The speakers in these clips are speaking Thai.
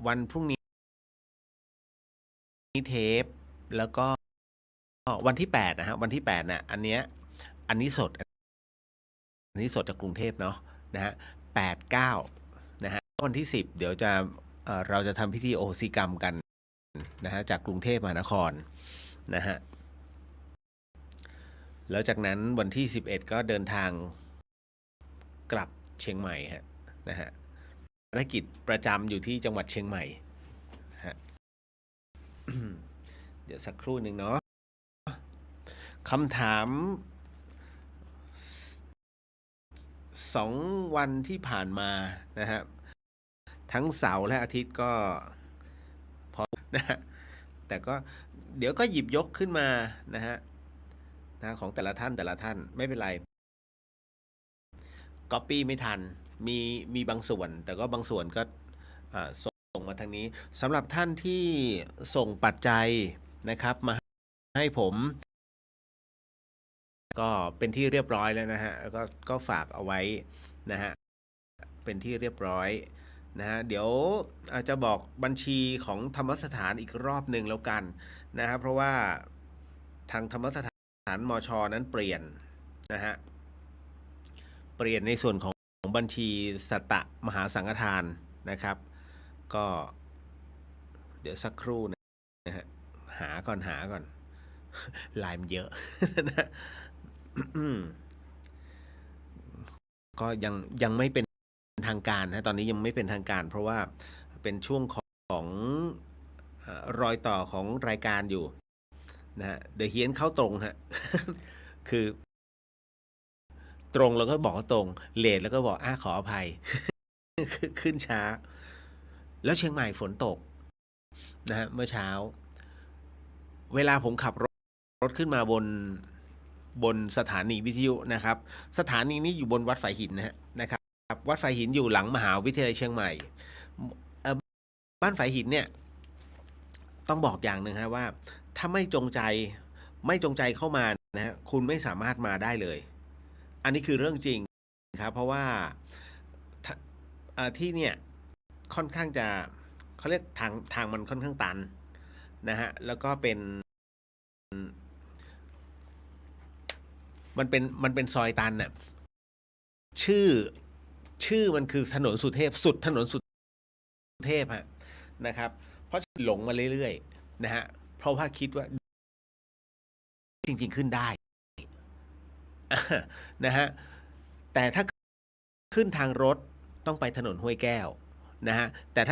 วันพรุ่งนี้เทปแล้วก็วันที่8นะฮะวันที่8น่ะอันนี้สดจากกรุงเทพเนาะนะฮะ8-9นะฮะวันที่10เดี๋ยวจะเราจะทำพิธีโอสิกรรมกันนะฮะจากกรุงเทพมหานครนะฮะแล้วจากนั้นวันที่11ก็เดินทางกลับเชียงใหม่ฮะนะฮะภารกิจประจำอยู่ที่จังหวัดเชียงใหม่ฮะเดี๋ยวสักครู่หนึ่งเนาะคำถาม2 วันที่ผ่านมานะฮะทั้งเสาร์และอาทิตย์ก็พอนะฮะแต่ก็เดี๋ยวก็หยิบยกขึ้นมานะฮะของแต่ละท่านไม่เป็นไรก๊อปปี้ไม่ทันมีบางส่วนแต่ก็บางส่วนก็ส่งมาทางนี้สำหรับท่านที่ส่งปัจจัยนะครับมาให้ผมก็เป็นที่เรียบร้อยแล้วนะฮะแล้วก็ฝากเอาไว้นะฮะเป็นที่เรียบร้อยนะฮะเดี๋ยวอาจจะบอกบัญชีของธรรมสถานอีกรอบหนึ่งแล้วกันนะครับเพราะว่าทางธรรมสถานมชนั้นเปลี่ยนนะฮะเปลี่ยนในส่วนของบัญชีสัตตมหาสังฆทานนะครับก็เดี๋ยวสักครู่นะฮะหาก่อนลายมันเยอะนะก็ยังไม่เป็นทางการนะตอนนี้ยังไม่เป็นทางการเพราะว่าเป็นช่วงของรอยต่อของรายการอยู่นะฮะเดี๋ยวเฮียนเข้าตรงฮะคือตรงแล้วก็บอกตรงเลทแล้วก็บอกขออภัยขึ้นช้าแล้วเชียงใหม่ฝนตกนะฮะเมื่อเช้าเวลาผมขับรถขึ้นมาบนสถานีวิทยุนะครับสถานีนี้อยู่บนวัดฝายหินนะครับวัดฝายหินอยู่หลังมหาวิทยาลัยเชียงใหม่บ้านฝายหินเนี่ยต้องบอกอย่างหนึ่งฮะว่าถ้าไม่จงใจเข้ามานะฮะคุณไม่สามารถมาได้เลยอันนี้คือเรื่องจริงครับเพราะว่าที่เนี่ยค่อนข้างจะเขาเรียกทางมันค่อนข้างตันนะฮะแล้วก็มันเป็นซอยตันน่ะชื่อมันคือถนนสุเทพสุดถนนสุเทพฮะนะครับเพราะหลงมาเรื่อยๆนะฮะเพราะว่าคิดว่าจริงๆขึ้นได้นะฮะแต่ถ้าขึ้นทางรถต้องไปถนนห้วยแก้วนะฮะแต่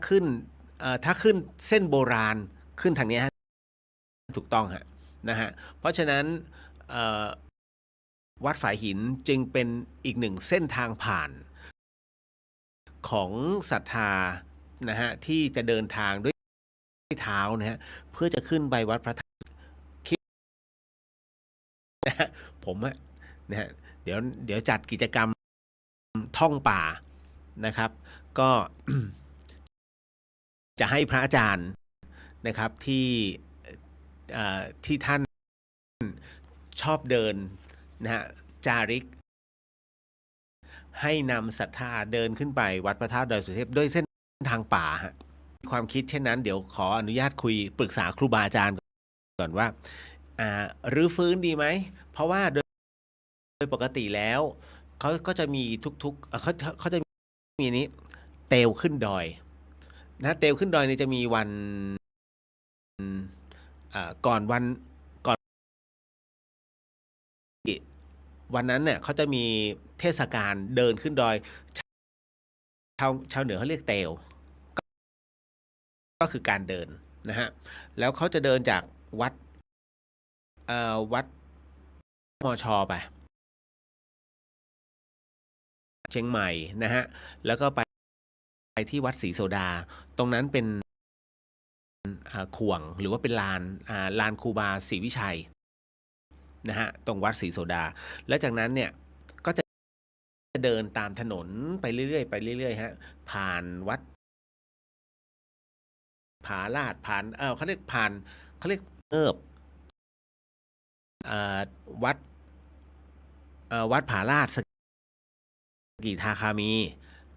ขึ้นถ้าขึ้นเส้นโบราณขึ้นทางนี้ฮะถูกต้องฮะนะฮะเพราะฉะนั้นวัดฝายหินจึงเป็นอีกหนึ่งเส้นทางผ่านของศรัทธานะฮะที่จะเดินทางด้วยเท้านะฮะเพื่อจะขึ้นไปวัดพระธาตุคิดนะฮะผมนะฮะเดี๋ยวจัดกิจกรรมท่องป่านะครับก็จะให้พระอาจารย์นะครับที่ท่านชอบเดินนะฮะจาริกให้นำศรัทธาเดินขึ้นไปวัดพระธาตุดอยสุเทพด้วยเส้นทางป่าฮะความคิดเช่นนั้นเดี๋ยวขออนุญาตคุยปรึกษาครูบาอาจารย์ก่อนว่ารื้อฟื้นดีไหมเพราะว่าโดยปกติแล้วเขาก็จะมีทุกๆเขาจะมีนี้เตลขึ้นดอยนะเตลขึ้นดอยนี่จะมีวันก่อนวันนั้นเนี่ยเขาจะมีเทศกาลเดินขึ้นดอยชาวเหนือเขาเรียกเตลก็คือการเดินนะฮะแล้วเขาจะเดินจากวัดมอชอไปเชียงใหม่นะฮะแล้วก็ไปที่วัดศรีโสดาตรงนั้นเป็นข่วงหรือว่าเป็นลานครูบาศรีวิชัยนะฮะตรงวัดศรีโสดาแล้วจากนั้นเนี่ยก็จะเดินตามถนนไปเรื่อยๆฮะผ่านวัดผาลาดผ่านเขาเรียกผ่านเขาเรียกเอ่อวัดวัดผาลาดสกิทาคามี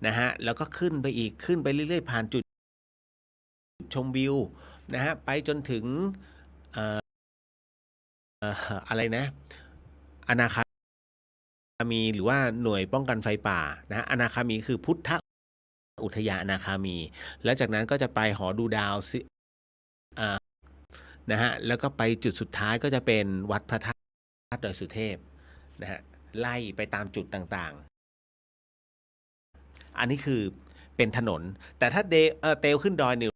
นะฮะแล้วก็ขึ้นไปอีกขึ้นไปเรื่อยๆผ่านจุดชมวิวนะฮะไปจนถึงเอ่ออะไรนะอนาคามีหรือว่าหน่วยป้องกันไฟป่านะฮะอนาคามีคือพุทธอุทยานอนาคามีแล้วจากนั้นก็จะไปหอดูดาวนะฮะแล้วก็ไปจุดสุดท้ายก็จะเป็นวัดพระธาตุดอยสุเทพนะฮะไล่ไปตามจุดต่างๆอันนี้คือเป็นถนนแต่ถ้าเตลขึ้นดอยเนี่ย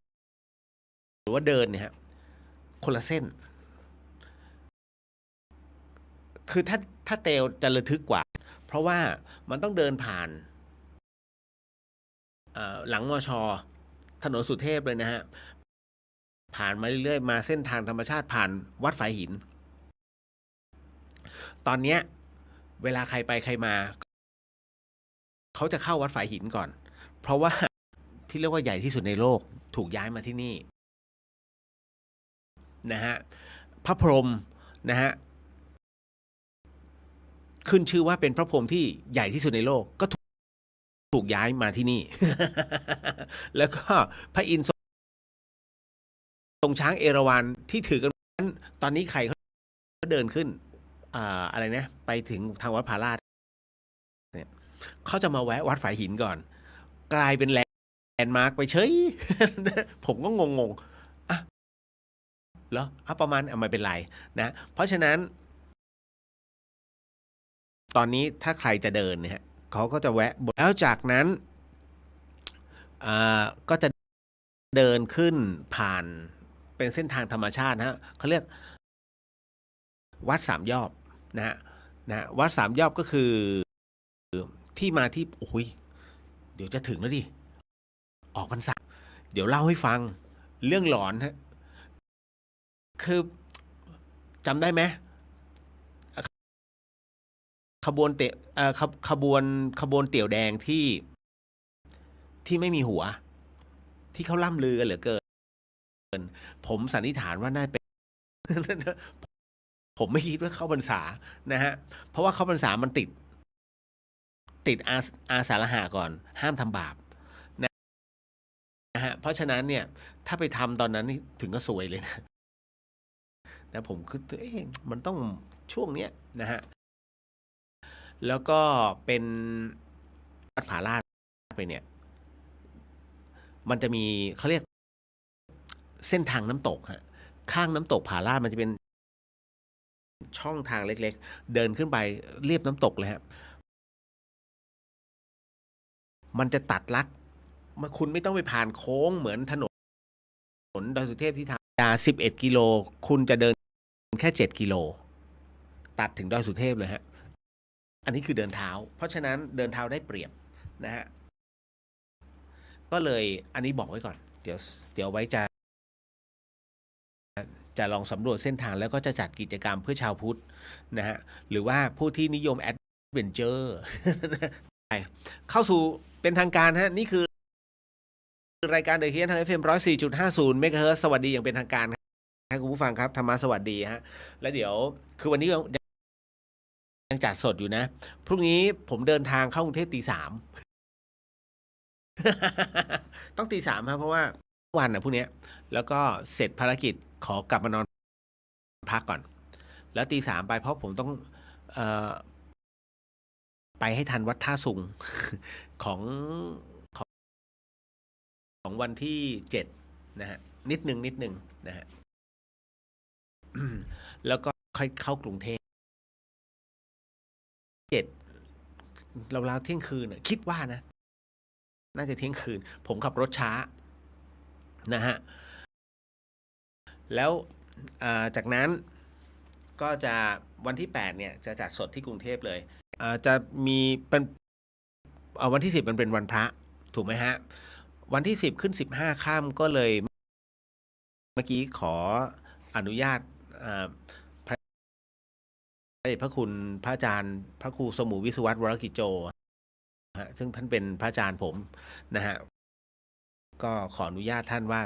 หรือว่าเดินเนี่ยฮะคนละเส้นคือถ้าเตลจะระทึกกว่าเพราะว่ามันต้องเดินผ่านหลังมชถนนสุเทพเลยนะฮะผ่านมาเรื่อยๆมาเส้นทางธรรมชาติผ่านวัดฝายหินตอนเนี้ยเวลาใครไปใครมาเขาจะเข้าวัดฝายหินก่อนเพราะว่าที่เรียกว่าใหญ่ที่สุดในโลกถูกย้ายมาที่นี่นะฮะพระพรหมนะฮะขึ้นชื่อว่าเป็นพระพรหมที่ใหญ่ที่สุดในโลกก็ถูกย้ายมาที่นี่ แล้วก็พระอินทร์ทรงช้างเอราวัณที่ถือกันตอนนี้ใครเขาเดินขึ้นอะไรนะไปถึงทางวัดผาลาดเนี่ยเขาจะมาแวะวัดฝายหินก่อนกลายเป็นแลนด์มาร์กไปเฉย ผมก็งงๆอ่ะเหรอประมาณไม่เป็นไรนะเพราะฉะนั้นตอนนี้ถ้าใครจะเดินเนี่ยเขาก็จะแวะแล้วจากนั้นก็จะเดินขึ้นผ่านเป็นเส้นทางธรรมชาตินะฮะเขาเรียกวัดสามยอดนะวัดสามยอดก็คือที่มาที่โอ้ยเดี๋ยวจะถึงแล้วดิออกพรรษาเดี๋ยวเล่าให้ฟังเรื่องหลอนฮะคือจำได้ไหมขบวนเตะขบวนเตี่ยวแดงที่ไม่มีหัวที่เขาล่ำลือกันเหลือเกินผมสันนิษฐานว่าน่าเป็น ผมไม่คิดว่าเข้าพรรษานะฮะเพราะว่าเข้าพรรษามันติดอาสาฬหะก่อนห้ามทำบาปนะฮะเพราะฉะนั้นเนี่ยถ้าไปทำตอนนั้นนี่ถึงก็สวยเลยนะผมคือมันต้องช่วงเนี้ยนะฮะแล้วก็เป็นวัดผาลาดไปเนี่ยมันจะมีเขาเรียกเส้นทางน้ำตกฮะข้างน้ำตกผาลาดมันจะเป็นช่องทางเล็กๆเดินขึ้นไปเรียบน้ำตกเลยฮะมันจะตัดลัดมาคุณไม่ต้องไปผ่านโค้งเหมือนถนนดอยสุเทพที่ทำ11 กิโลคุณจะเดินแค่7 กิโลตัดถึงดอยสุเทพเลยฮะอันนี้คือเดินเท้าเพราะฉะนั้นเดินเท้าได้เปรียบนะฮะก็เลยอันนี้บอกไว้ก่อนเดี๋ยวไว้จะลองสำรวจเส้นทางแล้วก็จะจัดกิจกรรมเพื่อชาวพุทธนะฮะหรือว่าผู้ที่นิยมแอดเวนเจอร์เข้าสู่เป็นทางการฮะนี่คือรายการเดอะเฮียนทาง FM 104.50เมกะเฮิรตซ์สวัสดีอย่างเป็นทางการครับคุณผู้ฟังครับธรรมะสวัสดีฮะแล้วเดี๋ยวคือวันนี้ยังจัดสดอยู่นะพรุ่งนี้ผมเดินทางเข้ากรุงเทพตี 3ต้องตี 3ครับเพราะว่าวันพรุ่งนี้แล้วก็เสร็จภารกิจขอกลับมานอนพักก่อนแล้วตี 3ไปเพราะผมต้องเอ่อไปให้ทันวัดท่าสุงของของวันที่7นะฮะนิดนึงนะฮะแล้วก็ค่อยเข้ากรุงเทพ7ราวๆเที่ยงคืนคิดว่านะน่าจะเที่ยงคืนผมขับรถช้านะฮะแล้วจากนั้นก็จะวันที่8เนี่ยจะจัดสดที่กรุงเทพเลยจะมีเป็นวันที่10มันเป็นวันพระถูกไหมฮะวันที่10ขึ้น15ค่ำก็เลยเมื่อกี้ขออนุญาตพระเดชพระคุณพระอาจารย์พระครูสมุวิศวัตรวรกิจโจซึ่งท่านเป็นพระอาจารย์ผมนะฮะก็ขออนุญาตท่านว่า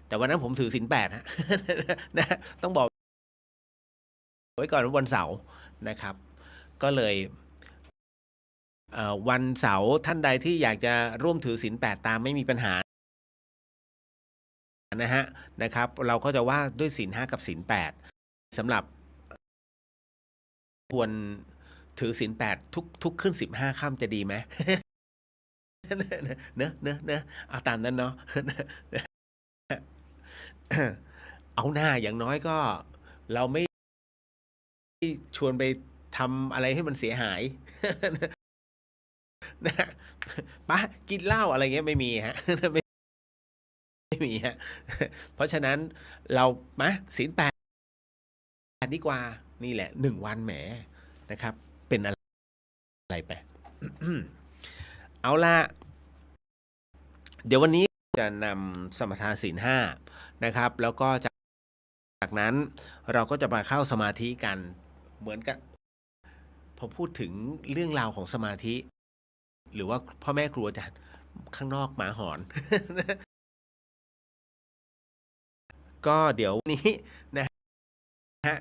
แต่วันนั้นผมถือศีล8ฮะนะต้องบอกไว้ก่อนว่าวันเสาร์นะครับก็เลย วันเสาร์ท่านใดที่อยากจะร่วมถือศีล8ตามไม่มีปัญหานะครับเราก็จะว่าด้วยศีล5กับศีล8สำหรับควรถือศีล8ทุกขึ้น15ค่ำจะดีไหม เนอะเอาตามนั้นเนาะ เอาหน้าอย่างน้อยก็เราไม่ชวนไปทำอะไรให้มันเสียหาย นะปะกินเหล้าอะไรเงี้ยไม่มีฮะ ไม่มีฮะ เพราะฉะนั้นเรามาศีล8ดีกว่านี่แหละ1 วันแหมนะครับ เป็นอะไรไป เอาละเดี๋ยววันนี้จะนำสมถะศีล5นะครับ แล้วก็จากนั้นเราก็จะมาเข้าสมาธิกันเหมือนกับพอพูดถึงเรื่องราวของสมาธิ หรือว่าพ่อแม่ครูอาจารย์ข้างนอกหมาหอน ก็เดี๋ยวนี้นะฮะ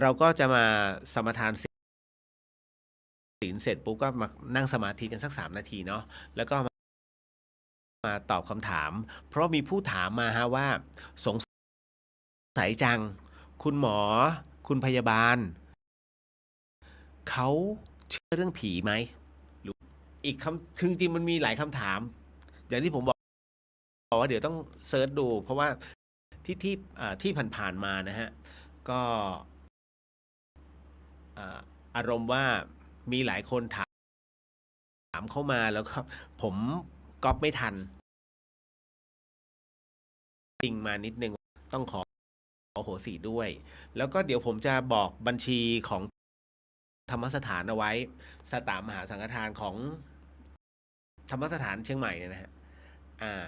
เราก็จะมาสมทานศีลเสร็จปุ๊บก็มานั่งสมาธิกันสัก3 นาทีเนาะแล้วก็มาตอบคำถาม เพราะมีผู้ถามมาฮะว่าสงสัยจังคุณหมอคุณพยาบาลเขาเชื่อเรื่องผีไหมหรืออีกคือจริงมันมีหลายคำถาม อย่างที่ผมบอกว่าเดี๋ยวต้องเซิร์ชดู เพราะว่าที่ผ่านๆมานะฮะก็อารมณ์ว่ามีหลายคนถามเข้ามาแล้วก็ผมก๊อปไม่ทันจริงมานิดนึงต้องขอโหสิด้วย แล้วก็เดี๋ยวผมจะบอกบัญชีของธรรมสถานเอาไว้สตามหาสังฆทานของธรรมสถานเชียงใหม่เนี่ยนะฮะอ่า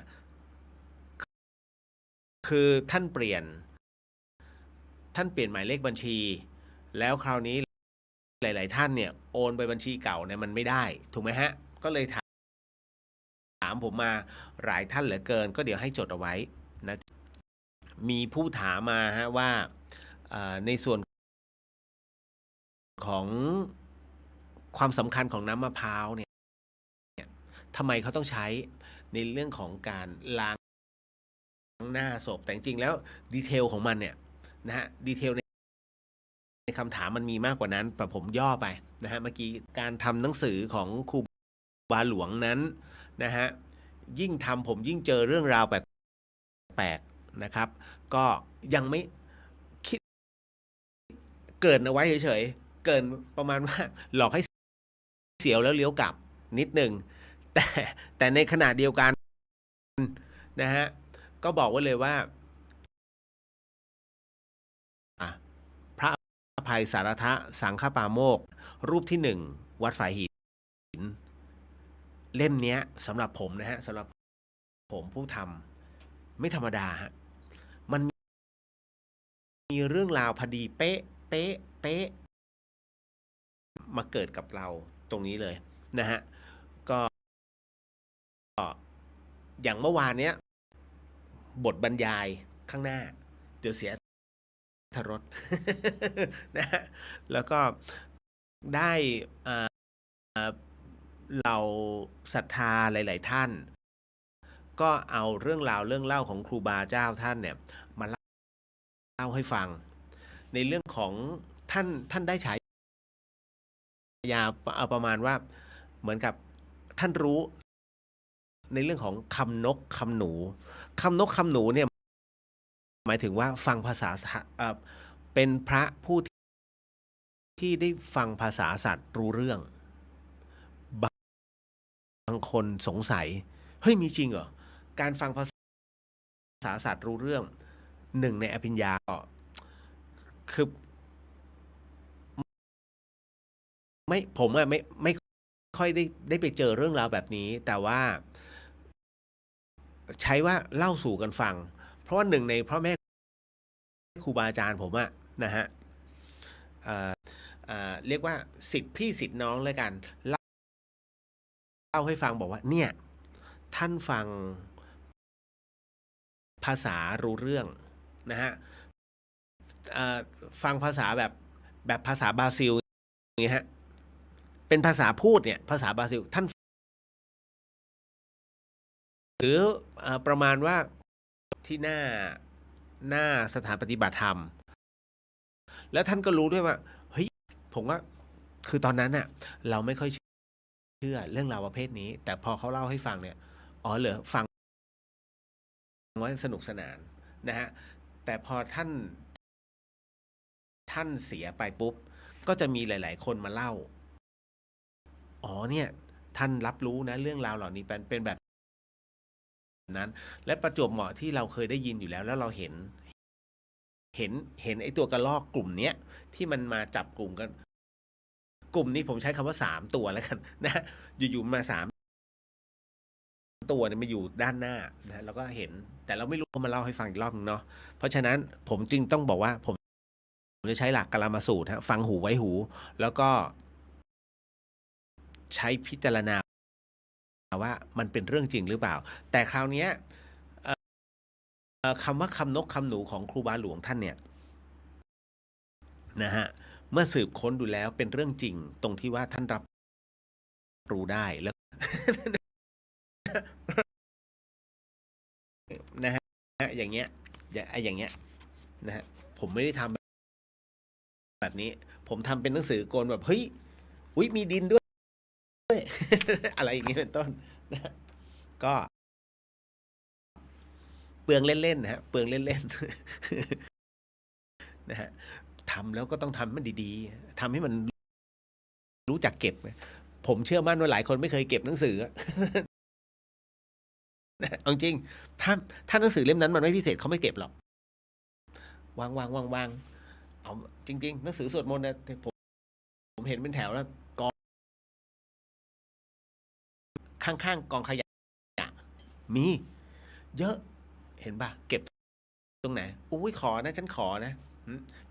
คือท่านเปลี่ยนหมายเลขบัญชี แล้วคราวนี้หลายๆท่านเนี่ยโอนไปบัญชีเก่าเนี่ยมันไม่ได้ถูกไหมฮะก็เลยถามผมมาหลายท่านเหลือเกินก็เดี๋ยวให้จดเอาไว้นะมีผู้ถามมาฮะว่าในส่วนของความสำคัญของน้ำมะพร้าวเนี่ยทำไมเขาต้องใช้ในเรื่องของการล้างหน้าศพแต่จริงๆแล้วดีเทลของมันเนี่ยนะฮะดีเทลในคำถามมันมีมากกว่านั้นแต่ผมย่อไปนะฮะเมื่อกี้การทำหนังสือของครูบาหลวงนั้นนะฮะยิ่งทำผมยิ่งเจอเรื่องราวแปลกๆนะครับก็ยังไม่คิดเกินเอาไว้เฉยๆเกินประมาณว่าหลอกให้เสียวแล้วเลี้ยวกลับนิดหนึ่งแต่แต่ในขณะเดียวกันนะฮะก็บอกไว้เลยว่าพระอภัยสารทะสังฆปาโมกข์รูปที่1วัดฝายหินเล่มนี้สำหรับผมนะฮะสำหรับผมผู้ทำไม่ธรรมดาฮะมันมีเรื่องราวพอดีเป๊ะเป๊ะเป๊ะมาเกิดกับเราตรงนี้เลยนะฮะก็อย่างเมื่อวานเนี้ยบทบรรยายข้างหน้าเดี๋ยวเสียทรส นะฮะแล้วก็ได้เราศรัทธาหลายๆท่านก็เอาเรื่องราวเรื่องเล่าของครูบาเจ้าท่านเนี่ยมาเล่าให้ฟังในเรื่องของท่านได้ฉายาเอาประมาณว่าเหมือนกับท่านรู้ในเรื่องของคำนกคำหนูคำหนูเนี่ยหมายถึงว่าฟังภาษาเป็นพระผู้ที่ได้ฟังภาษาสัตว์รู้เรื่องบางคนสงสัยเฮ้ยมีจริงเหรอการฟังภาษาสัตว์รู้เรื่อง1ในอภิญญาก็คือผมอะไม่ค่อยได้ไปเจอเรื่องราวแบบนี้แต่ว่าใช้ว่าเล่าสู่กันฟังเพราะว่า1ในพ่อแม่ครูบาอาจารย์ผมอะนะฮะเรียกว่าสิทธิพี่สิทธิน้องเลยกันเล่าให้ฟังบอกว่าเนี่ยท่านฟังภาษารู้เรื่องนะฮะฟังภาษาแบบภาษาบราซิลอย่างเงี้ยฮะ เป็นภาษาพูดเนี่ยภาษาบราซิลท่านหรือประมาณว่าที่หน้าสถานปฏิบัติธรรมแล้วท่านก็รู้ด้วยว่าเฮ้ยผมว่าคือตอนนั้นน่ะเราไม่ค่อยเชื่อเรื่องราวประเภทนี้ แต่พอเขาเล่าให้ฟังเนี่ยอ๋อเหรอฟังว่าสนุกสนานนะฮะแต่พอท่านเสียไปปุ๊บก็จะมีหลายๆคนมาเล่าอ๋อเนี่ยท่านรับรู้นะเรื่องราวเหล่านี้เป็นแบบนั้นและประจวบเหมาะที่เราเคยได้ยินอยู่แล้วเราเห็นไอ้ตัวกระรอกกลุ่มเนี้ยที่มันมาจับกลุ่มกันกลุ่มนี้ผมใช้คำว่า3 ตัวแล้วกันนะอยู่ๆมา3 ตัวเนี่ยมาอยู่ด้านหน้านะแล้วก็เห็นแต่เราไม่รู้เขามาเล่าให้ฟังอีกรอบนึงเนาะเพราะฉะนั้นผมจึงต้องบอกว่าผมจะใช้หลักกลามาสูตรฟังหูไว้หู แล้วก็ใช้พิจารณาว่ามันเป็นเรื่องจริงหรือเปล่า แต่คราวนี้คำว่าคำนกคำหนูของครูบาหลวงท่านเนี่ยนะฮะเมื่อสืบค้นดูแล้วเป็นเรื่องจริงตรงที่ว่าท่านรับรู้ได้แล้วนะฮะอย่างเงี้ยอย่างเงี้ยนะฮะผมไม่ได้ทำแบบนี้ผมทำเป็นหนังสือโกนแบบเฮ้ยอุ้ยมีดินด้วย อะไรอย่างนี้เป็นต้นนะก็เปลืองเล่นๆนะฮะเปลืองเล่นๆนะฮะทำแล้วก็ต้องทำมันดีๆทำให้มันรู้จักเก็บผมเชื่อมั่นว่าหลายคนไม่เคยเก็บหนังสือเอาจริงถ้าหนังสือเล่มนั้นมันไม่พิเศษเขาไม่เก็บหรอกวางเอาจริงๆหนังสือสวดมนต์นะผมเห็นเป็นแถวแล้วกองข้างๆกองขยะมีเยอะเห็นป่ะเก็บตรงไหนอุ้ยขอนะฉันขอนะ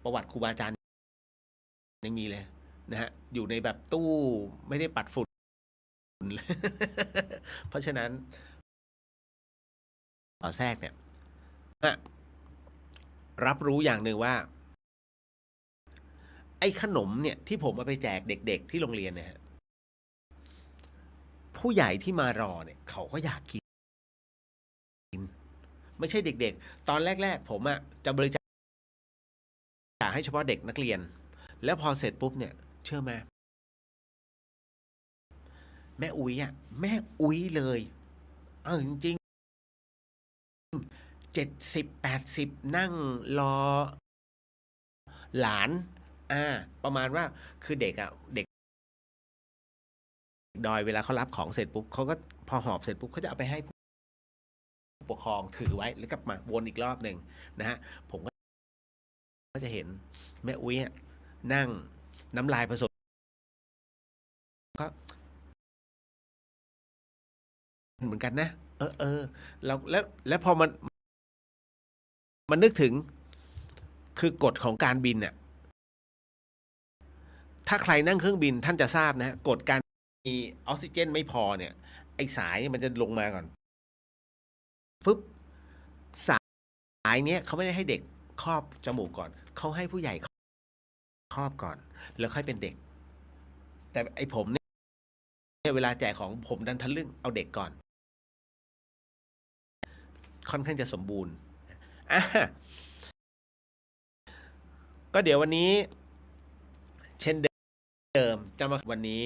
ประวัติครูบาอาจารย์ยังมีเลยนะฮะอยู่ในแบบตู้ไม่ได้ปัดฝุ่นเพราะฉะนั้นต่อแทรกเนี่ยรับรู้อย่างหนึ่งว่าไอ้ขนมเนี่ยที่ผมเอาไปแจกเด็กๆที่โรงเรียนเนี่ยผู้ใหญ่ที่มารอเนี่ยเขาก็อยากกินไม่ใช่เด็กๆตอนแรกๆผมจะบริจาคให้เฉพาะเด็กนักเรียนแล้วพอเสร็จปุ๊บเนี่ยเชื่อไหมแม่อุ้ยแม่อุ้ยเลยจริงๆ70-80นั่งรอหลานประมาณว่าคือเด็กเด็กดอยเวลาเขารับของเสร็จปุ๊บเขาก็พอหอบเสร็จปุ๊บเขาจะเอาไปให้ผู้ปกครองถือไว้แล้วกลับมาวนอีกรอบหนึ่งนะฮะผมก็จะเห็นแม่อุ้ยนั่งน้ำลายผสมก็เหมือนกันนะแล้วพอมันนึกถึงคือกฎของการบินถ้าใครนั่งเครื่องบินท่านจะทราบนะกฎการมีออกซิเจนไม่พอเนี่ยไอสายมันจะลงมาก่อนฟึบสายเนี้ยเขาไม่ได้ให้เด็กครอบจมูกก่อนเขาให้ผู้ใหญ่ครอบก่อนแล้วค่อยเป็นเด็กแต่ไอผมเนี่ยเวลาแจกของผมดันทะลึ่งเอาเด็กก่อนค่อนข้างจะสมบูรณ์อ่ะก็เดี๋ยววันนี้เช่นเดิมจะมาวันนี้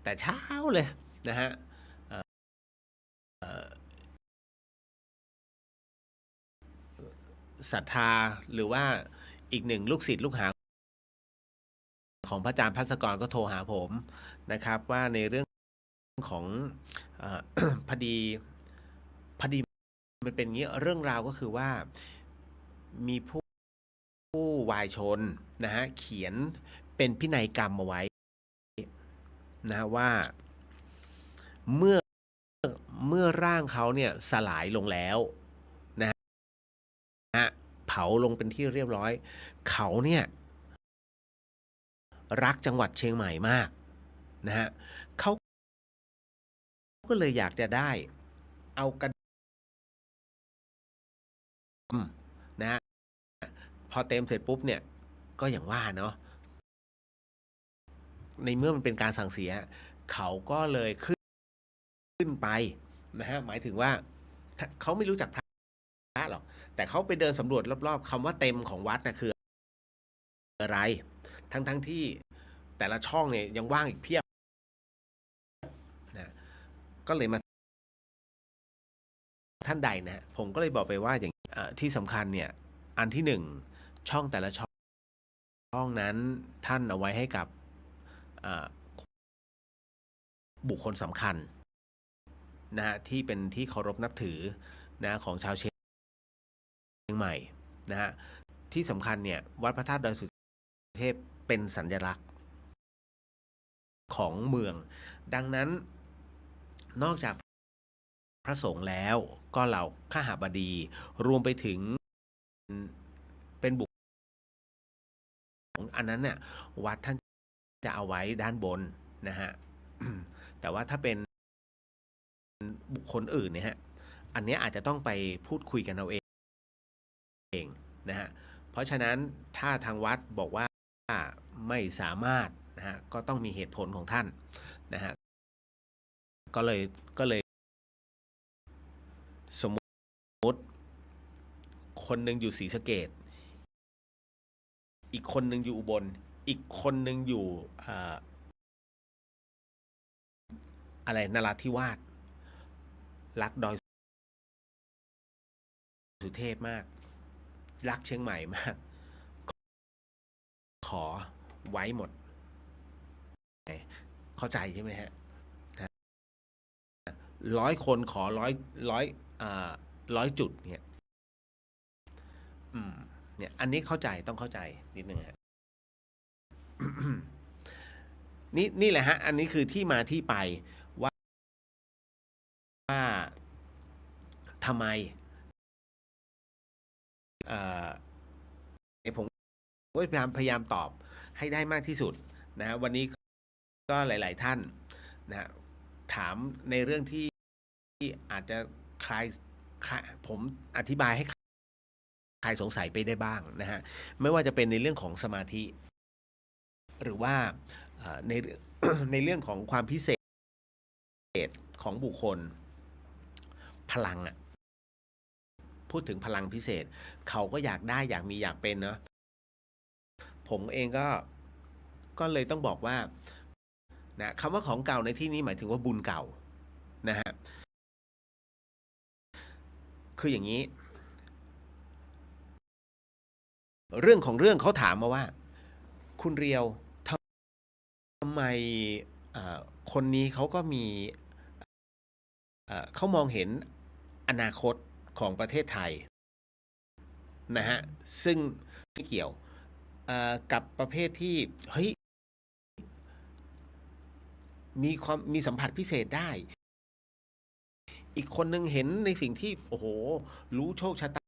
แต่เช้าเลยนะฮะศรัทธาหรือว่าอีกหนึ่งลูกศิษย์ลูกหาของพระอาจารย์ภัสกรก็โทรหาผมนะครับว่าในเรื่องของอพอดีมันเป็นงี้เรื่องราวก็คือว่ามีผู้วายชนนะฮะเขียนเป็นพินัยกรรมมาไว้นะว่าเมื่อร่างเขาเนี่ยสลายลงแล้วนะฮะเผาลงเป็นที่เรียบร้อยเขาเนี่ยรักจังหวัดเชียงใหม่มากนะฮะเขาก็เลยอยากจะได้เอากระดมนะฮะพอเต็มเสร็จปุ๊บเนี่ยก็อย่างว่าเนาะ ในเมื่อมันเป็นการสั่งเสียเขาก็เลยขึ้นไปนะฮะหมายถึงว่าเขาไม่รู้จักพระหรอกแต่เขาไปเดินสำรวจรอบๆคำว่าเต็มของวัดนะคืออะไรทั้งที่แต่ละช่องเนี่ยยังว่างอีกเพียบนะก็เลยมาท่านใดนะผมก็เลยบอกไปว่าอย่างที่สำคัญเนี่ยอันที่หนึ่งช่องแต่ละช่องนั้นท่านเอาไว้ให้กับบุคคลสำคัญนะฮะที่เป็นที่เคารพนับถือนะของชาวเชียงใหม่นะฮะที่สำคัญเนี่ยวัดพระธาตุดอยสุเทพเป็นสัญลักษณ์ของเมืองดังนั้นนอกจากพระสงฆ์แล้วก็เหล่าข้าบดีรวมไปถึงเป็นบุคคลอันนั้นเนี่ยวัดท่านจะเอาไว้ด้านบนนะฮะแต่ว่าถ้าเป็นบุคคลอื่นเนี่ยฮะอันนี้อาจจะต้องไปพูดคุยกันเอาเองนะฮะเพราะฉะนั้นถ้าทางวัดบอกว่าไม่สามารถนะฮะก็ต้องมีเหตุผลของท่านนะฮะก็เลยสมมติคนหนึ่งอยู่ศรีสะเกษอีกคนหนึ่งอยู่อุบลอีกคนหนึ่งอยู่อะไรนราธิวาสรักดอยสุเทพมากรักเชียงใหม่มากขอไว้หมดเข้าใจใช่ไหมฮะ100 คนขอ100จุดเนี่ยเนี่ยอันนี้เข้าใจต้องเข้าใจนิดนึงฮะ นี่แหละฮะอันนี้คือที่มาที่ไปว่าทำไมผมก็พยายามตอบให้ได้มากที่สุดนะวันนี้ก็หลายๆท่านนะถามในเรื่องที่อาจจะคลายผมอธิบายให้ใครสงสัยไปได้บ้างนะฮะไม่ว่าจะเป็นในเรื่องของสมาธิหรือว่าในในเรื่องของความพิเศษของบุคคลพลังพูดถึงพลังพิเศษเขาก็อยากได้อยากมีอยากเป็นเนาะผมเองก็เลยต้องบอกว่านะคำว่าของเก่าในที่นี้หมายถึงว่าบุญเก่านะฮะคืออย่างนี้เรื่องของเรื่องเขาถามมาว่าคุณเรียวทำไมคนนี้เขาก็มีเขามองเห็นอนาคตของประเทศไทยนะฮะซึ่งไม่เกี่ยวกับประเภทที่เฮ้ยมีสัมผัสพิเศษได้อีกคนนึงเห็นในสิ่งที่โอ้โหรู้โชคชะตา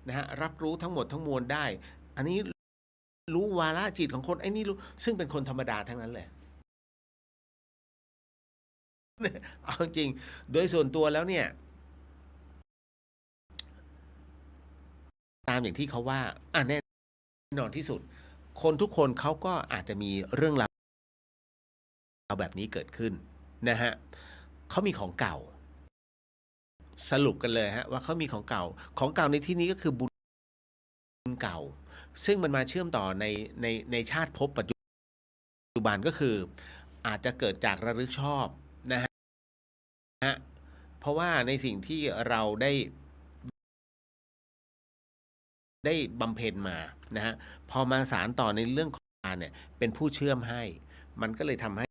นะฮะรับรู้ทั้งหมดทั้งมวลได้อันนี้รู้วาระจิตของคนไอ้นี่รู้ซึ่งเป็นคนธรรมดาทั้งนั้นเลยเอาจริงโดยส่วนตัวแล้วเนี่ยตามอย่างที่เขาว่าแน่นอนที่สุดคนทุกคนเขาก็อาจจะมีเรื่องราวแบบนี้เกิดขึ้นนะฮะเขามีของเก่าสรุปกันเลยฮะว่าเขามีของเก่าในที่นี้ก็คือบุญเก่าซึ่งมันมาเชื่อมต่อในชาติภพปัจจุบันก็คืออาจจะเกิดจากระลึกชอบนะฮะเพราะว่าในสิ่งที่เราได้บำเพ็ญมานะฮะพอมาสารต่อในเรื่องของการเนี่ยเป็นผู้เชื่อมให้มันก็เลยทำให้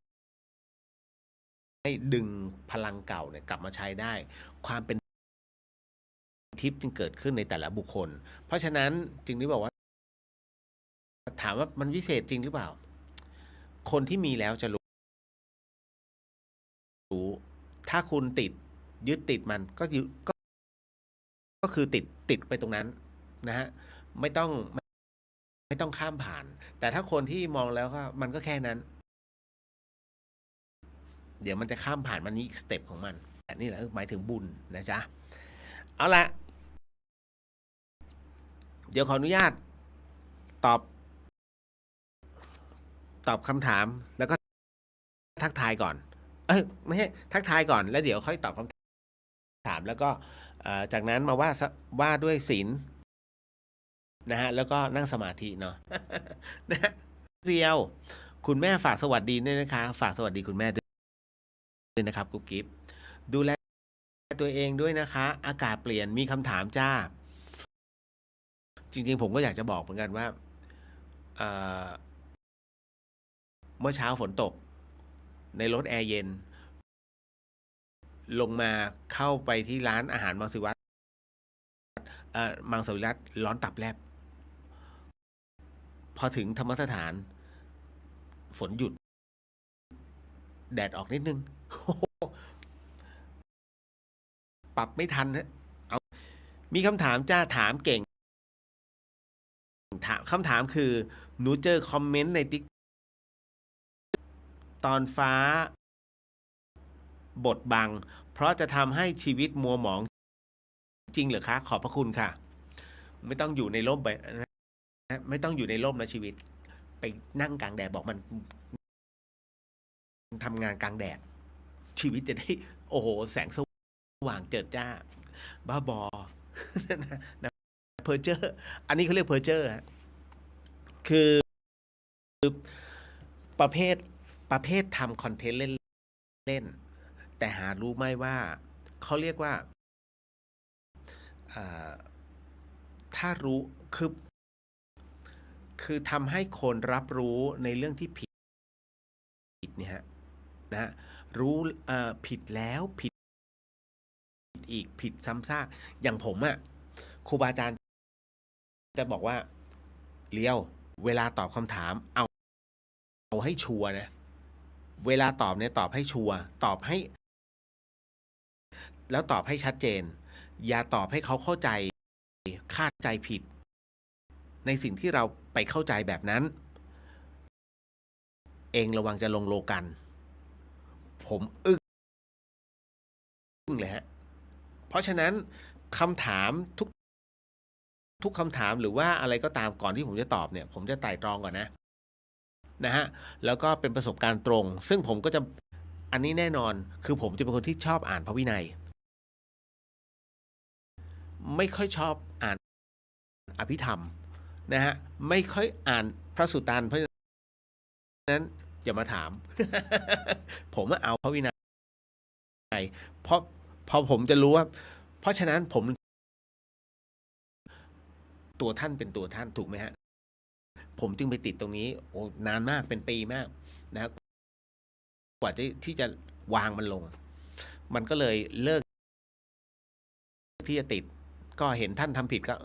ดึงพลังเก่าเนี่ยกลับมาใช้ได้ความเป็นทิพย์จึงเกิดขึ้นในแต่ละบุคคลเพราะฉะนั้นจึงได้บอกว่าถามว่ามันวิเศษจริงหรือเปล่าคนที่มีแล้วจะรู้ถ้าคุณยึดติดมันก็คือติดไปตรงนั้นนะฮะไม่ต้องข้ามผ่านแต่ถ้าคนที่มองแล้วก็มันก็แค่นั้นเดี๋ยวมันจะข้ามผ่านมันมีอีกสเต็ปของมันนี่แหละหมายถึงบุญนะจ๊ะเอาละเดี๋ยวขออนุญาตตอบ ตอบคำถามแล้วก็ทักทายก่อน ไม่ใช่ทักทายก่อนแล้วเดี๋ยวค่อยตอบคำถามแล้วก็จากนั้นมาว่าด้วยศีลนะฮะแล้วก็นั่งสมาธิเนาะ นะฮะเรียวคุณแม่ฝากสวัสดีด้วยนะคะ ฝากสวัสดีคุณแม่ด้วยนะครับกุ๊บกิ๊บดูแลตัวเองด้วยนะคะ อากาศเปลี่ยนมีคำถามจ้า จริงๆผมก็อยากจะบอกเหมือนกันว่าเอ่อเมื่อเช้าฝนตกในรถแอร์เย็น ลงมาเข้าไปที่ร้านอาหารมังสวิรัติมังสวิรัติร้อนตับแลบ พอถึงธรรมสถานฝนหยุด แดดออกนิดนึง ปรับไม่ทันฮะเอามีคำถามจ้าถามเก่งคำถามคือ หนูเจอคอมเมนต์ในติ๊กตอนฟ้าบดบัง เพราะจะทำให้ชีวิตมัวหมองจริงเหรอคะ ขอบพระคุณค่ะ ไม่ต้องอยู่ในร่มไปไม่ต้องอยู่ในร่มนะชีวิต ไปนั่งกลางแดดบอกมันทำงานกลางแดด ชีวิตจะได้ โอ้โห แสงสว่างเจิดจ้า บ้าบอ นะเพอร์เจอร์ อันนี้เขาเรียกเพอร์เจอร์ฮะคือประเภททำคอนเทนต์เล่น แต่หารู้ไหมว่าเขาเรียกว่าถ้ารู้คือทำให้คนรับรู้ในเรื่องที่ผิดเนี่ยฮะนะฮะรู้ผิดแล้วผิดอีกผิดซ้ำซากอย่างผมอะครูบาอาจารย์จะบอกว่าเลี้ยวเวลาตอบคำถามเอาให้ชัวร์นะเวลาตอบเนี่ยตอบให้ชัวร์ตอบให้แล้วตอบให้ชัดเจน อย่าตอบให้เขาเข้าใจคาดใจผิด ในสิ่งที่เราไปเข้าใจแบบนั้น เองระวังจะลงโลกัน ผมอึ้งเลยฮะเพราะฉะนั้นคำถามทุกคำถามหรือว่าอะไรก็ตามก่อนที่ผมจะตอบเนี่ย ผมจะไต่ตรองก่อนนะฮะแล้วก็เป็นประสบการณ์ตรง ซึ่งผมก็จะอันนี้แน่นอนคือผมจะเป็นคนที่ชอบอ่านพระวินัย ไม่ค่อยชอบอ่านอภิธรรมนะฮะไม่ค่อยอ่านพระสุตตันเพราะฉะนั้นอย่ามาถาม ผมเอาพระวินัยเพราะพอผมจะรู้ว่าเพราะฉะนั้นผมตัวท่านเป็นตัวท่านถูกไหมฮะผมจึงไปติดตรงนี้โอ้นานมากเป็นปีมากนะครับกว่าที่จะวางมันลง มันก็เลยเลิกที่จะติดก็เห็นท่านทำผิดก็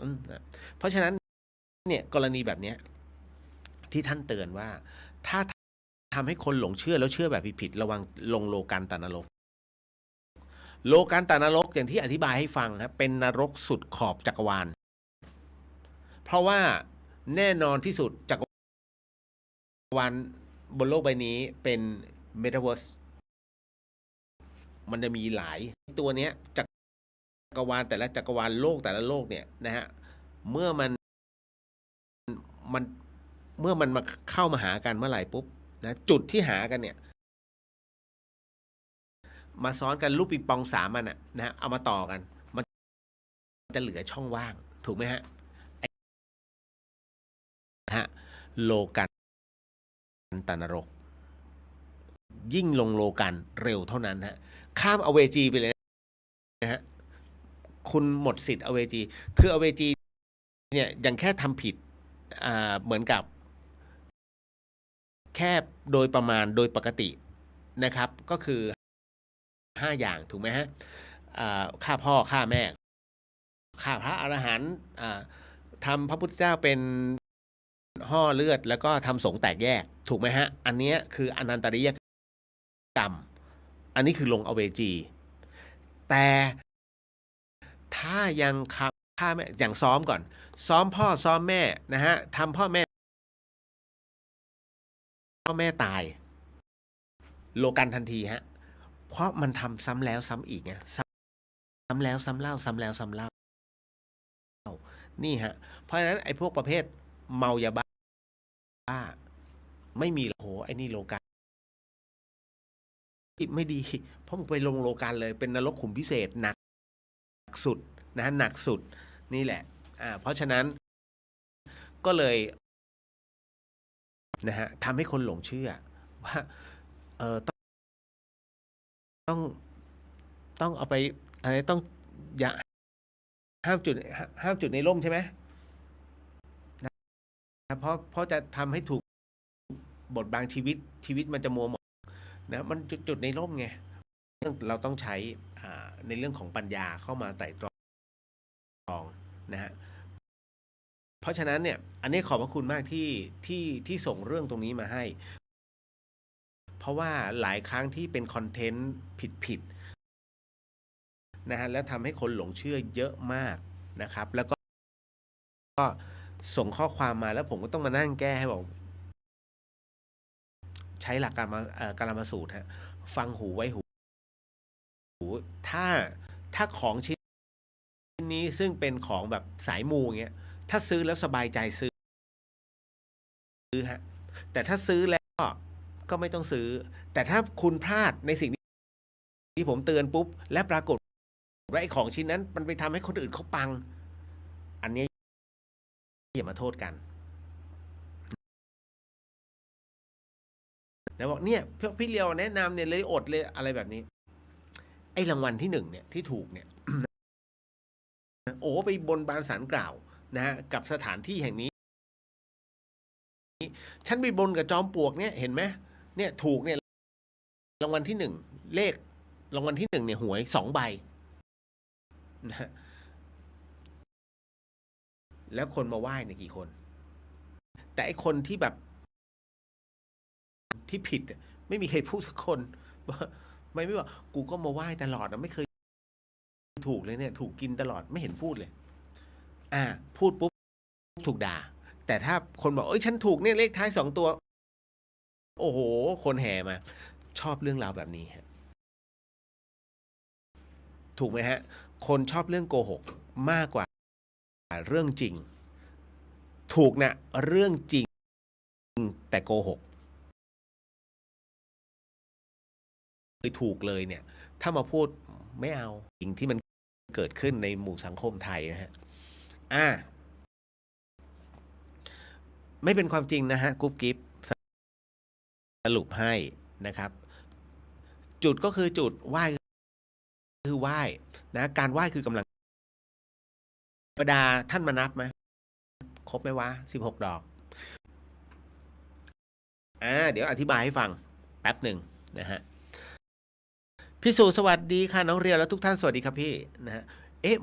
เพราะฉะนั้นเนี่ยกรณีแบบนี้ที่ท่านเตือนว่าถ้าทำให้คนหลงเชื่อแล้วเชื่อแบบผิดระวังลงโลกันตนรกโลกันตนรกอย่างที่อธิบายให้ฟังครับเป็นนรกสุดขอบจักรวาลเพราะว่าแน่นอนที่สุดจักรวาลบนโลกใบนี้เป็นเมตาเวิร์สมันจะมีหลายตัวเนี้ยจักรวาลแต่ละจักรวาลโลกแต่ละโลกเนี่ยนะฮะเมื่อมันมาเข้ามาหากันเมื่อไหร่ปุ๊บนะจุดที่หากันเนี่ยมาซ้อนกันลูกปิงปอง3อันนะฮะเอามาต่อกันมันจะเหลือช่องว่างถูกไหมฮะโลกันตนรกยิ่งลงโลกันเร็วเท่านั้นฮะข้ามอเวจีไปเลยนะฮะคุณหมดสิทธิ์อเวจีคืออเวจีเนี่ยยังแค่ทำผิดเหมือนกับแค่โดยประมาณโดยปกตินะครับก็คือ5อย่างถูกไหมฮะฆ่าพ่อฆ่าแม่ฆ่าพระอรหันต์ทำพระพุทธเจ้าเป็นห่อเลือดแล้วก็ทำสงฆ์แตกแยกถูกไหมฮะอันนี้คืออนันตริยกรรมอันนี้คือลงอเวจีแต่ถ้ายังฆ่าแม่อย่างซ้อมก่อนซ้อมพ่อซ้อมแม่นะฮะทำพ่อแม่ตายโลกันทันทีฮะเพราะมันทำซ้ำแล้วซ้ำอีกไงซ้ำแล้วซ้ำเล่าซ้ำแล้วซ้ำเล่านี่ฮะเพราะฉะนั้นไอ้พวกประเภทเมายาบ้าไม่มีโห ไอ้นี่โลกาไม่ดีเพราะมึงไปลงโลกันเลยเป็นนรกขุมพิเศษหนักสุดนะหนักสุดนี่แหละเพราะฉะนั้นก็เลยนะฮะทำให้คนหลงเชื่อว่าต้องต้องเอาไปอะไรต้องอย่าห้ามจุดในร่มใช่ไหมนะเพราะจะทำให้ถูกบทบังชีวิตมันจะมัวหมองนะมันจุดในร่มไงเราต้องใช้ในเรื่องของปัญญาเข้ามาไต่ตรองนะฮะเพราะฉะนั้นเนี่ยอันนี้ขอบพระคุณมากที่ส่งเรื่องตรงนี้มาให้ เพราะว่าหลายครั้งที่เป็นคอนเทนต์ผิดนะฮะแล้วทำให้คนหลงเชื่อเยอะมากนะครับ แล้วก็ส่งข้อความมาแล้วผมก็ต้องมานั่งแก้ให้บอก ใช้หลักการมาสูตรฮะฟังหูไว้หูถ้าของชิ้นนี้ซึ่งเป็นของแบบสายมูอย่างเงี้ยถ้าซื้อแล้วสบายใจซื้อฮะแต่ถ้าซื้อแล้วก็ไม่ต้องซื้อ แต่ถ้าคุณพลาดในสิ่งที่ผมเตือนปุ๊บและปรากฏว่าไอ้ของชิ้นนั้นมันไปทำให้คนอื่นเขาปัง อันนี้อย่ามาโทษกันนะบอกเนี่ยพี่เลียวแนะนำเนี่ยเลยอดเลยอะไรแบบนี้ไอ้รางวัลที่1เนี่ยที่ถูกเนี่ยโอ้ไปบนบานศาลกล่าวนะฮะกับสถานที่แห่งนี้ฉันไปบนกับจอมปลวกเนี่ยเห็นไหมเนี่ยถูกเนี่ยรางวัลที่1เลขรางวัลที่1เนี่ยหวย2 ใบนะแล้วคนมาไหว้เนี่ยกี่คนแต่ไอ้คนที่แบบที่ผิดไม่มีใครพูดสักคนไม่ว่ากูก็มาไหว้ตลอดนะไม่เคยถูกเลยเนี่ยถูกกินตลอดไม่เห็นพูดเลยพูดปุ๊บถูกด่าแต่ถ้าคนบอกเอ้ยฉันถูกเนี่ยเลขท้าย2 ตัวโอ้โหคนแห่มาชอบเรื่องราวแบบนี้ฮะถูกไหมฮะคนชอบเรื่องโกหกมากกว่าเรื่องจริงถูกนะเรื่องจริงแต่โกหกคือถูกเลยเนี่ยถ้ามาพูดไม่เอาสิ่งที่มันเกิดขึ้นในหมู่สังคมไทยนะฮะไม่เป็นความจริงนะฮะกุ๊บกิ๊บสรุปให้นะครับ จุดก็คือจุดไหว้คือไหว้นะการไหว้คือกำลังธรรมดาท่านมานับไหมครบไหมวะ16 ดอกเดี๋ยวอธิบายให้ฟังแป๊บหนึ่งนะฮะพี่สุสวัสดีค่ะน้องเรียวและทุกท่านสวัสดีครับพี่นะฮะ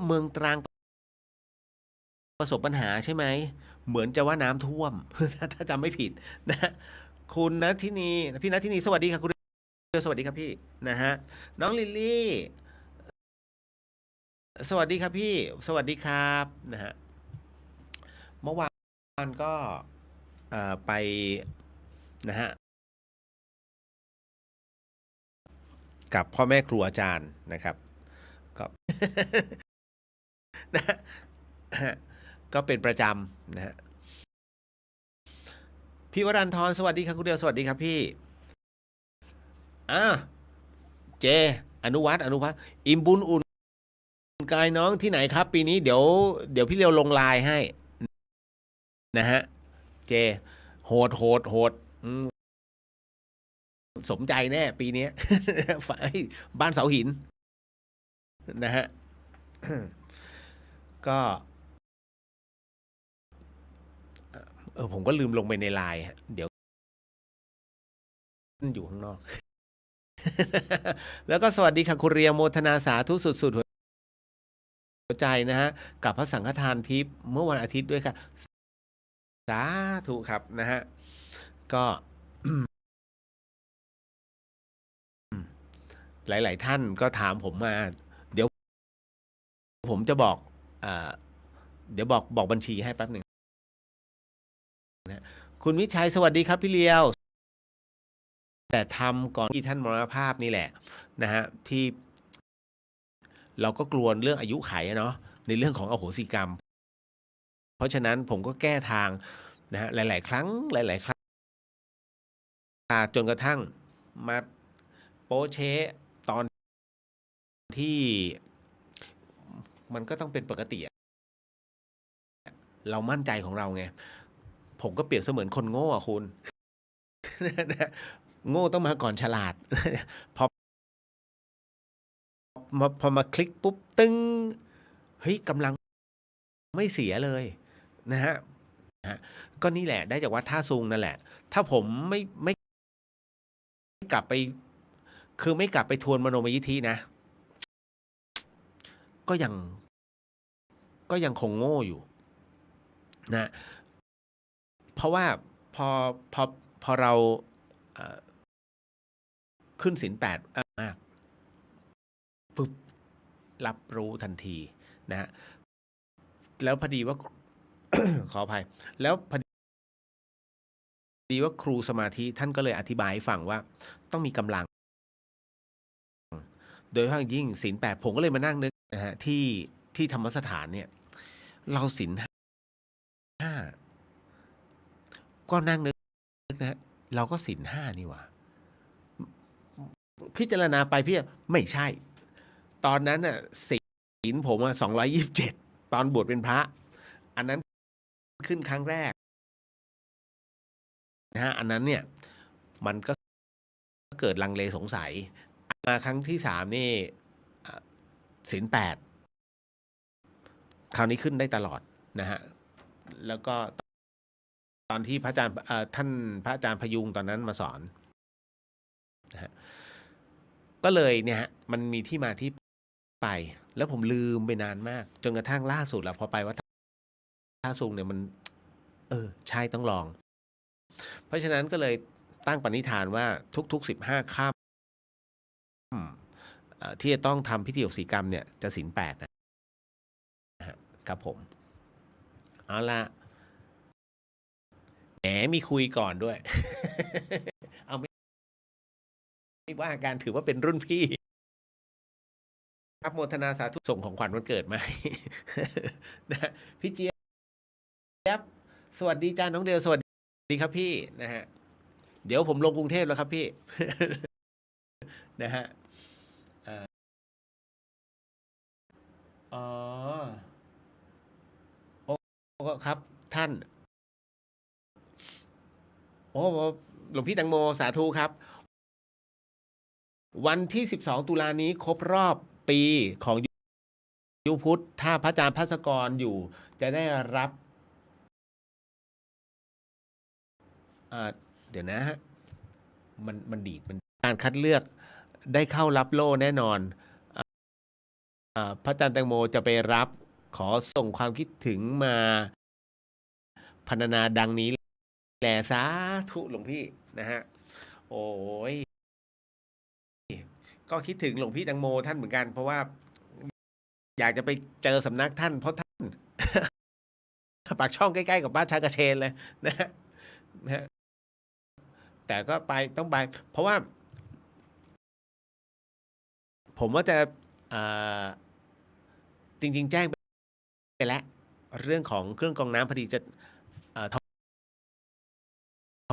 เมืองตรังประสบปัญหาใช่ไหมเหมือนจะว่าน้ำท่วมถ้าจำไม่ผิดนะคุณณทินีพี่ณทินีสวัสดีค่ะคุณเรียวสวัสดีครับพี่นะฮะน้องลิลลี่สวัสดีครับพี่สวัสดีครับนะฮะเมื่อวานก็ไปนะฮะกับพ่อแม่ครูอาจารย์นะครับก็ นะฮะก็เป็นประจำนะฮะพี่วรันทรสวัสดีครับคุณเดียวสวัสดีครับพี่เจอนุวัฒน์อิ่มบุญอุ่นกายน้องที่ไหนครับปีนี้เดี๋ยวพี่เรียวลงไลน์ให้นะฮะเจโหดสมใจแน่ปีนี้ บ้านเสาหินนะฮะก็ผมก็ลืมลงไปในไลน์ฮะเดี๋ยวอยู่ข้างนอก แล้วก็สวัสดีค่ะคุณเรียโมทนาสาธุสุดๆหัวใจนะฮะกับพระสังฆทานทิพย์เมื่อวันอาทิตย์ด้วยค่ะสาธุครับนะฮะก็หลายๆท่านก็ถามผมมา เดี๋ยวผมจะบอกเดี๋ยวบอกบัญชีให้แป๊บหนึ่งนะคุณวิชัยสวัสดีครับพี่เลียวแต่ทำก่อนที่ท่านมรณภาพนี่แหละนะฮะที่เราก็กลัวเรื่องอายุไขเนาะในเรื่องของอโหสิกรรม เพราะฉะนั้นผมก็แก้ทางนะฮะหลายๆครั้ง จนกระทั่งมาโป๊เช๊ตอนที่มันก็ต้องเป็นปกติอะเรามั่นใจของเราไง ผมก็เปรียบเสมือนคนโง่อะคุณ โง่ต้องมาก่อนฉลาด พอมาคลิกปุ๊บตึ้งเฮ้ยกำลังไม่เสียเลยนะฮะก็นี่แหละได้จากวัดท่าซุงนั่นแหละ ถ้าผมไม่กลับไป คือไม่กลับไปทวนมโนมยิทธินะ ก็ยังคงโง่อยู่นะ เพราะว่าพอพอพอเราเอ่อขึ้นศีลแปดมากปึ๊บรับรู้ทันทีนะฮะแล้วพอดีว่า ขออภัย แล้วพอดีว่าครูสมาธิท่านก็เลยอธิบายให้ฟังว่าต้องมีกำลัง โดยเฉพาะอย่างยิ่งศีลแปดผมก็เลยมานั่งนึกนะฮะที่ธรรมสถานเนี่ย เราศีลห้าก็นั่งนึกนะฮะเราก็ศีลห้านี่หว่า พิจารณาไปพี่ไม่ใช่ ตอนนั้นน่ะศีลผมอะ227ตอนบวชเป็นพระ อันนั้นขึ้นครั้งแรกนะฮะอันนั้นเนี่ย มันก็เกิดลังเลสงสัยมาครั้งที่3นี่ศีล8คราวนี้ขึ้นได้ตลอดนะฮะแล้วก็ตอนที่พระอาจารย์ท่านพระอาจารย์พยุงตอนนั้นมาสอนนะฮะก็เลยเนี่ยฮะมันมีที่มาที่ไป แล้วผมลืมไปนานมาก จนกระทั่งล่าสุดแล้วพอไปวัดท่าซุงเนี่ยมันใช่ต้องลอง เพราะฉะนั้นก็เลยตั้งปณิธานว่าทุกๆ15ค่ำที่จะต้องทำพิธีอโหสิกรรมเนี่ยจะศีล8นะครับผมเอาละแหมมีคุยก่อนด้วย เอาไม่ว่าการถือว่าเป็นรุ่นพี่ครับโมทนาสาธุส่งของขวัญวันเกิดมาให้ นะพี่เจี๊ยบสวัสดีจ้าน้องเดลสวัสดีครับพี่นะฮะเดี๋ยวผมลงกรุงเทพแล้วครับพี่ นะฮะอ๋อโอ้ครับท่านโอ้หลวงพี่แตงโมสาธุครับ วันที่12ตุลานี้ครบรอบปีของยุพุทธถ้าพระอาจารย์ภัสกรอยู่ จะได้รับเดี๋ยวนะฮะมันดีดมันการคัดเลือกได้เข้ารับโล่แน่นอนพระอาจารย์แตงโมจะไปรับขอส่งความคิดถึงมาพรรณนาดังนี้แลสาธุหลวงพี่นะฮะโอ้ยก็คิดถึงหลวงพี่แตงโมท่านเหมือนกัน เพราะว่าอยากจะไปเจอสำนักท่าน เพราะท่าน ปากช่องใกล้ๆกับบ้านชากระเชนเลยนะฮะนะฮะแต่ก็ไปต้องไป เพราะว่า ผมว่าจะจริงๆแจ้งไปแล้ว เรื่องของเครื่องกรองน้ำพอดีจะถ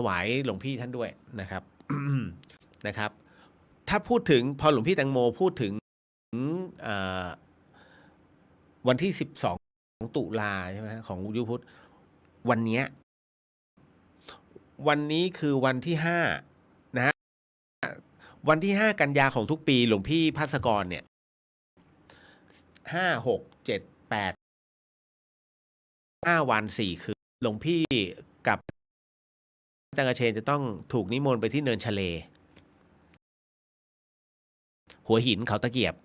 วายหลวงพี่ท่านด้วยนะครับ นะครับ ถ้าพูดถึงพอหลวงพี่แตงโมพูดถึงวันที่12ตุลาใช่ไหมของยุพุทธวันนี้คือวันที่5นะฮะวันที่5กันยาของทุกปีหลวงพี่ภัสกรเนี่ย5 6 7 8 5 วัน4คืนหลวงพี่กับอาจารย์กระเชนจะต้องถูกนิมนต์ไปที่เนินชะเล หัวหินเขาตะเกียบ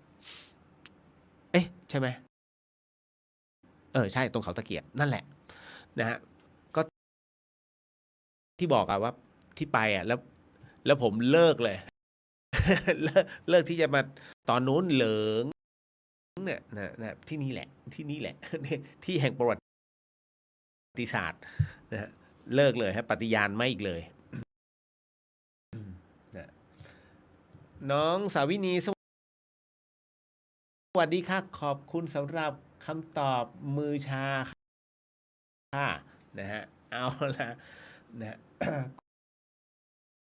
เอ๊ะใช่ไหมใช่ตรงเขาตะเกียบนั่นแหละนะฮะก็ที่บอกอะว่าที่ไปอะแล้วผมเลิกเลย เลิกที่จะมาตอนนู้นเหลิงเนี่ยนะที่นี่แหละ ที่นี่แหละ ที่แห่งประวัติศาสตร์นะฮะเลิกเลยฮะปฏิญาณไม่อีกเลยนะน้องสาวินีสวัสดีค่ะขอบคุณสำหรับคำตอบมือชาค่ะนะฮะเอาละนะ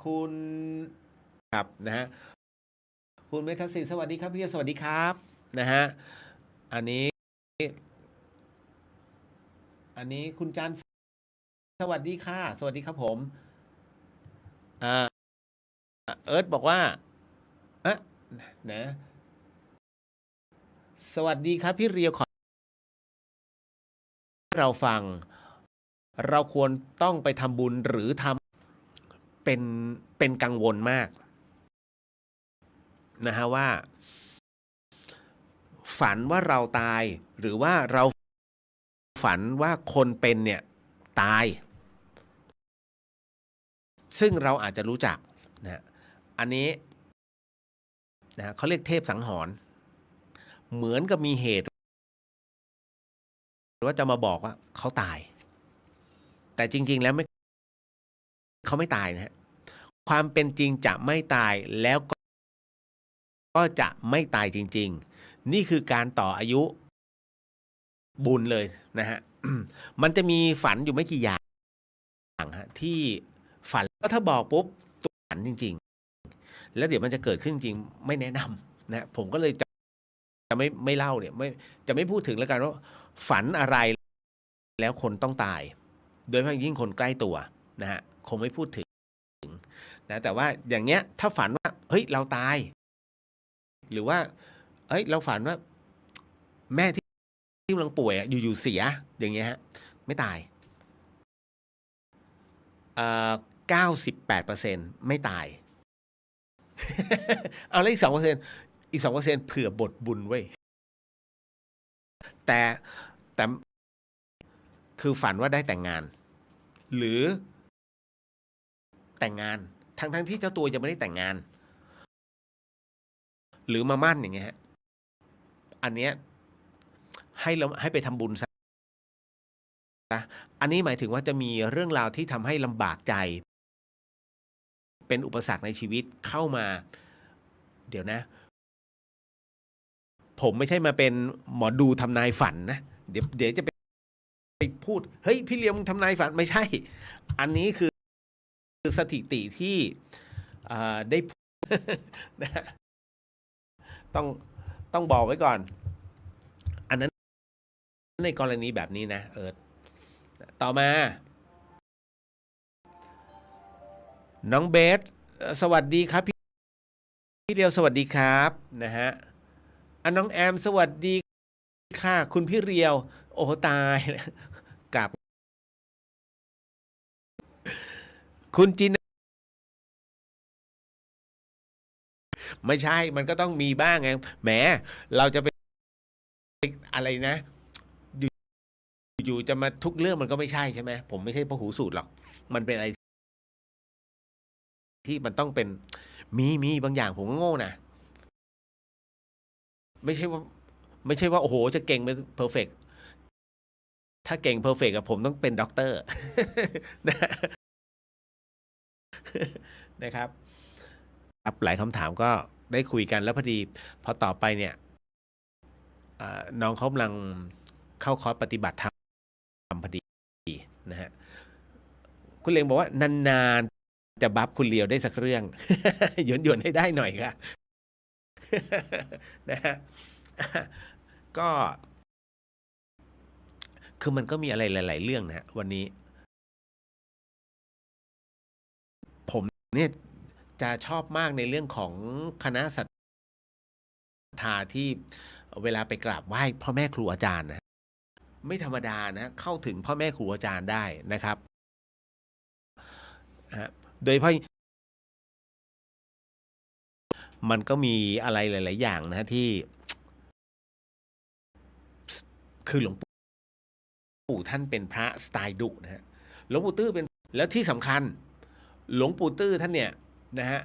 คุณครับนะฮะคุณเมทัศน์สวัสดีครับพี่เดียวสวัสดีครับนะฮะอันนี้คุณจันทร์สวัสดีค่ะสวัสดีครับผมอ่าเอิร์ธบอกว่าอะนะสวัสดีครับพี่เรียวขอให้เราฟังเราควรต้องไปทำบุญหรือทำเป็นกังวลมากนะฮะว่าฝันว่าเราตายหรือว่าเราฝันว่าคนเป็นเนี่ยตาย ซึ่งเราอาจจะรู้จักนะอันนี้นะเขาเรียกเทพสังหรณ์เหมือนกับมีเหตุว่าจะมาบอกว่าเขาตาย แต่จริงๆแล้วเขาไม่ตายนะฮะความเป็นจริงจะไม่ตายแล้วก็จะไม่ตายจริงๆนี่คือการต่ออายุบุญเลยนะฮะมันจะมีฝันอยู่ไม่กี่อย่างฮะที่ฝันแล้วถ้าบอกปุ๊บตัวฝันจริงๆแล้วเดี๋ยวมันจะเกิดขึ้นจริงไม่แนะนำนะผมก็เลยจะไม่เล่าเนี่ยจะไม่พูดถึงแล้วกันว่าฝันอะไรแล้วคนต้องตาย โดยเฉพาะยิ่งคนใกล้ตัวนะฮะคงไม่พูดถึงนะแต่ว่าอย่างเงี้ยถ้าฝันว่าเฮ้ยเราตาย หรือว่าเฮ้ยเราฝันว่าแม่ที่กำลังป่วยอยู่ๆเสียอย่างเงี้ยฮะไม่ตาย98%ไม่ตาย เอาแล้วอีก 2%เผื่อบทบุญไว้แต่แต่คือฝันว่าได้แต่งงาน หรือแต่งงานทั้งที่เจ้าตัวยังไม่ได้แต่งงาน หรือมามั่นอย่างเงี้ยฮะอันเนี้ยให้ไปทำบุญซะอันนี้หมายถึงว่าจะมีเรื่องราวที่ทำให้ลำบากใจ เป็นอุปสรรคในชีวิตเข้ามา เดี๋ยวนะ ผมไม่ใช่มาเป็นหมอดูทำนายฝันนะ เดี๋ยวจะไปพูด เฮ้ยพี่เลี้ยงมึงทำนายฝันไม่ใช่ อันนี้คือสถิติที่ได้ นะฮะต้องบอกไว้ก่อน อันนั้นในกรณีแบบนี้นะต่อมา น้องเบสสวัสดีครับพี่เดียวสวัสดีครับนะฮะน้องแอมสวัสดีค่ะคุณพี่เรียวโอ้ตายกับคุณจินไม่ใช่มันก็ต้องมีบ้างไงแหมเราจะไปอะไรนะอยู่จะมาทุกเรื่องมันก็ไม่ใช่ใช่ไหมผมไม่ใช่พหูสูตรหรอกมันเป็นอะไรที่มันต้องเป็นมีบางอย่างผมก็โง่นะไม่ใช่ว่าโอ้โหจะเก่งเป็นเพอร์เฟกถ้าเก่งเพอร์เฟกต์ผมต้องเป็นด็อกเตอร์นะครับหลายคำถามก็ได้คุยกันแล้วพอดีพอต่อไปเนี่ยน้องเขากำลังเข้าคอร์สปฏิบัติธรรมพอดีนะฮะคุณเลงบอกว่านานๆจะบัฟคุณเลียวได้สักเรื่องหยวนให้ได้หน่อยค่ะนะฮะก็คือมันก็มีอะไรหลายๆเรื่องนะฮะวันนี้ผมเนี่ยจะชอบมากในเรื่องของคณะศรัทธาที่เวลาไปกราบไหว้พ่อแม่ครูอาจารย์นะไม่ธรรมดานะเข้าถึงพ่อแม่ครูอาจารย์ได้นะครับโดยเฉพาะมันก็มีอะไรหลาย ๆ อย่างนะที่คือหลวงปู่ท่านเป็นพระสไตล์ดุนะฮะหลวงปู่ตื้อเป็นแล้วที่สำคัญหลวงปู่ตื้อท่านเนี่ยนะฮะ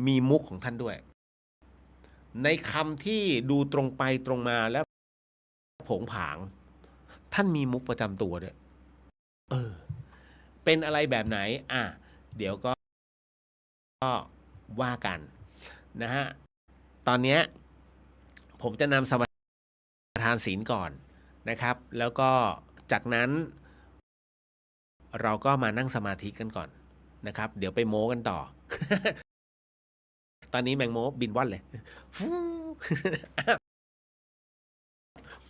มีมุกของท่านด้วยในคำที่ดูตรงไปตรงมาแล้วผงผางท่านมีมุกประจำตัวด้วยเออเป็นอะไรแบบไหนเดี๋ยวก็ว่ากันนะฮะตอนนี้ผมจะนำสมาทานศีลก่อนนะครับแล้วก็จากนั้นเราก็มานั่งสมาธิกันก่อน นะครับ เดี๋ยวไปโม้กันต่อ ตอนนี้แมงโม้บินว่อนเลย ฟู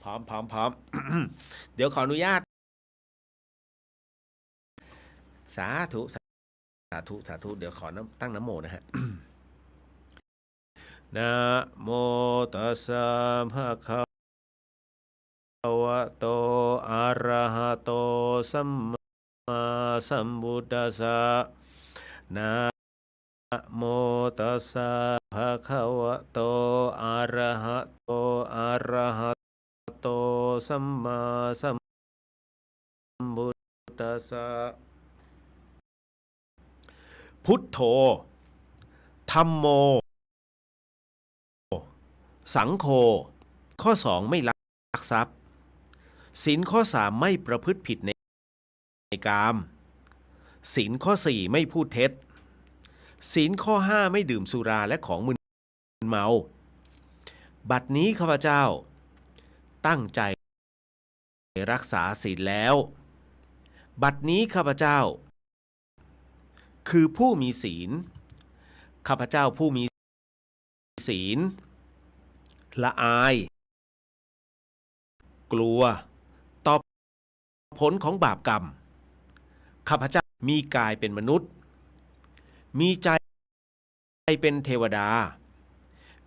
พร้อมพร้อมพร้อม เดี๋ยวขออนุญาต สาธุสาธุสาธุเดี๋ยวขอตั้งนะโมนะฮะ นะโมตัสสะภะคะวะโตอะระหะโตสัมมาสัมพุทธัสสะนะโมตัสสะภะคะวะโตอะระหะโตอะระหะโตสัมมาสัมพุทธัสสะพุทโธธัมโมสังโฆข้อ 2ไม่ลักทรัพย์ศีลข้อ 3ไม่ประพฤติผิดในกามศีลข้อ 4ไม่พูดเท็จศีลข้อ 5ไม่ดื่มสุราและของมึนเมาบัดนี้ข้าพเจ้าตั้งใจรักษาศีลแล้วบัดนี้ข้าพเจ้าคือผู้มีศีลข้าพเจ้าผู้มีศีลละอายกลัวต่อผลของบาปกรรมข้าพเจ้ามีกายเป็นมนุษย์มีใจเป็นเทวดา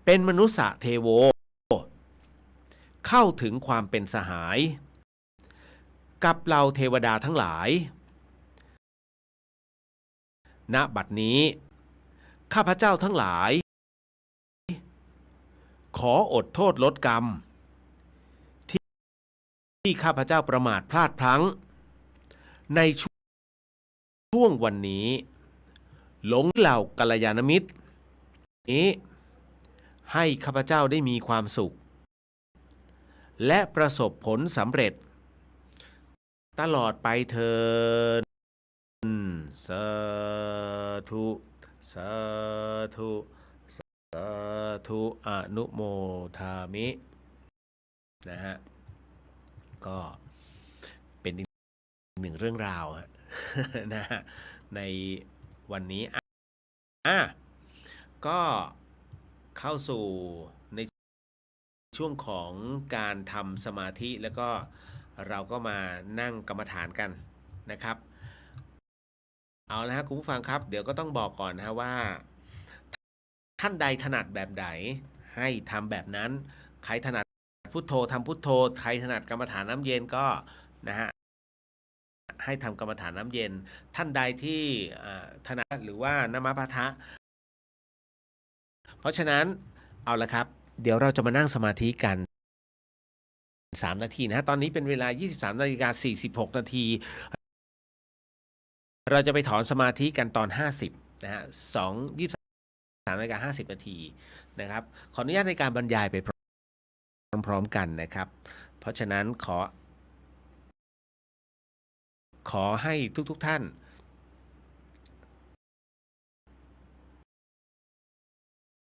เป็นมนุษย์เทโวเข้าถึงความเป็นสหายกับเราเทวดาทั้งหลายณบัดนี้ข้าพเจ้าทั้งหลายขออดโทษลดกรรมที่ข้าพเจ้าประมาทพลาดพลั้งในช่วงวันนี้หลงเหล่ากัลยาณมิตรนี้ให้ข้าพเจ้าได้มีความสุขและประสบผลสำเร็จตลอดไปเถิดสาธุสาธุสาธุอนุโมทามินะฮะก็เป็นอีกหนึ่งเรื่องราวนะฮะในวันนี้ก็เข้าสู่ในช่วงของการทำสมาธิแล้วก็เราก็มานั่งกรรมฐานกันนะครับเอาละครับคุณผู้ฟังครับเดี๋ยวก็ต้องบอกก่อนนะว่าท่านใดถนัดแบบไหนให้ทำแบบนั้นใครถนัดพุทโธทำพุทโธใครถนัดกรรมฐานน้ำเย็นก็นะฮะให้ทำกรรมฐานน้ำเย็นท่านใดที่ถนัดหรือว่านมัปปะทะเพราะฉะนั้นเอาละครับเดี๋ยวเราจะมานั่งสมาธิกัน3 นาทีนะตอนนี้เป็นเวลา 23:46 นาทีเราจะไปถอนสมาธิกันตอน50นะฮะ23:50 นาทีนะครับขออนุญาตในการบรรยายไปพร้อมๆกันนะครับเพราะฉะนั้นขอให้ทุกท่าน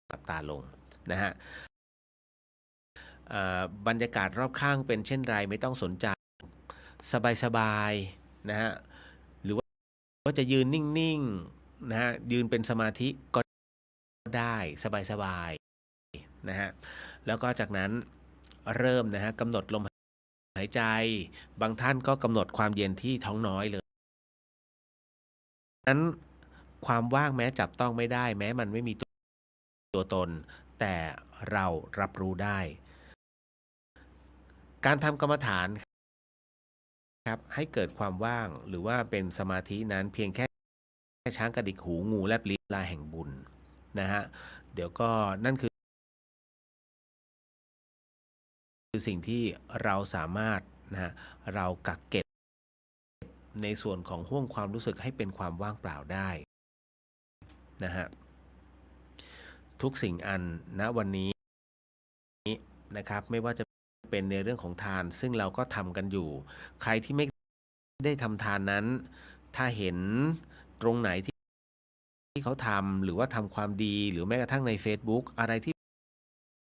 หลับตาลงนะฮะบรรยากาศรอบข้างเป็นเช่นไรไม่ต้องสนใจสบายๆนะฮะหรือว่าจะยืนนิ่งๆนะฮะยืนเป็นสมาธิก็ได้สบายๆนะฮะแล้วก็จากนั้นเริ่มนะฮะกำหนดลมหายใจบางท่านก็กำหนดความเย็นที่ท้องน้อยเลยนั้นความว่างแม้จับต้องไม่ได้แม้มันไม่มีตัวตนแต่เรารับรู้ได้การทำกรรมฐานครับให้เกิดความว่างหรือว่าเป็นสมาธินั้นเพียงแค่ช้างกระดิกหูงูแลบลิ้นลาแห่งบุญนะฮะเดี๋ยวก็นั่นคือสิ่งที่เราสามารถนะฮะเรากักเก็บในส่วนของห้วงความรู้สึกให้เป็นความว่างเปล่าได้นะฮะทุกสิ่งอันณวันนี้นะครับไม่ว่าจะเป็นในเรื่องของทานซึ่งเราก็ทำกันอยู่ใครที่ไม่ได้ทำทานนั้นถ้าเห็นตรงไหนที่เขาทำหรือว่าทำความดีหรือแม้กระทั่งใน Facebook อะไรที่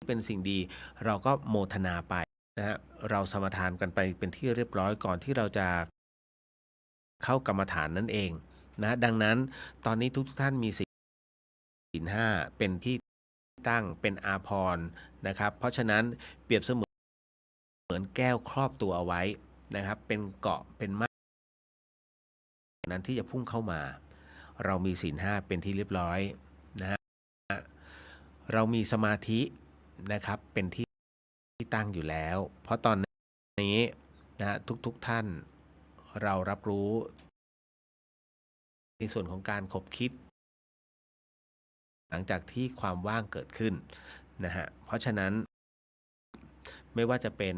เป็นสิ่งดีเราก็โมทนาไปนะฮะเราสมาทานกันไปเป็นที่เรียบร้อยก่อนที่เราจะเข้ากรรมฐานนั่นเอง นะดังนั้นตอนนี้ทุกท่านมีศีลห้าเป็นที่ตั้งเป็นอาภรณ์นะครับเพราะฉะนั้นเปรียบเสมือนแก้วครอบตัวเอาไว้นะครับเป็นเกราะเป็นม่านนั้นที่จะพุ่งเข้ามาเรามีศีลห้าเป็นที่เรียบร้อยนะฮะเรามีสมาธินะครับเป็นที่ตั้งอยู่แล้วเพราะตอนนี้นะฮะทุกท่านเรารับรู้ในส่วนของการขบคิดหลังจากที่ความว่างเกิดขึ้นนะฮะเพราะฉะนั้นไม่ว่าจะเป็น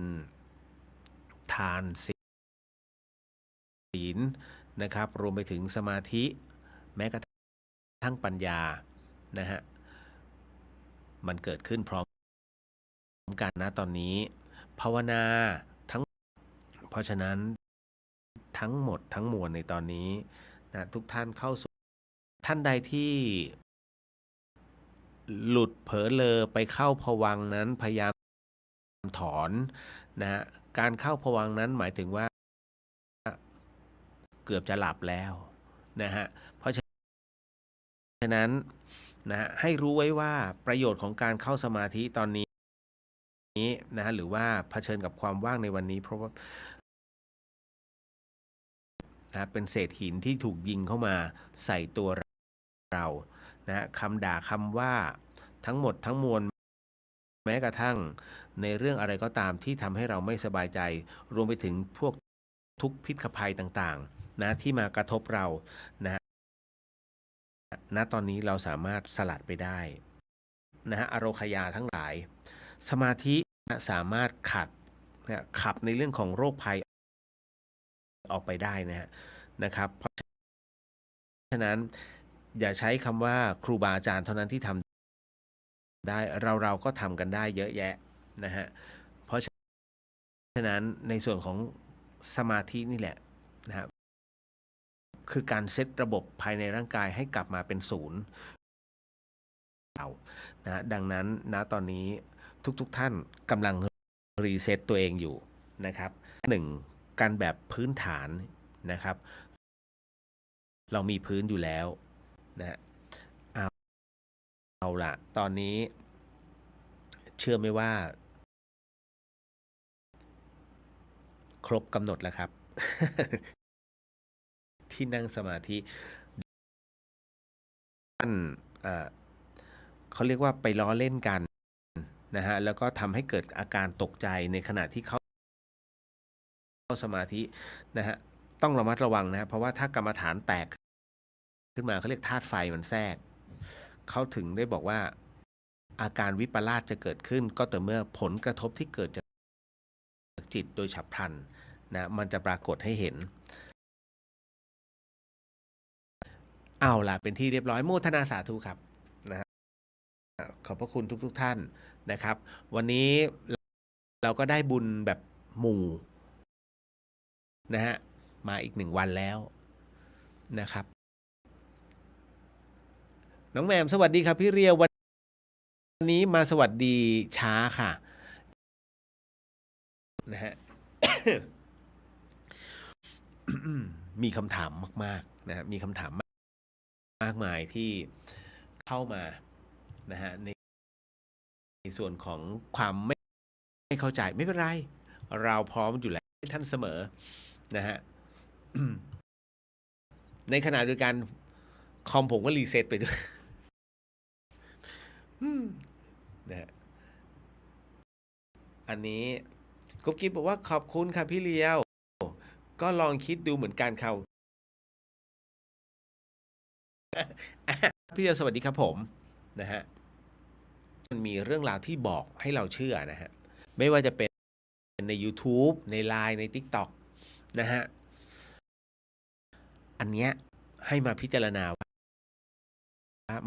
ทานศีลนะครับรวมไปถึงสมาธิแม้กระทั่งปัญญานะฮะมันเกิดขึ้นพร้อมกันนะตอนนี้ภาวนาทั้งเพราะฉะนั้นทั้งหมดทั้งมวลในตอนนี้นะทุกท่านเข้าสู่ท่านใดที่หลุดเผลอเลอไปเข้าภวังค์นั้นพยายามถอนนะฮะการเข้าภวังค์นั้นหมายถึงว่าเกือบจะหลับแล้วนะฮะเพราะฉะนั้นนะฮะให้รู้ไว้ว่าประโยชน์ของการเข้าสมาธิตอนนี้นะฮะหรือว่าเผชิญกับความว่างในวันนี้เพราะว่านะเป็นเศษหินที่ถูกยิงเข้ามาใส่ตัวเรานะฮะคำด่าคำว่าทั้งหมดทั้งมวลแม้กระทั่งในเรื่องอะไรก็ตามที่ทำให้เราไม่สบายใจรวมไปถึงพวกทุกพิษภัยต่างๆนะที่มากระทบเรานะฮะณตอนนี้เราสามารถสลัดไปได้นะฮะอโรคยาทั้งหลายสมาธิสามารถขับในเรื่องของโรคภัยออกไปได้นะครับเพราะฉะนั้นอย่าใช้คำว่าครูบาอาจารย์เท่านั้นที่ทำได้เราก็ทำกันได้เยอะแยะนะฮะเพราะฉะนั้นในส่วนของสมาธินี่แหละนะครับคือการเซตระบบภายในร่างกายให้กลับมาเป็นศูนย์นะดังนั้นณตอนนี้ทุกท่านกำลังรีเซ็ตตัวเองอยู่นะครับ1การแบบพื้นฐานนะครับเรามีพื้นอยู่แล้วนะฮะเอาละตอนนี้เชื่อไหมว่าครบกำหนดแล้วครับ ที่นั่งสมาธิท่านเขาเรียกว่าไปล้อเล่นกันนะฮะแล้วก็ทำให้เกิดอาการตกใจในขณะที่เข้าสมาธินะฮะต้องระมัดระวังนะเพราะว่าถ้ากรรมฐานแตกขึ้นมาเขาเรียกธาตุไฟมันแทรกเขาถึงได้บอกว่าอาการวิปลาสจะเกิดขึ้นก็ต่อเมื่อผลกระทบที่เกิดจากจิตโดยฉับพลันนะมันจะปรากฏให้เห็นเอาล่ะเป็นที่เรียบร้อยโมทนาสาธุครับนะฮะขอบพระคุณทุกท่านนะครับวันนี้เราก็ได้บุญแบบหมู่นะฮะมาอีก1 วันแล้วนะครับน้องแมมสวัสดีครับพี่เรียววันนี้มาสวัสดีช้าค่ะนะฮะ มีคำถามมากๆนะฮะมีคำถามมากมายที่เข้ามานะฮะในส่วนของความไม่เข้าใจไม่เป็นไรเราพร้อมอยู่แล้วให้ท่านเสมอนะฮะ ในขณะเดียวกันคอมผมก็รีเซ็ตไปด้วยนะฮะอันนี้กุ๊บกิ๊บบอกว่าขอบคุณค่ะพี่เลียวก็ลองคิดดูเหมือนกันเขาพี่เลียวสวัสดีครับผมนะฮะมันมีเรื่องราวที่บอกให้เราเชื่อนะฮะไม่ว่าจะเป็นใน YouTube ใน LINE ใน TikTok นะฮะอันเนี้ยให้มาพิจารณาว่า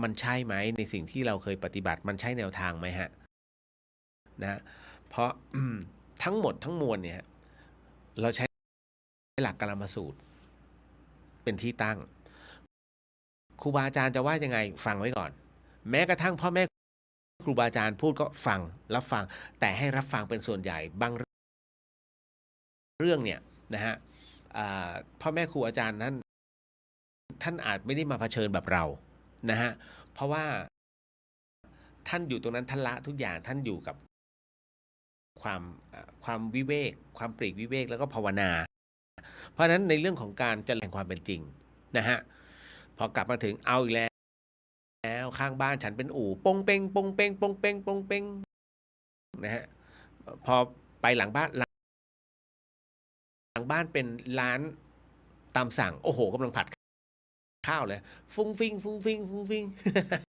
มันใช่ไหมในสิ่งที่เราเคยปฏิบัติมันใช่แนวทางไหมฮะนะเพราะทั้งหมดทั้งมวลเนี่ยเราใช้หลักกลามสูตรเป็นที่ตั้งครูบาอาจารย์จะว่ายังไงฟังไว้ก่อนแม้กระทั่งพ่อแม่ครูบาอาจารย์พูดก็ฟังรับฟังแต่ให้รับฟังเป็นส่วนใหญ่บางเรื่องเนี่ยนะฮะพ่อแม่ครูอาจารย์นั้น ท่านอาจไม่ได้มาเผชิญแบบเรานะฮะเพราะว่าท่านอยู่ตรงนั้นท่านละทุกอย่างท่านอยู่กับความวิเวกความปลีกวิเวกแล้วก็ภาวนาเพราะฉะนั้นในเรื่องของการเจริญความเป็นจริงนะฮะพอกลับมาถึงเอาอีกแล้วข้างบ้านฉันเป็นอู่ปงเปงปงเปงปงเปงปงเปงนะฮะพอไปหลังบ้านเป็นร้านตามสั่งโอ้โหกำลังผัดข้าวเลยฟุ้งฟิงฟุ้งฟิงฟุ้งฟิง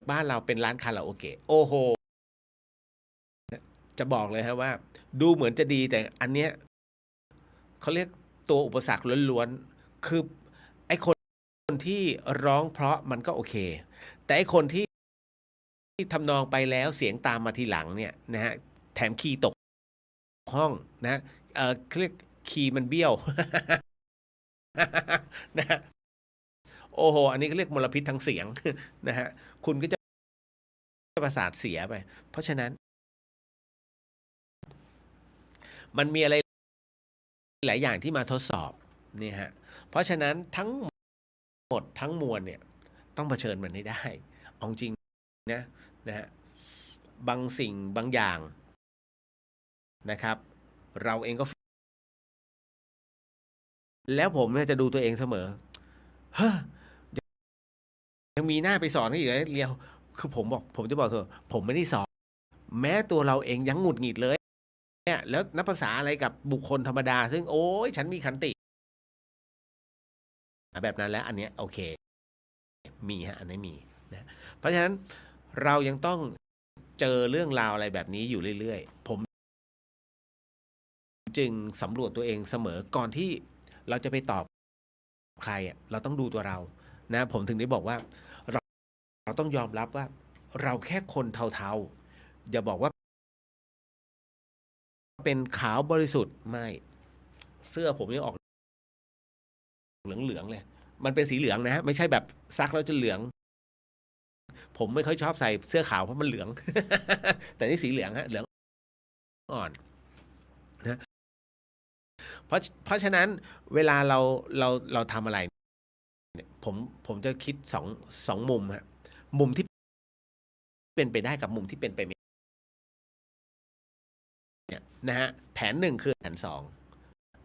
บ้านเราเป็นร้านคาราโอเกะโอ้โหจะบอกเลยฮะว่าดูเหมือนจะดีแต่อันเนี้ยเขาเรียกตัวอุปสรรคล้วนๆคือไอ้คนที่ร้องเพราะมันก็โอเคแต่ไอ้คนที่ทำนองไปแล้วเสียงตามมาทีหลังเนี่ยนะฮะแถมคีย์ตกห้องนะเรียกคีย์มันเบี้ยว นะฮะโอ้โหอันนี้ก็เรียกมลพิษทางเสียง นะฮะคุณก็จะประสาทเสียไปเพราะฉะนั้นมันมีอะไรหลายอย่างที่มาทดสอบนี่ฮะเพราะฉะนั้นทั้งหมดทั้งมวลเนี่ยต้องเผชิญมันให้ได้เอาจริงนะฮะบางสิ่งบางอย่างนะครับเราเองก็แล้วผมเนี่ยจะดูตัวเองเสมอเฮ้ยยังมีหน้าไปสอนให้อีกเลยเรียวคือผมจะบอกเธอผมไม่ได้สอนแม้ตัวเราเองยังหงุดหงิดเลยเนี่ยแล้วนับภาษาอะไรกับบุคคลธรรมดาซึ่งโอ้ยฉันมีขันติแบบนั้นแล้วอันเนี้ยโอเคมีฮะอันนี้มีนะเพราะฉะนั้นเรายังต้องเจอเรื่องราวอะไรแบบนี้อยู่เรื่อยๆผมจึงสำรวจตัวเองเสมอก่อนที่เราจะไปตอบใครเราต้องดูตัวเรานะผมถึงได้บอกว่าเราต้องยอมรับว่าเราแค่คนเทาๆอย่าบอกว่าเป็นขาวบริสุทธิ์ไม่เสื้อผมยังออกเหลืองๆเลยมันเป็นสีเหลืองนะฮะไม่ใช่แบบซักแล้วจะเหลืองผมไม่ค่อยชอบใส่เสื้อขาวเพราะมันเหลือง แต่นี่สีเหลืองฮะเหลืองอ่อนนะเพราะฉะนั้นเวลาเราทำอะไรเนี่ยผมจะคิดสองมุมฮะมุมที่เป็นไปได้กับมุมที่เป็นไปไม่เนี่ยนะฮะแผนหนึ่งคือแผนสอง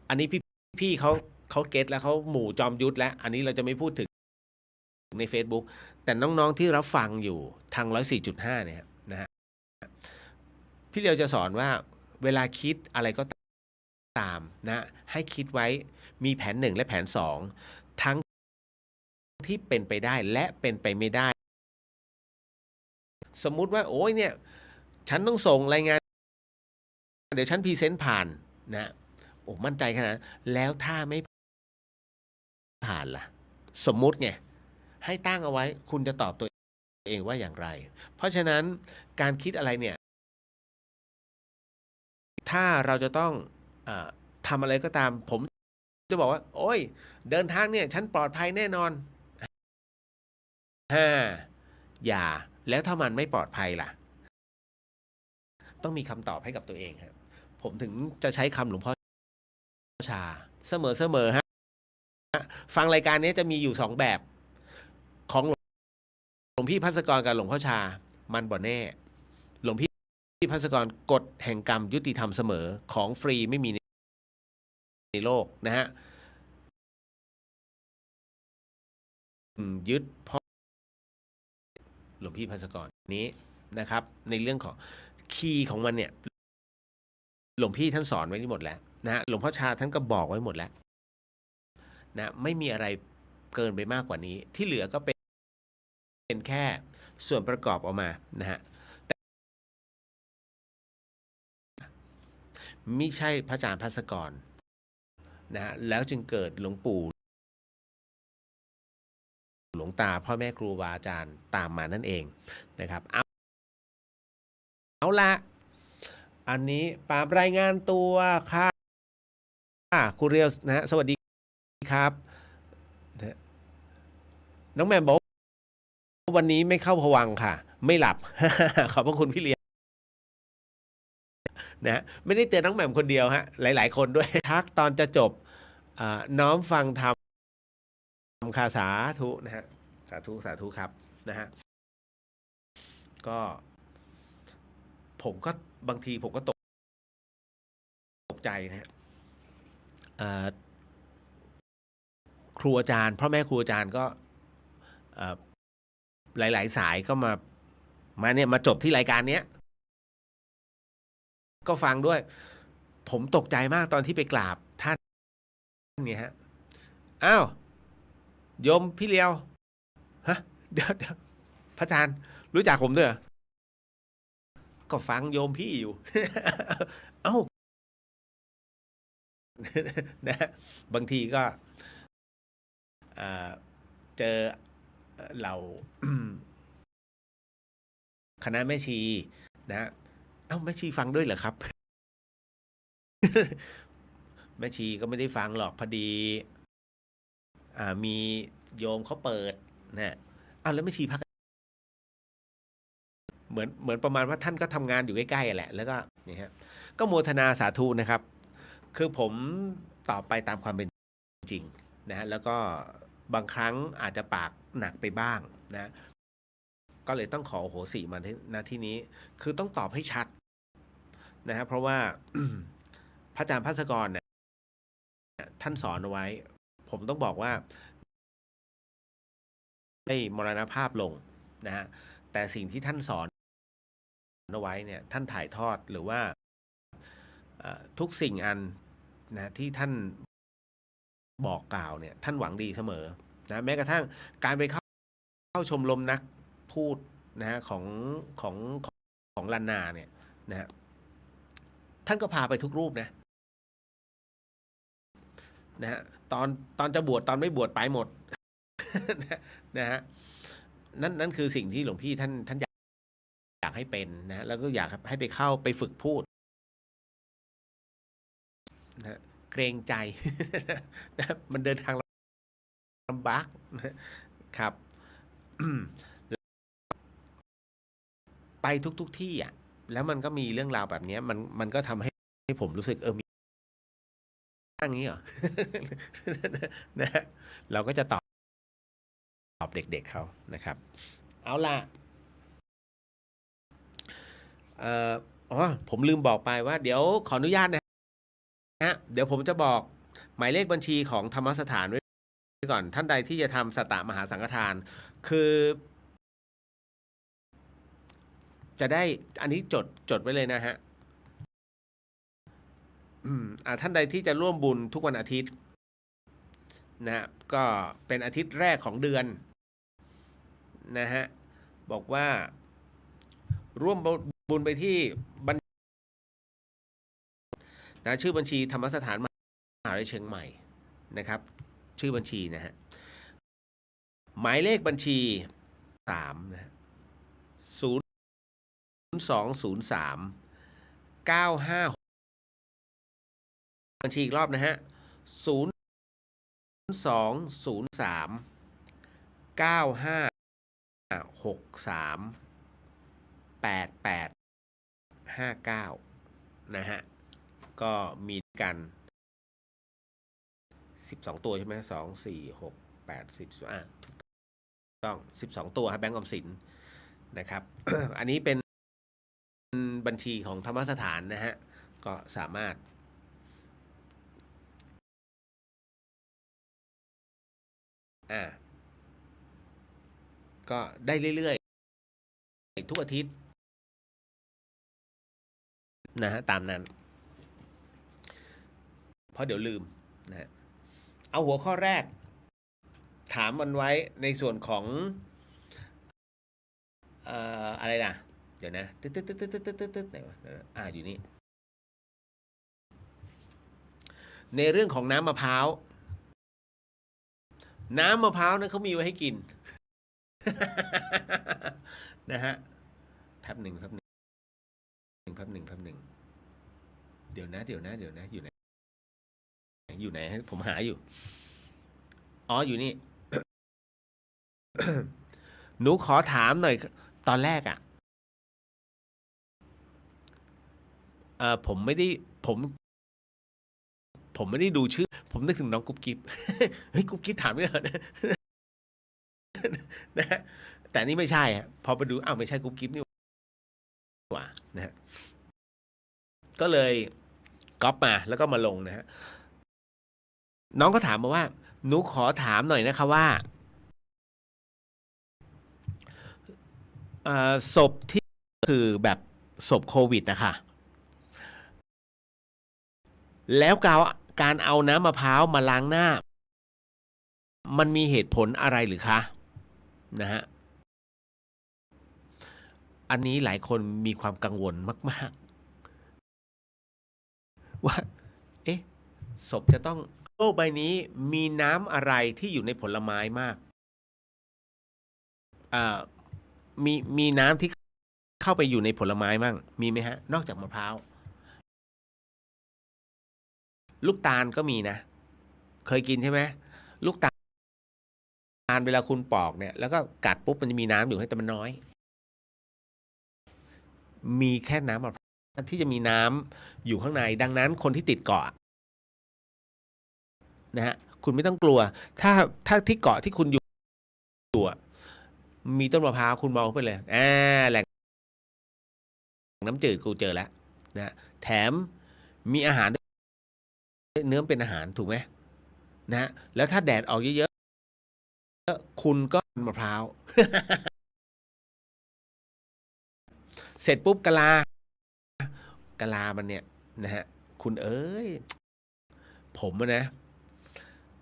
อันนี้พี่เขาเก็ตแล้วเขาหมู่จอมยุทธแล้วอันนี้เราจะไม่พูดถึงใน Facebook แต่น้องๆที่รับฟังอยู่ทาง104.5เนี่ยนะฮะพี่เลียวจะสอนว่าเวลาคิดอะไรก็ตามนะให้คิดไว้มีแผน1และแผน2ทั้งที่เป็นไปได้และเป็นไปไม่ได้สมมุติว่าโอ้ยเนี่ยฉันต้องส่งรายงานเดี๋ยวฉันพรีเซนต์ผ่านนะโอ้มั่นใจขนาดนั้นแล้วถ้าไม่ผ่านล่ะสมมุติไงให้ตั้งเอาไว้คุณจะตอบตัวเองว่าอย่างไรเพราะฉะนั้นการคิดอะไรเนี่ยถ้าเราจะต้องทำอะไรก็ตามผมจะบอกว่าโอ้ยเดินทางเนี่ยฉันปลอดภัยแน่นอนอย่าแล้วถ้ามันไม่ปลอดภัยล่ะต้องมีคำตอบให้กับตัวเองครับผมถึงจะใช้คำหลวงพ่อชาเสมอฮะฟังรายการนี้จะมีอยู่2แบบของหลวงพี่ภัสกรกับหลวงพ่อชามันบ่แน่หลวงพี่ภัสกรกฎแห่งกรรมยุติธรรมเสมอของฟรีไม่มีในโลกนะฮะยึดพ่อหลวงพี่ภัสกรนี้นะครับในเรื่องของคีย์ของมันเนี่ยหลวงพี่ท่านสอนไว้หมดแล้วนะฮะหลวงพ่อชาท่านก็บอกไว้หมดแล้วนะไม่มีอะไรเกินไปมากกว่านี้ที่เหลือก็เป็นแค่ส่วนประกอบออกมานะฮะแต่ไม่ใช่พระอาจารย์ภัสกรนะฮะแล้วจึงเกิดหลวงปู่หลวงตาพ่อแม่ครูบาอาจารย์ตามมานั่นเองนะครับเอาละอันนี้ปามรายงานตัวค่ะครูเรียวนะฮะสวัสดีครับน้องแมมบอกวันนี้ไม่เข้าภวังค์ค่ะไม่หลับ ขอบพระคุณพี่เลี้ยงนะไม่ได้เตือนน้องแหม่มคนเดียวฮะหลายๆคนด้วยทักตอนจะจบน้อมฟังธรรม ำค่ะสาธุนะฮะสาธุสาธุครับนะฮะก็ผมก็บางทีผมก็ตกใจนะฮะเอ่อครูอาจารย์พ่อแม่ครูอาจารย์ก็เอ่อหลายๆสายก็มาเนี่ยมาจบที่รายการเนี้ยก็ฟังด้วย ผมตกใจมากตอนที่ไปกราบท่านเนี่ยฮะอ้าวโยมพี่เลียวฮะเดี๋ยวพระอาจารย์รู้จักผมด้วยเหรอก็ฟังโยมพี่อยู่ เอ้านะฮะบางทีก็เอ่อเจอเรา คณะแม่ชีนะฮะเอ้าแม่ชีฟังด้วยเหรอครับ แม่ชีก็ไม่ได้ฟังหรอกพอดีมีโยมเขาเปิดนะอ้าวแล้วแม่ชีพักเหมือนประมาณว่าท่านก็ทำงานอยู่ใกล้ๆแหละแล้วก็นี่ฮะก็โมทนาสาธุนะครับ คือผมตอบไปตามความเป็นจริงนะฮะแล้วก็บางครั้งอาจจะปากหนักไปบ้างนะก็เลยต้องขอโอโหสิมาณที่นี้ คือต้องตอบให้ชัดนะฮะเพราะว่า พระอาจารย์ภัสกรเนี่ยท่านสอนเอาไว้ ผมต้องบอกว่าได้มรณภาพลงนะฮะแต่สิ่งที่ท่านสอนเอาไว้เนี่ยท่านถ่ายทอดหรือว่าทุกสิ่งอันนะที่ท่านบอกกล่าวเนี่ยท่านหวังดีเสมอนะแม้กระทั่งการไปเข้าชมรมนักพูดนะฮะของล้านนาเนี่ยนะฮะท่านก็พาไปทุกรูปนะฮะตอนจะบวชตอนไม่บวชไปหมด นะฮะนั่นคือสิ่งที่หลวงพี่ท่านอยากให้เป็นนะแล้วก็อยากให้ไปเข้าไปฝึกพูดนะเกรงใจ นะมันเดินทางลำบากนะครับ ไปทุกที่อ่ะแล้วมันก็มีเรื่องราวแบบนี้มันก็ทำให้ผมรู้สึกมีอย่างนี้เหรอ นะฮะเราก็จะตอบเด็กๆเขานะครับ เอาล่ะอ๋อผมลืมบอกไปว่าเดี๋ยวขออนุญาตนะฮะเดี๋ยวผมจะบอกหมายเลขบัญชีของธรรมสถานไว้ก่อนท่านใดที่จะทำสัตตมหาสังฆทาน คือจะได้อันนี้จดไว้เลยนะฮะท่านใดที่จะร่วมบุญทุกวันอาทิตย์นะฮะก็เป็นอาทิตย์แรกของเดือนนะฮะบอกว่าร่วมบุญไปที่นะชื่อบัญชีธรรมสถานมหาวิทยาลัยเชียงใหม่นะครับชื่อบัญชีนะฮะหมายเลขบัญชี3นะ0203 956บัญชีอีกรอบนะฮะ0203 9563859นะฮะก็มีกัน12ตัวใช่ไหม2 4 6 8 10ถูกต้อง12ตัวครับแบงก์ออมสินนะครับ อันนี้เป็นบัญชีของธรรมสถานนะฮะก็สามารถก็ได้เรื่อยๆทุกอาทิตย์นะฮะตามนั้นเพราะเดี๋ยวลืมนะฮะเอาหัวข้อแรกถามมันไว้ในส่วนของอะไรนะเดี๋ยวนะตึ๊ดไหนวะอยู่นี่ในเรื่องของน้ำมะพร้าวนั้นเขามีไว้ให้กิน นะฮะแป๊บหนึ่งเดี๋ยวนะอยู่ไหนให้ผมหาอยู่อ๋ออยู่นี่ หนูขอถามหน่อยตอนแรกผมไม่ได้ผม ผมไม่ได้ดูชื่อ ผมนึกถึงน้องกุ๊บกิ๊บ เฮ้ยกุ๊บกิ๊บถามไม่เหรอ นะฮะแต่นี่ไม่ใช่ฮะพอไปดูอ้าวไม่ใช่กุ๊บกิ๊บนี่หว่านะฮะก็เลยก๊อปมาแล้วก็มาลงนะฮะน้องก็ถามมาว่าหนูขอถามหน่อยนะคะว่าศพที่คือแบบศพโควิดนะคะแล้วการเอาน้ำมะพร้าวมาล้างหน้า มันมีเหตุผลอะไรหรือคะนะฮะอันนี้หลายคนมีความกังวลมากๆว่าเอ๊ะศพจะต้องโลกใบนี้มีน้ำอะไรที่อยู่ในผลไม้มากอ่ามีน้ำที่เข้าไปอยู่ในผลไม้มั่งมีไหมฮะนอกจากมะพร้าวลูกตาลก็มีนะเคยกินใช่ไหมลูกตาลเวลาคุณปอกเนี่ยแล้วก็กัดปุ๊บมันจะมีน้ำอยู่แต่มันน้อยมีแค่น้ำมะพร้าวที่จะมีน้ำอยู่ข้างในดังนั้นคนที่ติดเกาะนะฮะคุณไม่ต้องกลัวถ้าที่เกาะที่คุณอยู่มีต้นมะพร้าวคุณมองไปเลยแหล่งน้ำจืดกูเจอแล้วนะแถมมีอาหารเนื้อเป็นอาหารถูกไหมนะแล้วถ้าแดดออกเยอะๆคุณก็มะพร้าว เสร็จปุ๊บกะลมันเนี่ยนะฮะคุณเอ้ยผมนะ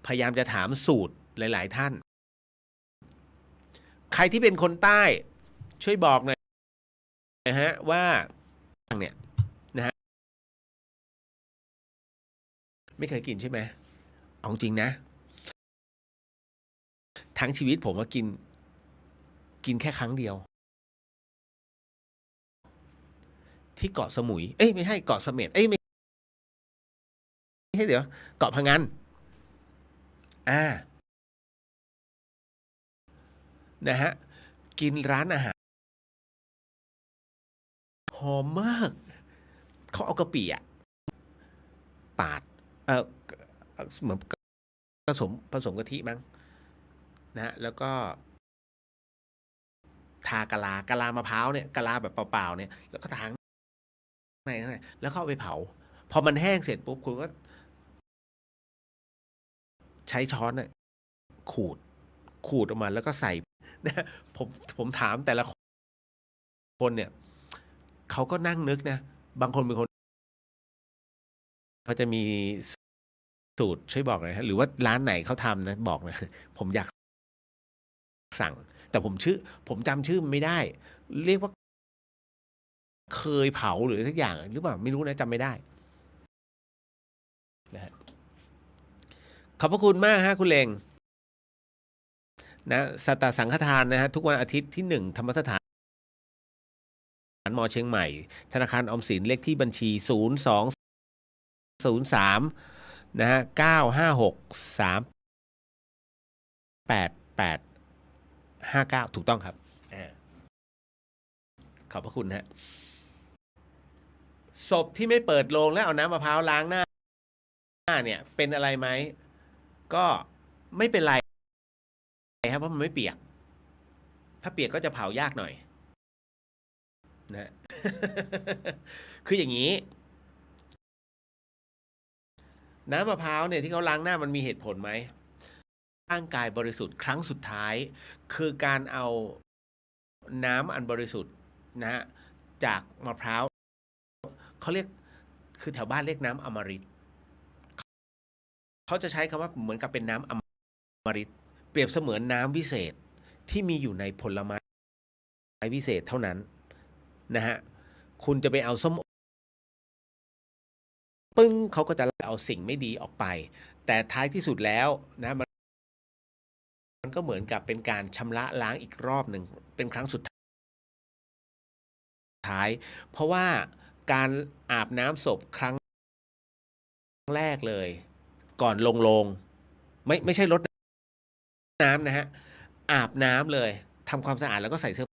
พยายามจะถามสูตรหลายๆท่านใครที่เป็นคนใต้ช่วยบอกหน่อยนะฮะว่าเนี่ยนะฮะไม่เคยกินใช่ไหมเอาจริงนะทั้งชีวิตผมว่ากินแค่ครั้งเดียวที่เกาะสมุยเอ้ยไม่ใช่เกาะเสม็ดเอ้ยไม่ใช่เดี๋ยวเกาะพะงันอ่านะฮะกินร้านอาหารหอมมากเขาเอากะปิอะปาดเออเหมือนผสมกะทิมั้งนะฮะแล้วก็ทากะลามะพร้าวเนี่ยกะลาแบบเปล่าๆเนี่ยแล้วก็ทาข้างในแล้วก็เอาไปเผาพอมันแห้งเสร็จปุ๊บคุณก็ใช้ช้อนน่ะขูดออกมาแล้วก็ใส่นะผมผมถามแต่ละคนเนี่ยเขาก็นั่งนึกนะบางคนเป็นคนเขาจะมีสูตรช่วยบอกหน่อยฮะหรือว่าร้านไหนเขาทำนะบอกนะผมอยากสั่งแต่ผมจำชื่อไม่ได้ เรียกว่าเคยเผาหรือสักอย่างหรือเปล่าไม่รู้นะจำไม่ได้นะฮะขอบพระคุณมากฮะคุณเลงนะสัตตสังฆทานนะฮะทุกวันอาทิตย์ที่1ธรรมสถานมอเชียงใหม่ธนาคารออมสินเลขที่บัญชี0203นะฮะ956385859ถูกต้องครับขอบพระคุณฮะศพที่ไม่เปิดโลงแล้วเอาน้ำมะพร้าวล้างหน้าเนี่ยเป็นอะไรไหมก็ไม่เป็นไรครับเพราะมันไม่เปียกถ้าเปียกก็จะเผายากหน่อยนะ คืออย่างนี้น้ำมะพร้าวเนี่ยที่เขาล้างหน้ามันมีเหตุผลไหมร่างกายบริสุทธิ์ครั้งสุดท้ายคือการเอาน้ำอันบริสุทธิ์นะฮะจากมะพร้าวเขาเรียกคือแถวบ้านเรียกน้ำอมฤตเขาจะใช้คำว่าเหมือนกับเป็นน้ำอมฤตเปรียบเสมือนน้ำวิเศษที่มีอยู่ในผลไม้วิเศษเท่านั้นนะฮะคุณจะไปเอาส้มปึ้งเขาก็จะเอาสิ่งไม่ดีออกไปแต่ท้ายที่สุดแล้วนะมันก็เหมือนกับเป็นการชำระล้างอีกรอบหนึ่งเป็นครั้งสุดท้ายเพราะว่าการอาบน้ำศพครั้งแรกเลยก่อนลงไม่ใช่รดน้ำนะฮะอาบน้ำเลยทำความสะอาดแล้วก็ใส่เสื้อ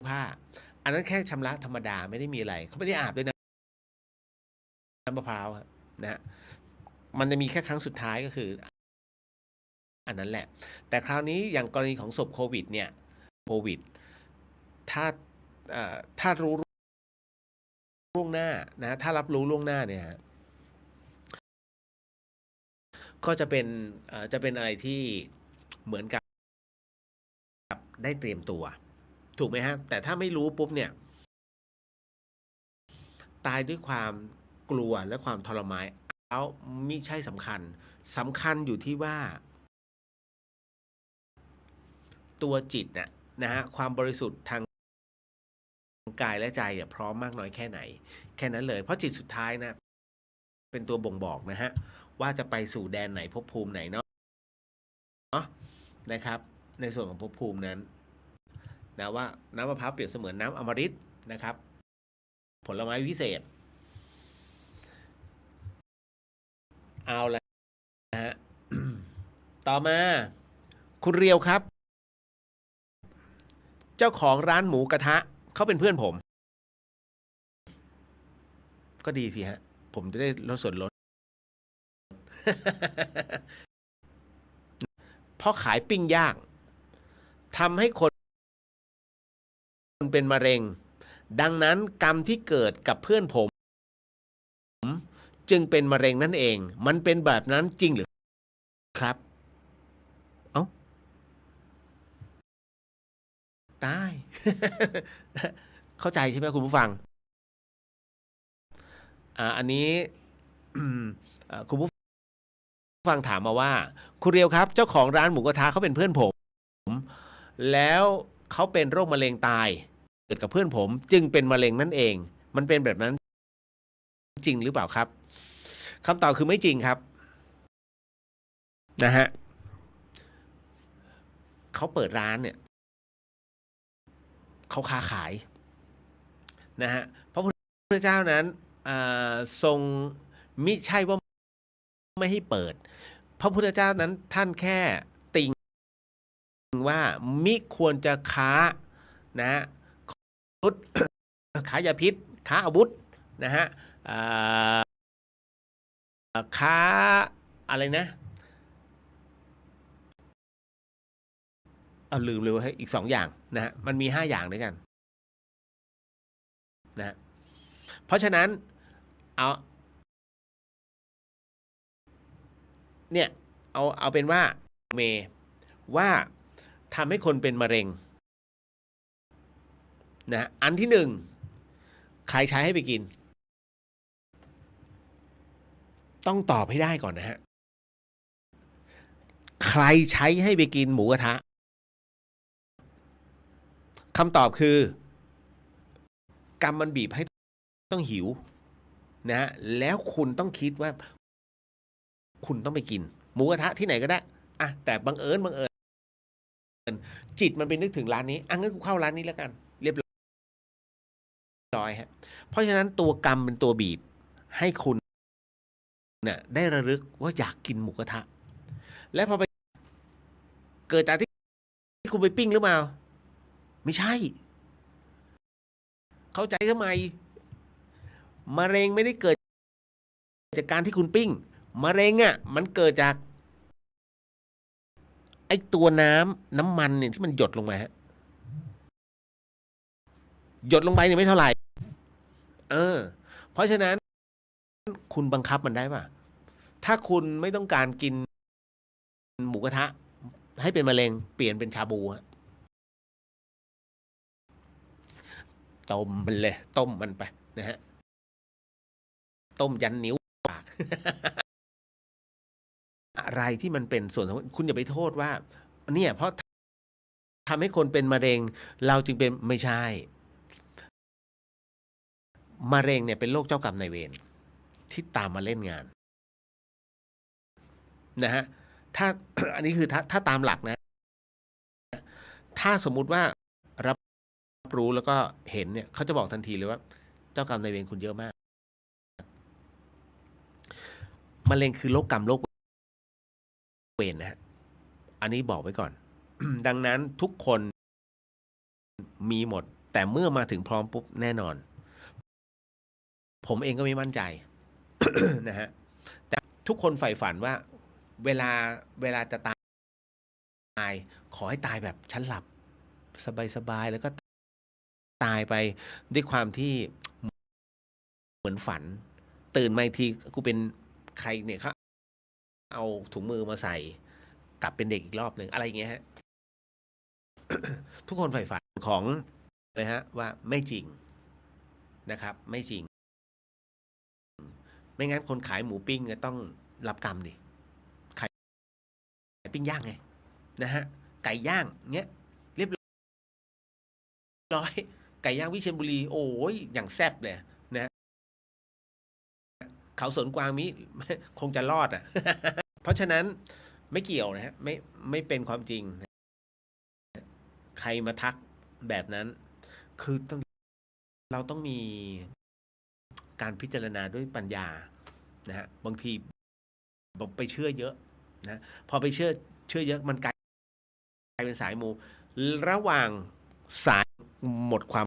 ผ้าอันนั้นแค่ชำระธรรมดาไม่ได้มีอะไรเขาไม่ได้อาบด้วยน้ำมะพร้าว นะฮะมันจะมีแค่ครั้งสุดท้ายก็คืออันนั้นแหละแต่คราวนี้อย่างกรณีของศพโควิดเนี่ยโควิดถ้าถ้ารู้ล่วงหน้านะถ้ารับรู้ล่วงหน้าเนี่ยก็จะเป็นอะไรที่เหมือนกับได้เตรียมตัวถูกไหมฮะแต่ถ้าไม่รู้ปุ๊บเนี่ยตายด้วยความกลัวและความทรมานแล้วมิใช่สำคัญอยู่ที่ว่าตัวจิตนะฮะความบริสุทธิ์ทางกายและใจเนี่ยพร้อมมากน้อยแค่ไหนแค่นั้นเลยเพราะจิตสุดท้ายนะเป็นตัวบ่งบอกนะฮะว่าจะไปสู่แดนไหนภพภูมิไหนเนาะนะครับในส่วนของภพภูมินั้นนะว่าน้ำมะพร้าวเปรียบเสมือนน้ำอมฤตนะครับผลไม้วิเศษเอาละนะฮะ ต่อมาคุณเรียวครับเจ้าของร้านหมูกระทะเขาเป็นเพื่อนผมก็ดีสิฮะผมจะได้ลดส่วนลด เพราะขายปิ้งย่างทำให้คนเป็นมะเร็งดังนั้นกรรมที่เกิดกับเพื่อนผมจึงเป็นมะเร็งนั่นเองมันเป็นแบบนั้นจริงหรือครับเอ้าตาย เข้าใจใช่ไหมคุณผู้ฟังอันนี้ คุณผู้ฟังถามมาว่าคุณเรียวครับเจ้าของร้านหมูกระทะเขาเป็นเพื่อนผมแล้วเขาเป็นโรคมะเร็งตายเกิดกับเพื่อนผมจึงเป็นมะเร็งนั่นเองมันเป็นแบบนั้นจริงหรือเปล่าครับคำตอบคือไม่จริงครับนะฮะเขาเปิดร้านเนี่ยเขาค้าขายนะฮะพระพุทธเจ้านั้นทรงมิใช่ว่าไม่ให้เปิดพระพุทธเจ้านั้นท่านแค่ติงว่ามิควรจะค้านะฮะค้ายาพิษค้าอาวุธนะฮะค้าอะไรนะเอาลืมเลยให้อีก2อย่างนะฮะมันมี5อย่างด้วยกันนะฮะเพราะฉะนั้นเอาเนี่ยเอาเป็นว่าเมว่าทำให้คนเป็นมะเร็งนะอันที่1ใครใช้ให้ไปกินต้องตอบให้ได้ก่อนนะฮะใครใช้ให้ไปกินหมูกระทะคำตอบคือกรรมมันบีบให้ต้องหิวนะฮะแล้วคุณต้องคิดว่าคุณต้องไปกินหมูกระทะที่ไหนก็ได้แต่บังเอิญจิตมันไปนึกถึงร้านนี้งั้นกูเข้าร้านนี้แล้วกันเรียบร้อยฮะเพราะฉะนั้นตัวกรรมเป็นตัวบีบให้คุณเนี่ยได้ระลึกว่าอยากกินหมูกระทะและพอไปเกิดจากที่คุณไปปิ้งหรือเปล่าไม่ใช่เข้าใจทำไมมะเร็งไม่ได้เกิดจากการที่คุณปิ้งมะเร็งมันเกิดจากไอ้ตัวน้ำมันเนี่ยที่มันหยดลงมาฮะหยดลงไปเนี่ยไม่เท่าไหร่เพราะฉะนั้นคุณบังคับมันได้ป่ะถ้าคุณไม่ต้องการกินหมูกระทะให้เป็นมะเร็งเปลี่ยนเป็นชาบูฮะต้มมันเลยต้มมันไปนะฮะต้มยันนิ้วปากอะไรที่มันเป็นส่วนคุณอย่าไปโทษว่าเนี่ยเพราะทำให้คนเป็นมะเร็งเราจึงเป็นไม่ใช่มะเร็งเนี่ยเป็นโรคเจ้ากรรมนายเวรที่ตามมาเล่นงานนะฮะถ้า อันนี้คือถ้าตามหลักนะถ้าสมมุติว่ารับรู้แล้วก็เห็นเนี่ยเขาจะบอกทันทีเลยว่าเจ้ากรรมนายเวรคุณเยอะมากมะเร็งคือโรคกรรมโรคเวรนะฮะอันนี้บอกไว้ก่อน ดังนั้นทุกคนมีหมดแต่เมื่อมาถึงพร้อมปุ๊บแน่นอนผมเองก็ไม่มั่นใจ นะฮะ แต่ทุกคนใฝ่ฝันว่าเวลาจะตายขอให้ตายแบบฉันหลับสบายๆแล้วก็ตายไปด้วยความที่เหมือนฝัน ตื่นมาอีกทีกูเป็นใครเนี่ยเขาเอาถุงมือมาใส่กลับเป็นเด็กอีกรอบหนึ่งอะไรอย่างเงี้ยฮะ ทุกคนใฝ่ฝันของเลยฮะว่าไม่จริงนะครับ ไม่จริง ไม่งั้นคนขายหมูปิ้งจะต้องรับกรรมดิขายปิ้งย่างไงนะฮะไก่ย่างเงี้ยเรียบร้อยไก่ย่างวิเชียรบุรีโอ้ยอย่างแซ่บเลยนะเขาสวนกวางมิคงจะรอดอ่ะ เพราะฉะนั้นไม่เกี่ยวนะฮะไม่เป็นความจริง ใครมาทักแบบนั้น คือเราต้องมีการพิจารณาด้วยปัญญานะฮะบางทีไปเชื่อเยอะนะพอไปเชื่อเยอะมันกลายเป็นสายมูระหว่างสายหมดความ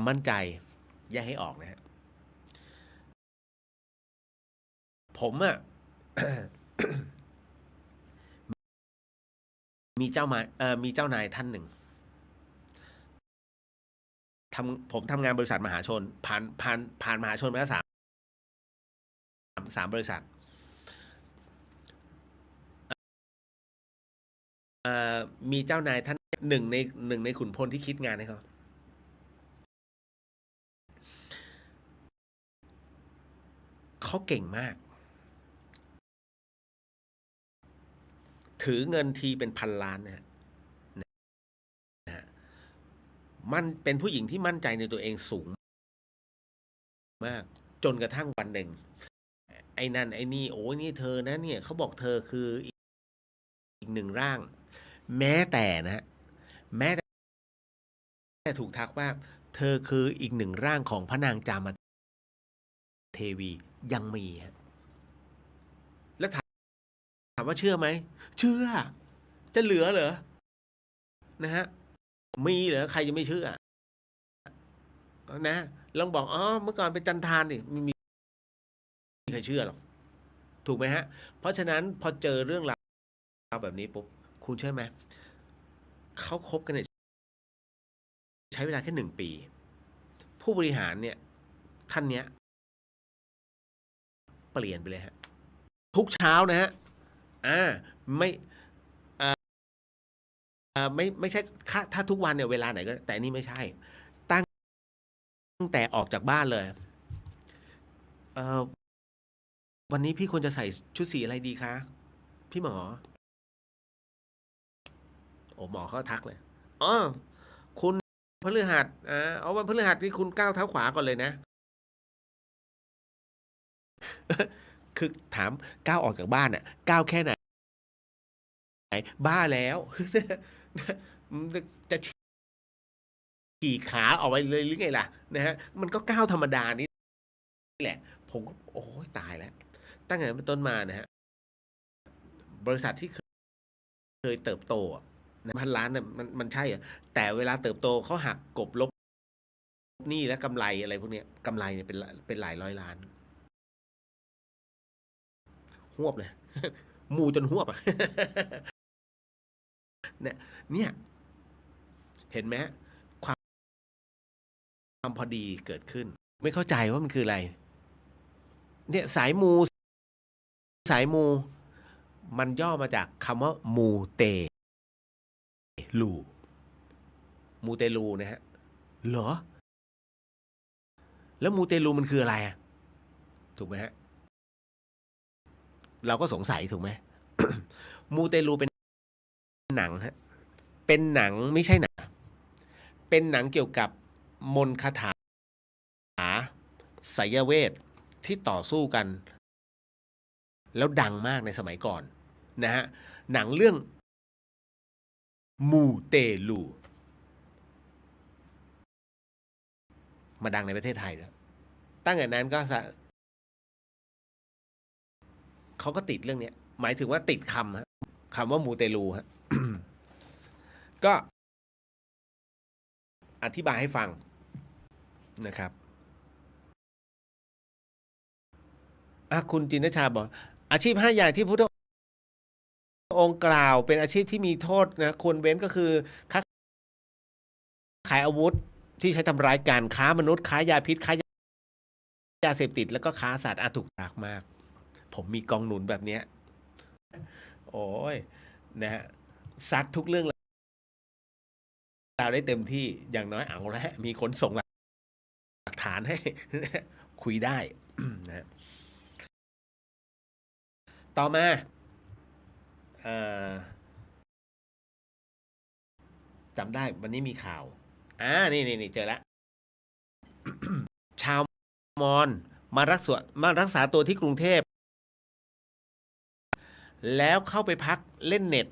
มั่นใจแยกให้ออกนะฮะผมอะ มีเจ้านายท่านหนึ่งผมทำงานบริษัทมหาชนผ่านมหาชนมาแล้วสามบริษัทมีเจ้านายท่านหนึ่งในขุนพลที่คิดงานให้เขาเก่งมาก ถือเงินทีเป็นพันล้านนะฮะมันเป็นผู้หญิงที่มั่นใจในตัวเองสูงมาก จนกระทั่งวันหนึ่งไอ้นั่นไอ้นี่โอ้ยนี่เธอนะเนี่ยเขาบอกเธอคืออีกหนึ่งร่าง แม้แต่นะฮะแม้แต่ถูกทักว่า เธอคืออีกหนึ่งร่างของพระนางจามเทวียังมีฮะแล้วถามว่าเชื่อไหมเชื่อจะเหลือเหรอนะฮะมีเหรอใครจะไม่เชื่อนะลองบอกอ๋อเมื่อก่อนเป็นจันทานนี่ไม่มีใครเชื่อหรอกถูกไหมฮะเพราะฉะนั้นพอเจอเรื่องราวแบบนี้ปุ๊บคุณเชื่อไหมเขาคบกันเนี่ยใช้เวลาแค่1 ปีผู้บริหารเนี่ยท่านเนี้ยเปลี่ยนไปเลยฮะทุกเช้านะฮะอ่าไม่ไม่ใช่ถ้าทุกวันเนี่ยเวลาไหนก็แต่นี่ไม่ใช่ตั้งแต่ออกจากบ้านเลยเอ่อวันนี้พี่ควรจะใส่ชุดสีอะไรดีคะพี่หมอโอ้หมอเขาทักเลยอ๋อคุณพฤหัสเอาวันพฤหัสนี่คุณก้าวเท้าขวาก่อนเลยนะคือถามก้าวออกจากบ้านอ่ะก้าวแค่ไหนบ้าแล้วจะขี่ขาออกไปเลยหรือไงล่ะนะฮะมันก็ก้าวธรรมดานี่แหละผมก็โอ้ยตายแล้วตั้งแต่นั้นเป็นต้นมานะฮะบริษัทที่เคยเติบโตในพันล้านเนี่ยมันใช่อะแต่เวลาเติบโตเขาหักกบลบหนี้และกำไรอะไรพวกเนี้ยกำไรเนี่ยเป็นหลายร้อยล้านหวบเลยมูจนหวบอ่ะเนี่ยเนี่ยเห็นไหมความพอดีเกิดขึ้นไม่เข้าใจว่ามันคืออะไรเนี่ยสายมูมันย่อมาจากคำว่ามูเตลูมูเตลูนะฮะเหรอแล้วมูเตลูมันคืออะไรอ่ะถูกไหมฮะเราก็สงสัยถูกไหม มูเตลูเป็นหนังฮะเป็นหนังไม่ใช่หนังเป็นหนังเกี่ยวกับมนต์คาถาไสยเวทที่ต่อสู้กันแล้วดังมากในสมัยก่อนนะฮะหนังเรื่องมูเตลูมาดังในประเทศไทยแล้วตั้งแต่นั้นก็เขาก็ติดเรื่องนี้หมายถึงว่าติดคำว่ามูเตลูฮะ ก็อธิบายให้ฟังนะครับ คุณจินชาบอกอาชีพ5อย่างที่พุทธองค์กล่าวเป็นอาชีพที่มีโทษนะควรเว้นก็คือค้าขายอาวุธที่ใช้ทำร้ายกันค้ามนุษย์ค้ายาพิษค้ายาเสพติดแล้วก็ค้าสัตว์ถูกรักมากผมมีกองหนุนแบบเนี้ยโอ้ยนะฮะซัดทุกเรื่องราวได้เต็มที่อย่างน้อยเอาแล้วมีคนส่งหลักฐานให้ คุยได้นะฮะต่อมาเอ่อจำได้วันนี้มีข่าวนี่เจอแล้ว ชาวมอญมารักษาตัวที่กรุงเทพแล้วเข้าไปพักเล่นเน็ต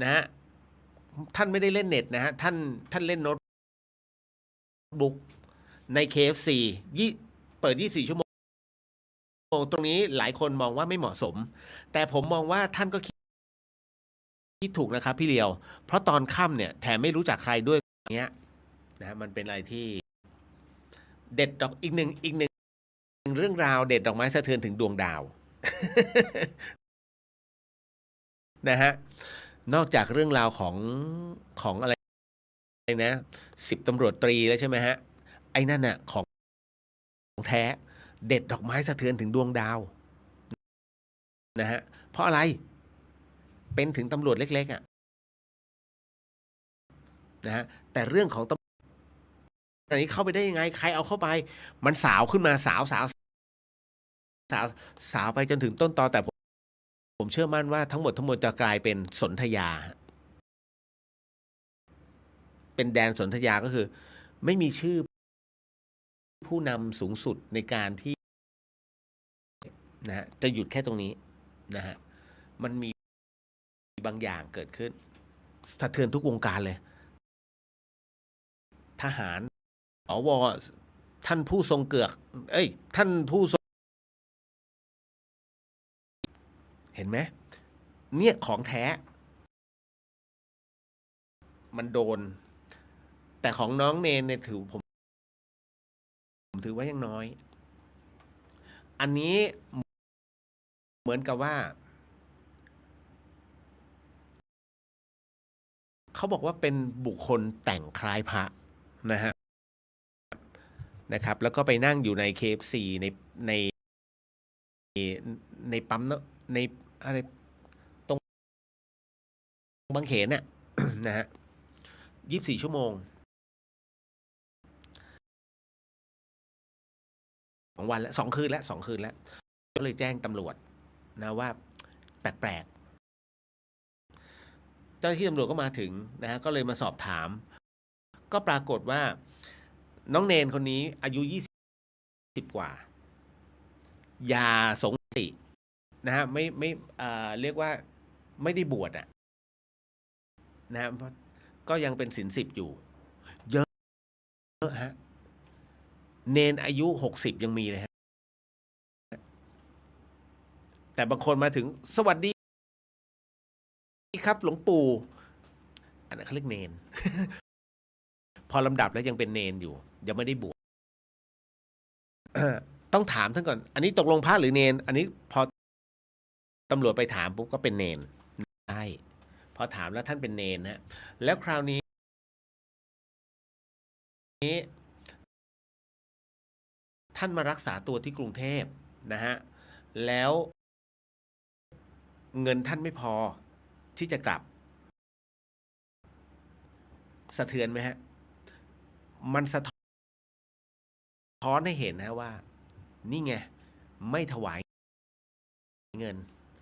นะฮะท่านไม่ได้เล่นเน็ตนะฮะท่านเล่นโน้ตบุ๊กใน KFC ยี่เปิด24ชั่วโมงตรงนี้หลายคนมองว่าไม่เหมาะสมแต่ผมมองว่าท่านก็คิดถูกนะครับพี่เลียวเพราะตอนค่ำเนี่ยแถมไม่รู้จักใครด้วยเงี้ยนะมันเป็นอะไรที่เด็ดดอกอีกหนึ่งเรื่องราวเด็ดดอกไม้สะเทือนถึงดวงดาว นะฮะนอกจากเรื่องราวของอะไรนะ10 ตำรวจตรีแล้วใช่ไหมฮะไอ้นั่นน่ะของแท้เด็ดดอกไม้สะเทือนถึงดวงดาวนะฮะเพราะอะไรเป็นถึงตำรวจเล็กๆอ่ะนะฮะแต่เรื่องของตำรวจอันนี้เข้าไปได้ยังไงใครเอาเข้าไปมันสาวขึ้นมาสาวไปจนถึงต้นตอแต่ผมเชื่อมั่นว่าทั้งหมดจะกลายเป็นสนธยาเป็นแดนสนธยาก็คือไม่มีชื่อผู้นำสูงสุดในการที่นะฮะจะหยุดแค่ตรงนี้นะฮะมันมีบางอย่างเกิดขึ้นสะเทือนทุกวงการเลยทหารวท่านผู้ทรงเกือกท่านผู้ทรงเห็นไหมเนี่ยของแท้มันโดนแต่ของน้องเนนเนี่ยผมถือว่ายังน้อยอันนี้เหมือนกับว่าเขาบอกว่าเป็นบุคคลแต่งคล้ายพระนะฮะนะครับแล้วก็ไปนั่งอยู่ใน KFC ในในปั๊มเนาะในอะไรตรงบางเขนน่ะ นะฮะ24 ชั่วโมง2 วันแล้ว2 คืนแล้วก็เลยแจ้งตำรวจนะว่าแปลกๆเจ้าหน้าที่ตำรวจก็มาถึงนะฮะก็เลยมาสอบถามก็ปรากฏว่าน้องเนนคนนี้อายุ20กว่าอย่าสงสัยนะฮะไม่เรียกว่าไม่ได้บวชอ่ะนะฮะก็ยังเป็นศีล10อยู่เยอะฮะเนนอายุ60ยังมีเลยฮะแต่บางคนมาถึงสวัสดีครับหลวงปู่อันนั้นเขาเรียกเนน พอลำดับแล้วยังเป็นเนนอยู่ยังไม่ได้บวช ต้องถามท่านก่อนอันนี้ตกลงพระหรือเนนอันนี้พอตำรวจไปถามปุ๊บก็เป็นเนนใช่พอถามแล้วท่านเป็นเนนฮะแล้วคราวนี้ท่านมารักษาตัวที่กรุงเทพนะฮะแล้วเงินท่านไม่พอที่จะกลับสะเทือนไหมฮะมันสะท้อนให้เห็นนะว่านี่ไงไม่ถวายเงิน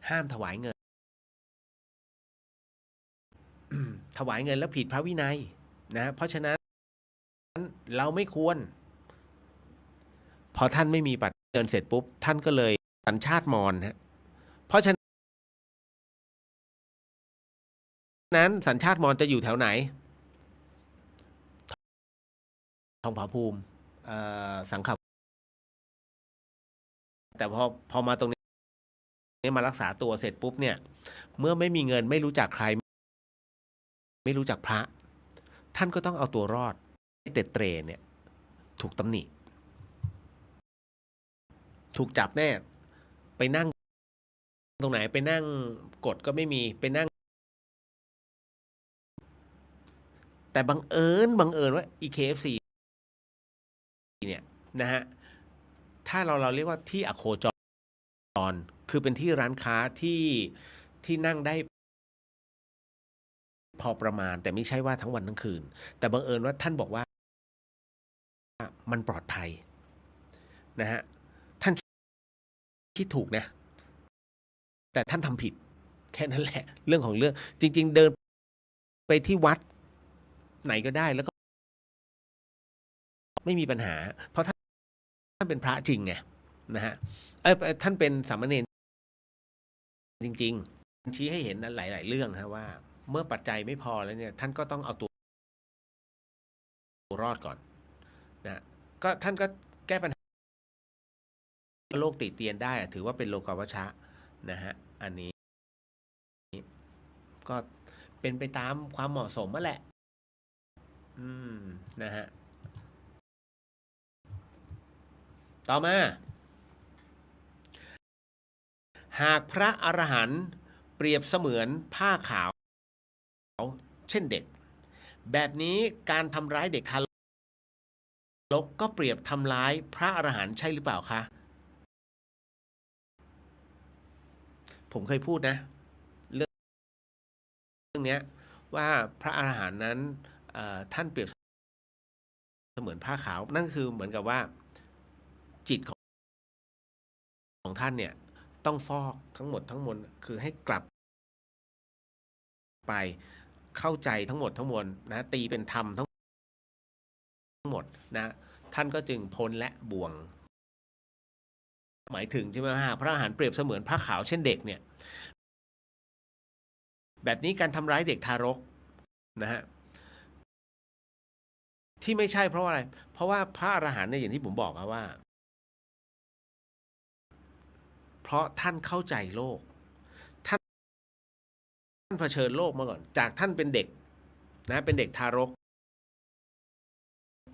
ห้ามถวายเงิน ถวายเงินแล้วผิดพระวินัยนะเพราะฉะนั้นเราไม่ควรพอท่านไม่มีบัตรเงินเสร็จปุ๊บท่านก็เลยสัญชาติมอญฮะเพราะฉะนั้นสัญชาติมอญจะอยู่แถวไหนทองผาภูมิสังขแต่พอมาตรงนี้มารักษาตัวเสร็จปุ๊บเนี่ยเมื่อไม่มีเงินไม่รู้จักใครไม่รู้จักพระท่านก็ต้องเอาตัวรอดเตเตรเนี่ยถูกตำหนิ ถูกจับแน่ไปนั่งตรงไหนไปนั่งกดก็ไม่มีไปนั่งแต่บังเอิญว่า EKFC เนี่ยนะฮะถ้าเราเรียกว่าที่อโคจรคือเป็นที่ร้านค้าที่นั่งได้พอประมาณแต่ไม่ใช่ว่าทั้งวันทั้งคืนแต่บังเอิญว่าท่านบอกว่ามันปลอดภัยนะฮะท่านคิดถูกนะแต่ท่านทำผิดแค่นั้นแหละเรื่องของเรื่องจริงๆเดินไปที่วัดไหนก็ได้แล้วก็ไม่มีปัญหาเพราะท่านเป็นพระจริงไงนะฮะท่านเป็นสามเณรจริงๆชี้ให้เห็นหลายๆเรื่องฮะว่าเมื่อปัจจัยไม่พอแล้วเนี่ยท่านก็ต้องเอาตัวรอดก่อนนะก็ท่านก็แก้ปัญหาโรคติเตียนได้ถือว่าเป็นโลกาวัชชะนะฮะอันนี้ก็เป็นไปตามความเหมาะสมนั่นแหละนะฮะต่อมาหากพระอรหันต์เปรียบเสมือนผ้าขาวเช่นเด็กแบบนี้การทำร้ายเด็กทารกก็เปรียบทำร้ายพระอรหันต์ใช่หรือเปล่าคะผมเคยพูดนะเรื่องนี้ว่าพระอรหันต์นั้นท่านเปรียบเสมือนผ้าขาวนั่นคือเหมือนกับว่าจิตของท่านเนี่ยต้องฟอกทั้งหมดทั้งมวลคือให้กลับไปเข้าใจทั้งหมดทั้งมวลนะตีเป็นธรรมทั้งหมดนะท่านก็จึงพ้นและบ่วงหมายถึงใช่ไหมฮะพระอรหันต์เปรียบเสมือนผ้าขาวเช่นเด็กเนี่ยแบบนี้การทำร้ายเด็กทารกนะฮะที่ไม่ใช่เพราะอะไรเพราะว่าพระอรหันต์เนี่ยอย่างที่ผมบอกว่าเพราะท่านเข้าใจโลกท่านเผชิญโลกมาก่อนจากท่านเป็นเด็กนะเป็นเด็กทารก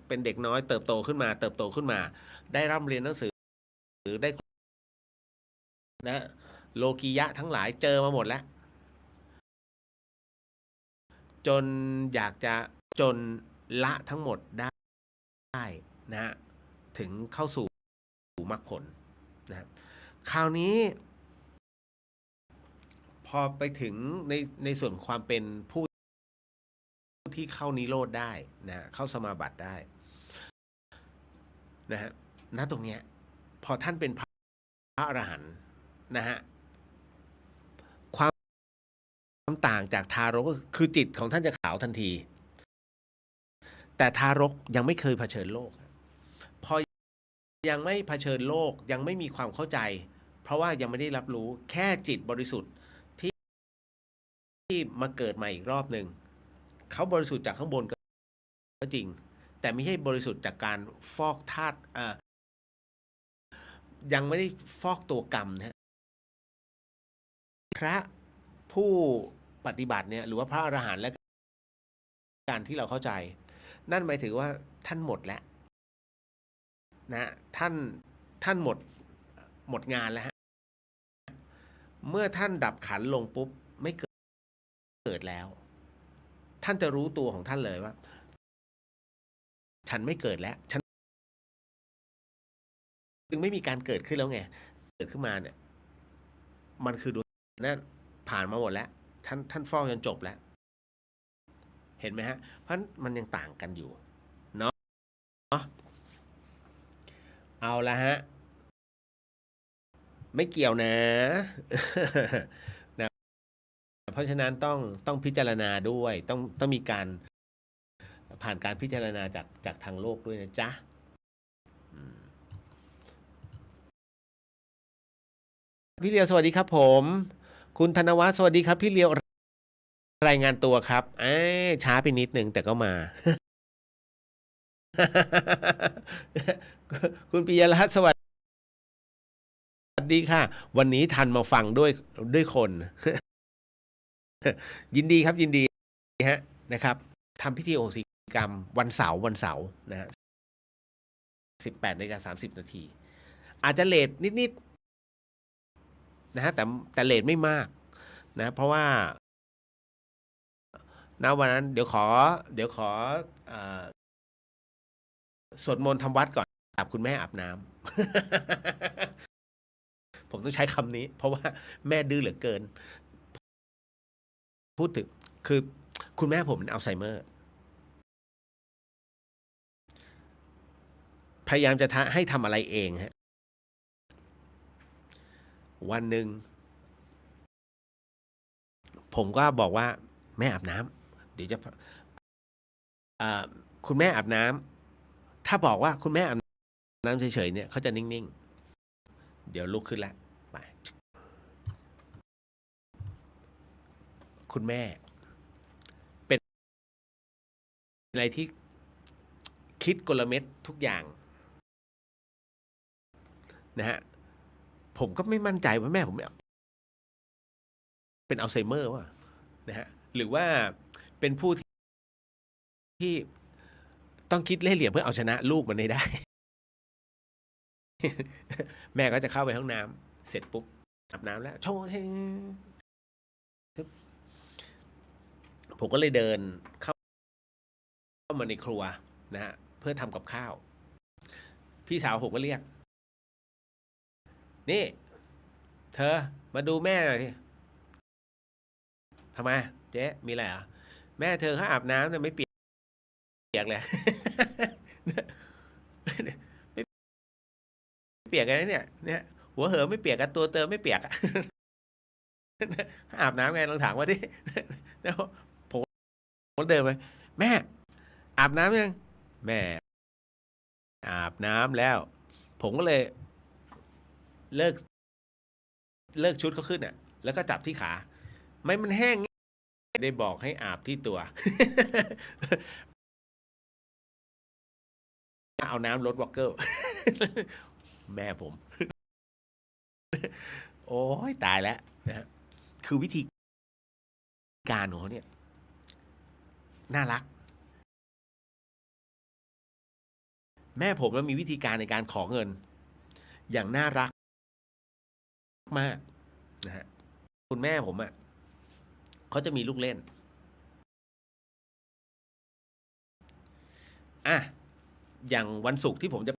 เป็นเด็กน้อยเติบโตขึ้นมาได้ร่ำเรียนหนังสือได้นะโลกียะทั้งหลายเจอมาหมดแล้วจนอยากจะจนละทั้งหมดได้นะถึงเข้าสู่มรรคผลนะคราวนี้พอไปถึงในส่วนความเป็นผู้ที่เข้านิโรธได้นะเข้าสมาบัติได้นะฮะณตรงเนี้ยพอท่านเป็นพระอรหันต์นะฮะความต่างจากทารกก็คือจิตของท่านจะขาวทันทีแต่ทารกยังไม่เคยเผชิญโลกพอยังไม่เผชิญโลกยังไม่มีความเข้าใจเพราะว่ายังไม่ได้รับรู้แค่จิตบริสุทธิ์ที่มาเกิดใหม่อีกรอบหนึ่งเขาบริสุทธิ์จากข้างบนก็จริงแต่ไม่ใช่บริสุทธิ์จากการฟอกธาตุยังไม่ได้ฟอกตัวกรรมนะพระผู้ปฏิบัติเนี่ยหรือว่าพระอรหันต์และการที่เราเข้าใจนั่นหมายถึงว่าท่านหมดแล้วนะท่านหมดงานแล้วฮะเมื่อท่านดับขันลงปุ๊บไม่เกิดแล้วท่านจะรู้ตัวของท่านเลยว่าฉันไม่เกิดแล้วฉันจึงไม่มีการเกิดขึ้นแล้วไงเกิดขึ้นมาเนี่ยมันคือดวงนั้นผ่านมาหมดแล้วท่านฟอกจนจบแล้วเห็นไหมฮะเพราะมันยังต่างกันอยู่เนาะเอาละฮะไม่เกี่ยวนะ นะเพราะฉะนั้นต้องพิจารณาด้วยต้องมีการผ่านการพิจารณาจากทางโลกด้วยนะจ๊ะพี่เลียวสวัสดีครับผมคุณธนวัฒน์สวัสดีครับพี่เลียวรายงานตัวครับช้าไปนิดนึงแต่ก็มา คุณปิยรัตน์สวัสดีค่ะวันนี้ทันมาฟังด้วยคน ยินดีครับยินดีฮะนะครับทำพิธีโอสิกรรมวันเสาร์นะฮะ18:30 น. อาจจะเลทนิดๆนะฮะแต่เลทไม่มากนะเพราะว่าณวันนั้นเดี๋ยวขออ่าสวดมนต์ทำวัดก่อนอาบคุณแม่อาบน้ำ ผมต้องใช้คำนี้ เพราะว่าแม่ดื้อเหลือเกิน พูดถึงคือคุณแม่ผมเป็นอัลไซเมอร์ พยายามจะให้ทำอะไรเองฮะวันหนึ่งผมก็บอกว่าแม่อาบน้ำเดี๋ยวจะอ่าคุณแม่อาบน้ำถ้าบอกว่าคุณแม่อาบน้ำเฉยๆเนี่ยเขาจะนิ่งๆเดี๋ยวลุกขึ้นแล้วไปคุณแม่เป็นอะไรที่คิดกลเม็ดทุกอย่างนะฮะผมก็ไม่มั่นใจว่าแม่ผมเป็นอัลไซเมอร์ว่ะนะฮะหรือว่าเป็นผู้ที่ต้องคิดเล่ห์เหลี่ยมเพื่อเอาชนะลูกมันได้ แม่ก็จะเข้าไปห้องน้ำเสร็จปุ๊บอาบน้ำแล้วโชว์ผมก็เลยเดินเข้ามาในครัวนะฮะเพื่อทำกับข้าวพี่สาวผมก็เรียกนี่เธอมาดูแม่หน่อยสิทำไมเจ๊มีอะไรอ่ะแม่เธอเขาอาบน้ำเนี่ยไม่เปียกเลย ไม่เปียกเลยนะเนี่ยหัวเหอไม่เปียกกับตัวเติมไม่เปียกอะ อาบน้ำไงลองถามว่าดิแล้วผมก็เดินไปแม่อาบน้ำยังแม่อาบน้ำแล้วผมก็เลยเลิกชุดเขาขึ้นอ่ะแล้วก็จับที่ขาไม่มันแห้งได้บอกให้อาบที่ตัวเอาน้ำลดวอลเกอร์แม่ผมโอ้ยตายแล้วนะฮะคือวิธีการของเขาเนี่ยน่ารักแม่ผมมันมีวิธีการในการขอเงินอย่างน่ารักมากนะฮะคุณแม่ผมอ่ะเขาจะมีลูกเล่นอ่ะอย่างวันศุกร์ที่ผมจะ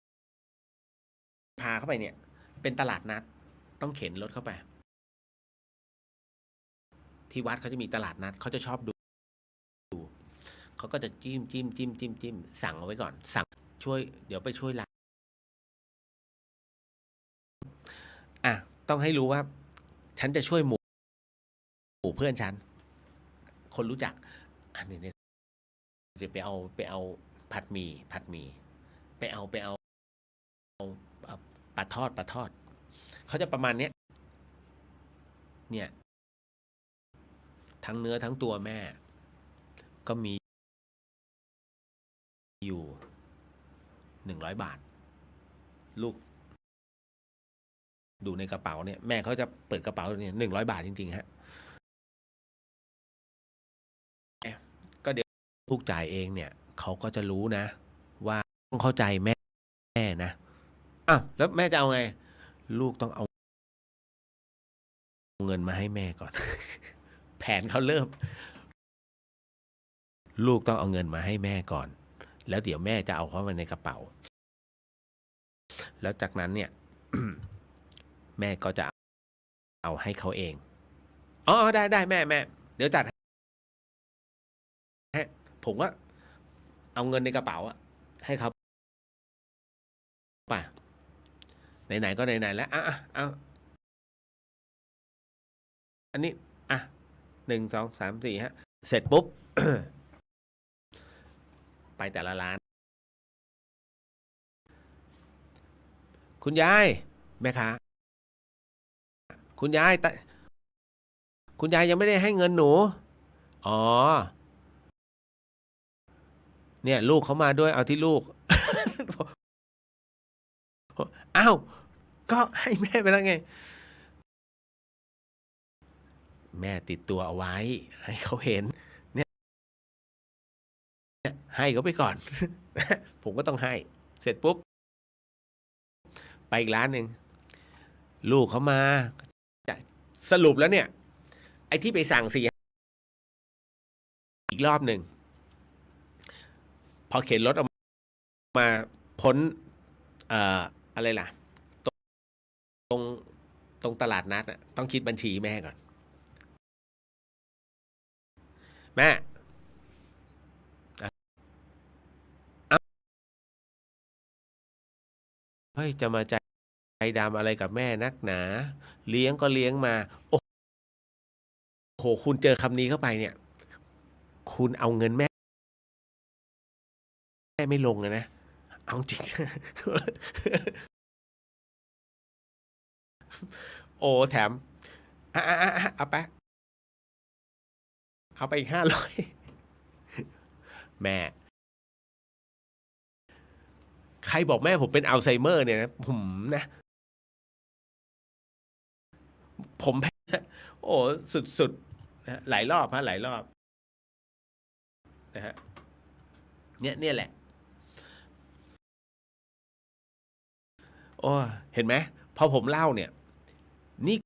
พาเข้าไปเนี่ยเป็นตลาดนัดต้องเข็นรถเข้าไปที่วัดเขาจะมีตลาดนัดเขาจะชอบดูเขาก็จะจิ้มสั่งเอาไว้ก่อนสั่งช่วยเดี๋ยวไปช่วยร้านอ่ะต้องให้รู้ว่าฉันจะช่วยหมู่เพื่อนฉันคนรู้จักอันนี้เนี่ยเดี๋ยวไปเอาผัดหมี่ไปเอาปลาทอดเขาจะประมาณเนี้ยเนี่ยทั้งเนื้อทั้งตัวแม่ก็มีอยู่100 บาทลูกดูในกระเป๋าเนี่ยแม่เขาจะเปิดกระเป๋าเนี่ย100 บาทจริงๆฮะก็เดี๋ยวลูกจ่ายเองเนี่ยเขาก็จะรู้นะว่าต้องเข้าใจแม่นะอ้าวแล้วแม่จะเอาไงลูกต้องเอาเงินมาให้แม่ก่อนแผนเขาเริ่มลูกต้องเอาเงินมาให้แม่ก่อนแล้วเดี๋ยวแม่จะเอาเข้ามาในกระเป๋าแล้วจากนั้นเนี่ย แม่ก็จะเอาให้เขาเองอ๋อได้แม่เดี๋ยวจัดให้ผมก็เอาเงินในกระเป๋าอะให้เขาป่ะไหนๆก็ไหนๆแล้วเอาอันนี้อ่ะ1 2 3 4ฮะเสร็จปุ๊บ ไปแต่ละร้านคุณยายแม่ค้าคุณยายคุณยายยังไม่ได้ให้เงินหนูอ๋อเนี่ยลูกเขามาด้วยเอาที่ลูก อ้าวก็ให้แม่ไปแล้วไงแม่ติดตัวเอาไว้ให้เขาเห็นเนี่ยให้เขาไปก่อน ผมก็ต้องให้เสร็จปุ๊บ ไปอีกร้านหนึ่งลูกเขามาสรุปแล้วเนี่ย ไอ้ที่ไปสั่ง4อีกรอบหนึ่งพอเข็นรถออกมาพ้นอะไรล่ะ ตรงตรงตลาดนัดอ่ะต้องคิดบัญชีแม่ก่อน แม่เฮ้ยจะมาใจดำอะไรกับแม่นักหนา เลี้ยงก็เลี้ยงมา โอ้โหคุณเจอคำนี้เข้าไปเนี่ย คุณเอาเงินแม่ไม่ลงเลยนะ เอาจริง โอ้แถมเอาไปอีก500แม่ ใครบอกแม่ผมเป็นอัลไซเมอร์เนี่ยนะผมนะ ผมแพ้โอ้สุดๆนะหลายรอบฮะหลายรอบนะฮะเนี่ยแหละ โอ้เห็นไหมพอผมเล่าเนี่ย นี่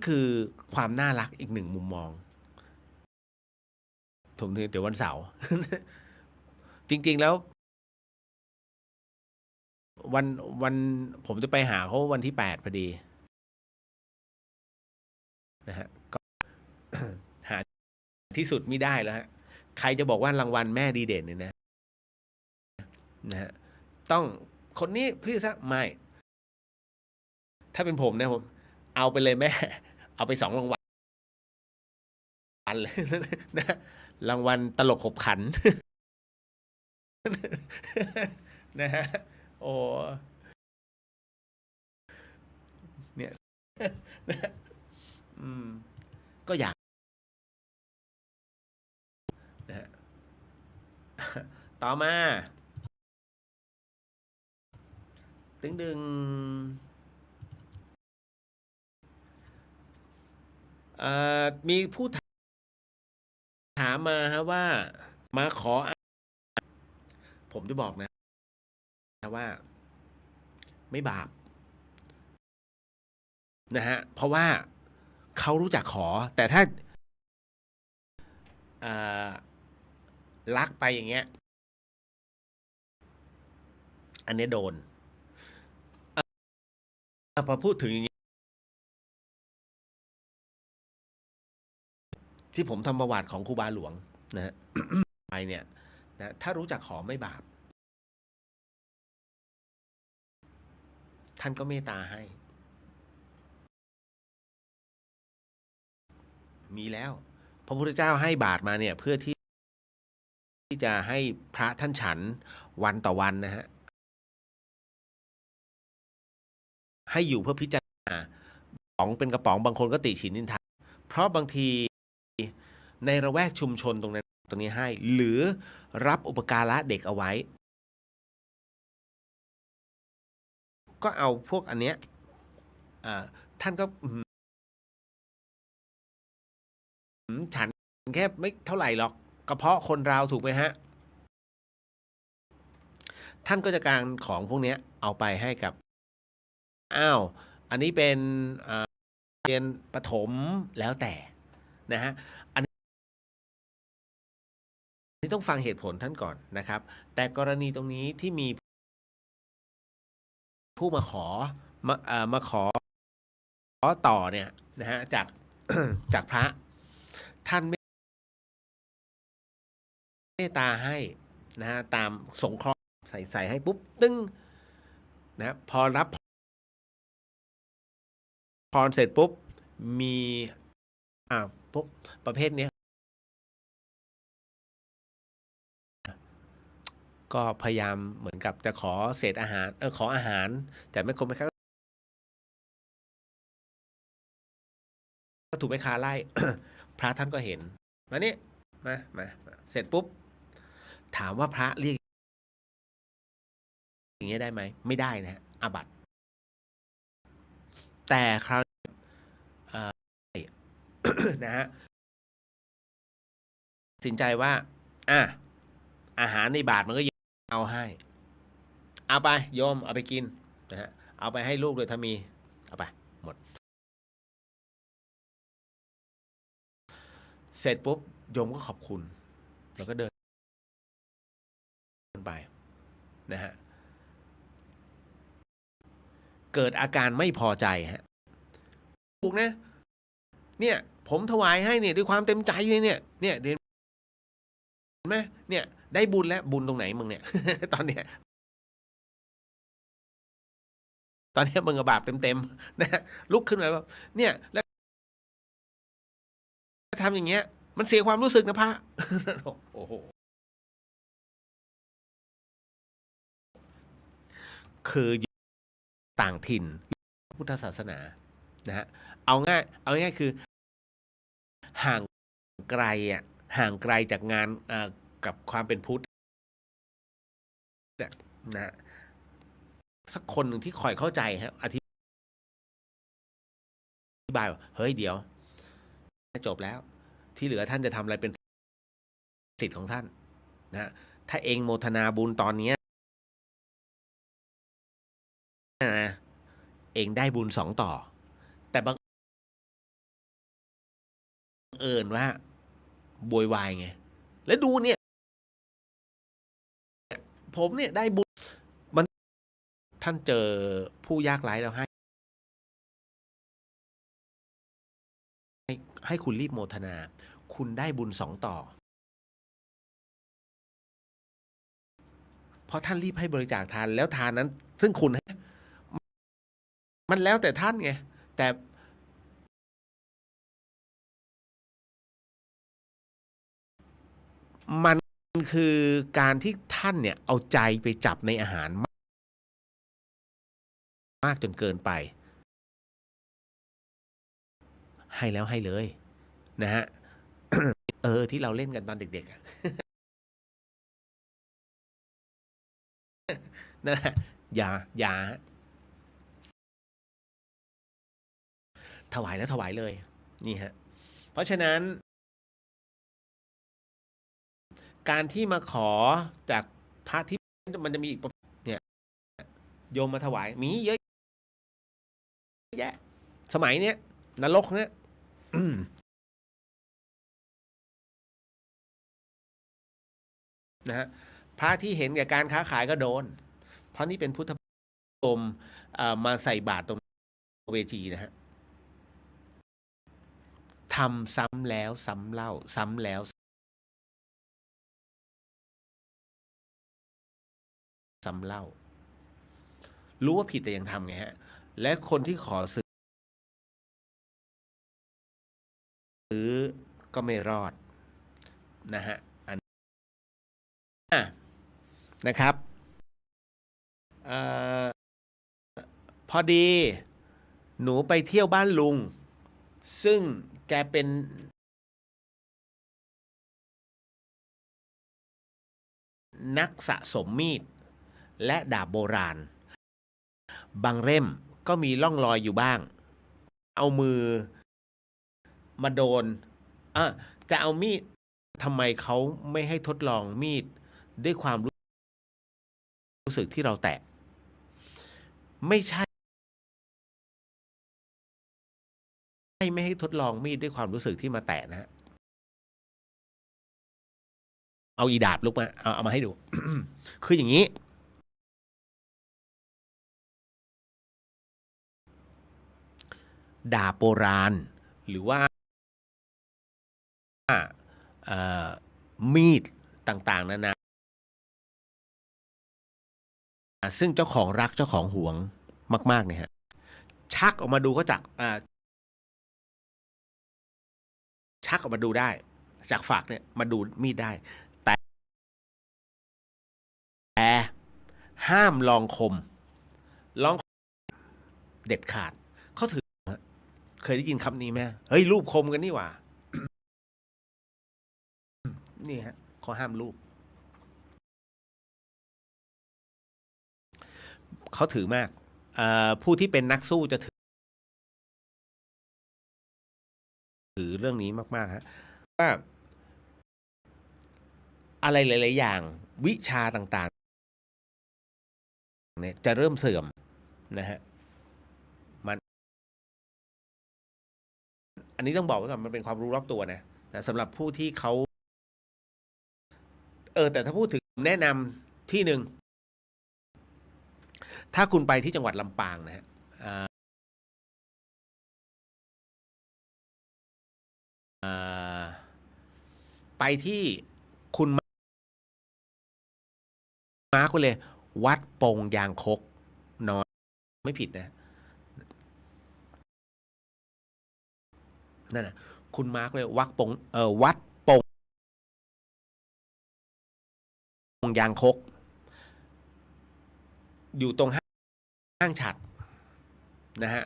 คือความน่ารักอีกหนึ่งมุมมองถึงเดี๋ยววันเสาร์ จริงๆแล้ว วันผมจะไปหาเขาวันที่8พอดีนะฮะก็ หาที่สุดไม่ได้แล้วฮะใครจะบอกว่ารางวัลแม่ดีเด่นเนี่ยนะฮะต้องคนนี้พี่ซะไม่ ถ้าเป็นผมนะผมเอาไปเลยแม่ เอาไป2 รางวัลเลยนะรางวัลตลกขบขัน นะฮะโอ้เนี่ยอืมก็อยากนะฮะต่อมาดึงมีผู้ถามมาฮะว่า มาขอผมจะบอกนะว่า ไม่บาปนะฮะเพราะว่าเขารู้จักขอ แต่ถ้ารักไปอย่างเงี้ย อันนี้โดนพอพูดถึงอย่างนี้ที่ผมทำประวัติของครูบาหลวงนะฮะ ไปเนี่ยนะถ้ารู้จักขอไม่บาป ท่านก็เมตตาให้ มีแล้วพระพุทธเจ้าให้บาตรมาเนี่ย เพื่อที่จะให้พระท่านฉันวันต่อวันนะฮะ ให้อยู่เพื่อพิจารณาป๋องเป็นกระป๋องบางคนก็ติฉินนินทาเพราะบางทีในระแวกชุมชนตรงนี้ให้ หรือรับอุปการะเด็กเอาไว้ ก็เอาพวกอันเนี้ยท่านก็ฉันแค่ไม่เท่าไหร่หรอกกระเพาะคนเราถูกไหมฮะ ท่านก็จะการของพวกนี้เอาไปให้กับอันนี้เป็นเรียนประถมแล้วแต่นะฮะอันนี้ต้องฟังเหตุผลท่านก่อนนะครับ แต่กรณีตรงนี้ที่มีผู้มาขอมาขอต่อเนี่ยนะฮะจากพระท่านเมตตาให้นะฮะตามสงเคราะห์ใส่ให้ปุ๊บตึ้งนะพอรับพรเสร็จปุ๊บมีพวกประเภทนี้ก็พยายามเหมือนกับจะขอเศษอาหารขออาหารแต่ไม่ครบไม่ครับก็ถูกไม่ค้าไล่ พระท่านก็เห็นมานี่มาเสร็จปุ๊บถามว่าพระเรียกอย่างเงี้ยได้ไหมไม่ได้นะฮะอาบัติแต่คราวนะฮะสินใจว่าอาหารในบาทมันก็เอาให้ เอาไปโยมเอาไปกินนะฮะเอาไปให้ลูกด้วยถ้ามีเอาไปหมดเสร็จปุ๊บโยมก็ขอบคุณแล้วก็เดินไปนะฮะเกิดอาการไม่พอใจฮะถูกนะเนี่ยผมถวายให้เนี่ยด้วยความเต็มใจเลยเนี่ยเห็นไหมเนี่ยได้บุญแล้วบุญตรงไหนมึงเนี่ย ตอนเนี้ยมึงกับบาปเต็มๆนะลุกขึ้นมาแบบเนี่ยแล้วทำอย่างเงี้ยมันเสียความรู้สึกนะพระ โอ้โหคือต่างถิ่นพุทธศาสนานะฮะเอาง่ายคือห่างไกลอ่ะห่างไกลจากงานกับความเป็นพุทธนะสักคนหนึ่งที่คอยเข้าใจฮะอธิบายว่าเฮ้ยเดี๋ยวจบแล้วที่เหลือท่านจะทำอะไรเป็นสิทธิ์ของท่านนะถ้าเองโมทนาบุญตอนนี้นะเองได้บุญ2 ต่อแต่บังเอิญว่าโวยวายไงแล้วดูเนี่ยผมเนี่ยได้บุญมันท่านเจอผู้ยากไร้แล้วให้คุณรีบโมทนาคุณได้บุญ2 ต่อเพราะท่านรีบให้บริจาคทานแล้วทานนั้น ซึ่งคุณมันแล้วแต่ท่านไงแต่มันคือการที่ท่านเนี่ยเอาใจไปจับในอาหารมากจนเกินไปให้แล้วให้เลยนะฮะ ที่เราเล่นกันตอนเด็กๆนั่นแหละอย่าถวายแล้วถวายเลยนี่ฮะเพราะฉะนั้นการที่มาขอจากพระที่มันจะมีอีกเนี่ยโยมมาถวายมีเยอะแยะสมัยเนี้ยนรกเนี้ยนะฮะพระที่เห็นแก่การค้าขายก็โดนเพราะนี่เป็นพุทธโยมมาใส่บาตรตรงเวจีนะฮะทำซ้ำแล้วซ้ำเล่าซ้ำแล้วซ้ำเล่ารู้ว่าผิดแต่ยังทำไงฮะและคนที่ขอซื้อก็ไม่รอดนะฮะอันนะครับพอดีหนูไปเที่ยวบ้านลุงซึ่งแกเป็นนักสะสมมีดและดาบโบราณบางเล่มก็มีร่องรอยอยู่บ้างเอามือมาโดนจะเอามีดทำไมเขาไม่ให้ทดลองมีดด้วยความรู้สึกที่เราแตะไม่ใช่ไม่ให้ทดลองมีดด้วยความรู้สึกที่มาแตะนะฮะเอาอีดาบลุกมาเอามาให้ดู คืออย่างนี้ดาบโบราณหรือว่ามีดต่างๆนานาซึ่งเจ้าของรักเจ้าของหวงมากๆเนี่ยฮะชักออกมาดูก็จากชักออกมาดูได้จากฝักเนี่ยมาดูมีดได้แต่ห้ามลองคมลองเด็ดขาดเขาถือเคยได้ยินคำนี้ไหมเฮ้ยรูปคมกันนี่หว่านี่ฮะเขาห้ามรูปเขาถือมากผู้ที่เป็นนักสู้จะถือเรื่องนี้มากๆฮะว่าอะไรหลายๆอย่างวิชาต่าง เนี่ยจะเริ่มเสื่อมนะฮะมันอันนี้ต้องบอกไว้ก่อนมันเป็นความรู้รอบตัวนะแต่สำหรับผู้ที่เขาแต่ถ้าพูดถึงแนะนำที่หนึ่งถ้าคุณไปที่จังหวัดลำปางนะฮะไปที่คุณมาร์คเลยวัดปงยางคกนอนไม่ผิดนะนั่นนะคุณมาร์คเลยวัดปงยางคกอยู่ตรงห้างฉัดนะฮะ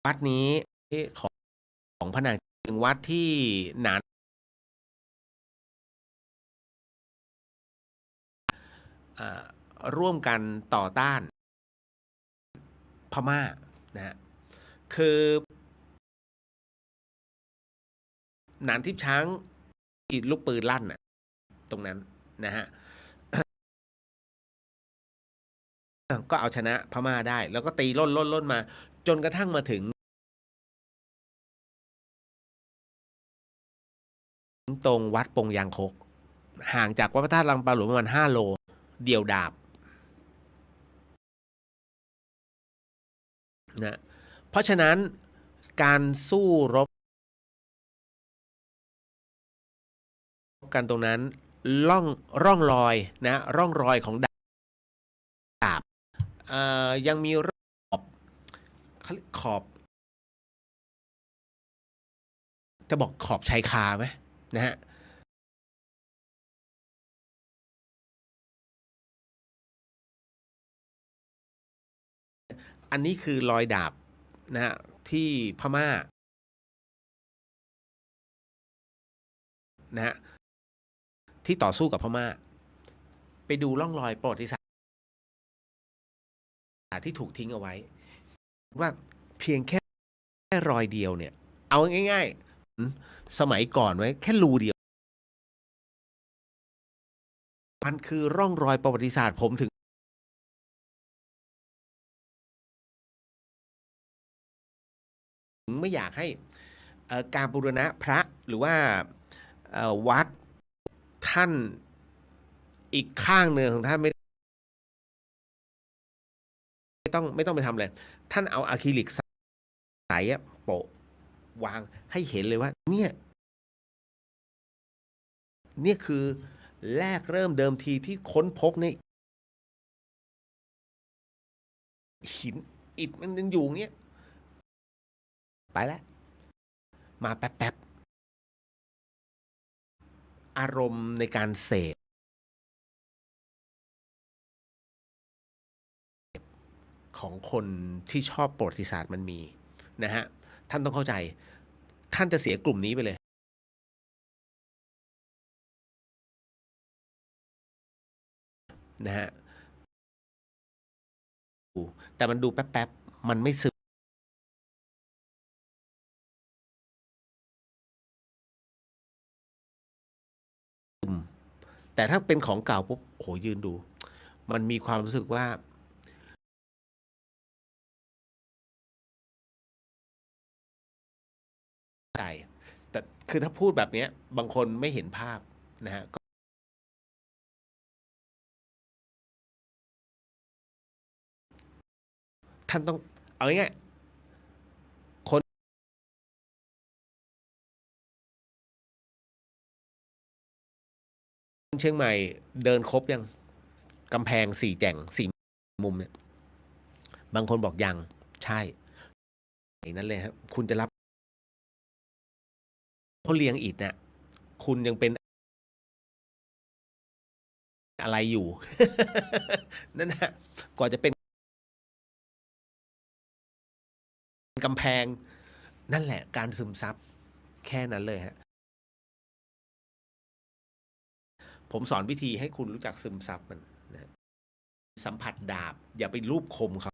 วัดนี้ของพระนางถึงวัดที่หนานร่วมกันต่อต้านพม่านะฮะคือหนานทิพย์ช้างลูกปืนลั่นตรงนั้นนะฮะก็เอาชนะพม่าได้แล้วก็ตีล่นมาจนกระทั่งมาถึงตรงวัดปงยางคกห่างจากวัดพระธาตุลำปางหลวงประมาณ5 โลเดี่ยวดาบนะเพราะฉะนั้นการสู้รบกันตรงนั้นร่องรอยนะร่องรอยของดาบยังมีขอบจะบอกขอบชายคาไหมนะฮะอันนี้คือรอยดาบนะฮะที่พม่านะฮะที่ต่อสู้กับพม่าไปดูร่องรอยประวัติศาสตร์ที่ถูกทิ้งเอาไว้ว่าเพียงแค่รอยเดียวเนี่ยเอาง่ายๆสมัยก่อนไว้แค่รูเดียวมันคือร่องรอยประวัติศาสตร์ผมถึงไม่อยากให้การบูรณะพระหรือว่าวัดท่านอีกข้างหนึ่งของท่านไม่ต้องไปทำเลยท่านเอาอะคริลิกใสโปะวางให้เห็นเลยว่าเนี่ยคือแรกเริ่มเดิมทีที่ค้นพบในหินอิฐมันยังอยู่เงี้ยไปแล้วมาแป๊บอารมณ์ในการเสพของคนที่ชอบประวัติศาสตร์มันมีนะฮะท่านต้องเข้าใจท่านจะเสียกลุ่มนี้ไปเลยนะฮะแต่มันดูแป๊บมันไม่ซึมแต่ถ้าเป็นของเก่าปุ๊บโอ้โหยืนดูมันมีความรู้สึกว่าใจแต่คือถ้าพูดแบบนี้บางคนไม่เห็นภาพนะฮะท่านต้องเอาง่ายๆคนเชียงใหม่เดินครบยังกำแพง4 แจ่ง 4 มุมเนี่ยบางคนบอกยังใช่นั้นเลยครับคุณจะรับเขาเรียงอิฐเนี่ยคุณยังเป็นอะไรอยู่นั่นนะกว่าจะเป็นกำแพงนั่นแหละการซึมซับแค่นั้นเลยฮะผมสอนวิธีให้คุณรู้จักซึมซับมันนะสัมผัสดาบอย่าไปรูปคมเขา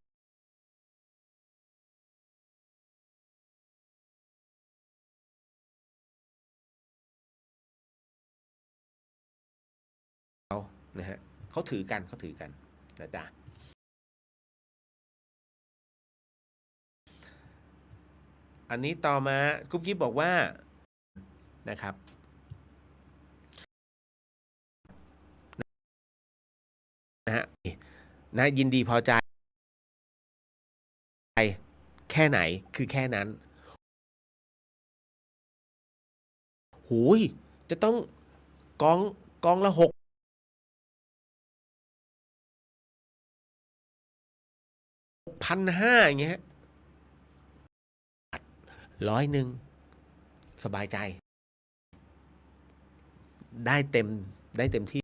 นะฮะ เขาถือกันนะจ๊ะอันนี้ต่อมากุ๊บกิ๊บบอกว่านะครับนะฮะนะยินดีพอใจแค่ไหนคือแค่นั้นหูยจะต้องกองละ6,500อย่างเงี้ย100สบายใจได้เต็มที่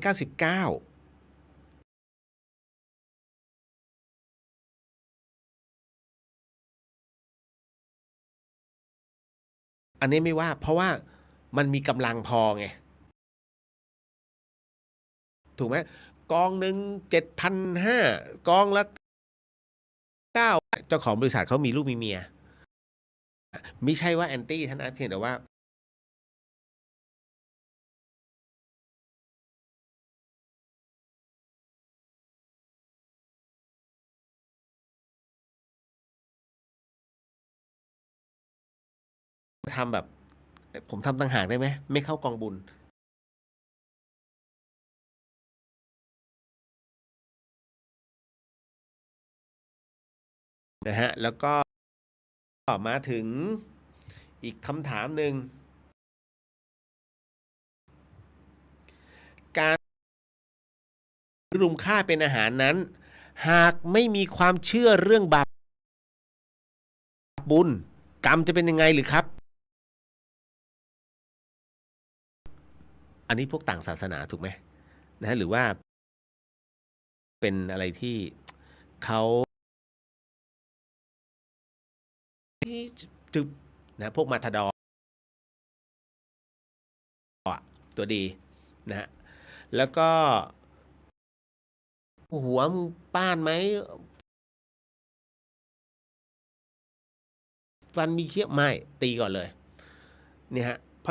99อันนี้ไม่ว่าเพราะว่ามันมีกำลังพอไงถูกไหมกองหนึ่ง7,500กองละ9เจ้าของบริษัทเขามีลูกมีเมียไม่ใช่ว่าแอนตี้ท่านนะเพียงแต่ว่าทำแบบผมทำต่างหากได้ไหมไม่เข้ากองบุญนะฮะแล้วก็มาถึงอีกคำถามหนึ่งการรุมฆ่าเป็นอาหารนั้นหากไม่มีความเชื่อเรื่องบาปบุญกรรมจะเป็นยังไงหรือครับอันนี้พวกต่างศาสนาถูกไหมนะฮะหรือว่าเป็นอะไรที่เขาจึบนะพวกมาทาดอร์ตัวดีนะฮะแล้วก็หัวมึงป้านไหมฟันมีเขี้ยวไม่ตีก่อนเลยเนี่ยฮะเพร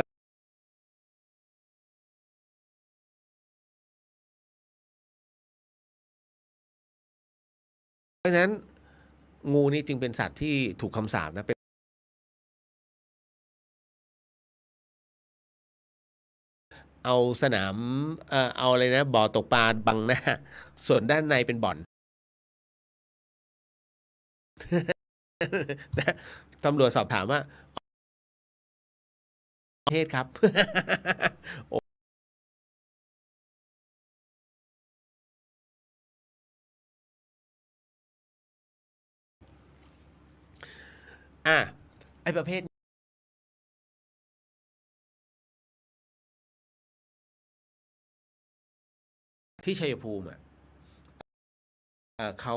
าะฉะนั้นงูนี่จึงเป็นสัตว์ที่ถูกคำสาปนะเป็นเอาสนามเอาอะไรนะบ่อตกปลาบังหน้าส่วนด้านในเป็นบ่อนนะตำรวจสอบถามว่าประเทศครับอ่ะไอประเภทที่ชัยภูมิอ่ะเขา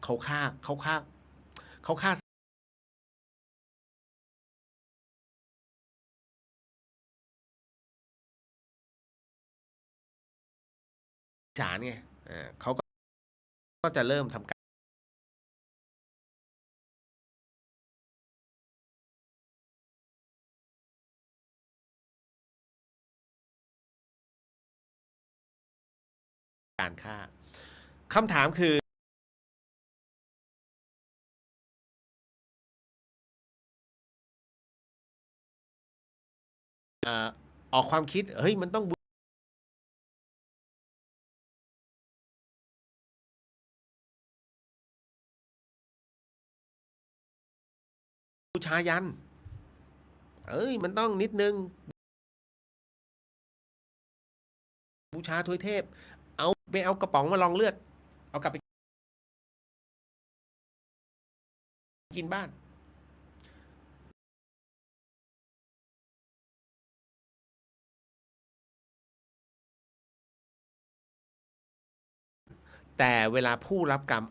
เขาฆ่าเขาฆ่าศาลไงเขาก็จะเริ่มทำการฆ่าคำถามคือออกความคิดเฮ้ยมันต้องบูชายันเอ้ยมันต้องนิดนึงบูชาทวยเทพเอาไปเอากระป๋องมาลองเลือดเอากลับไปกินบ้านแต่เวลาผู้รับกรรม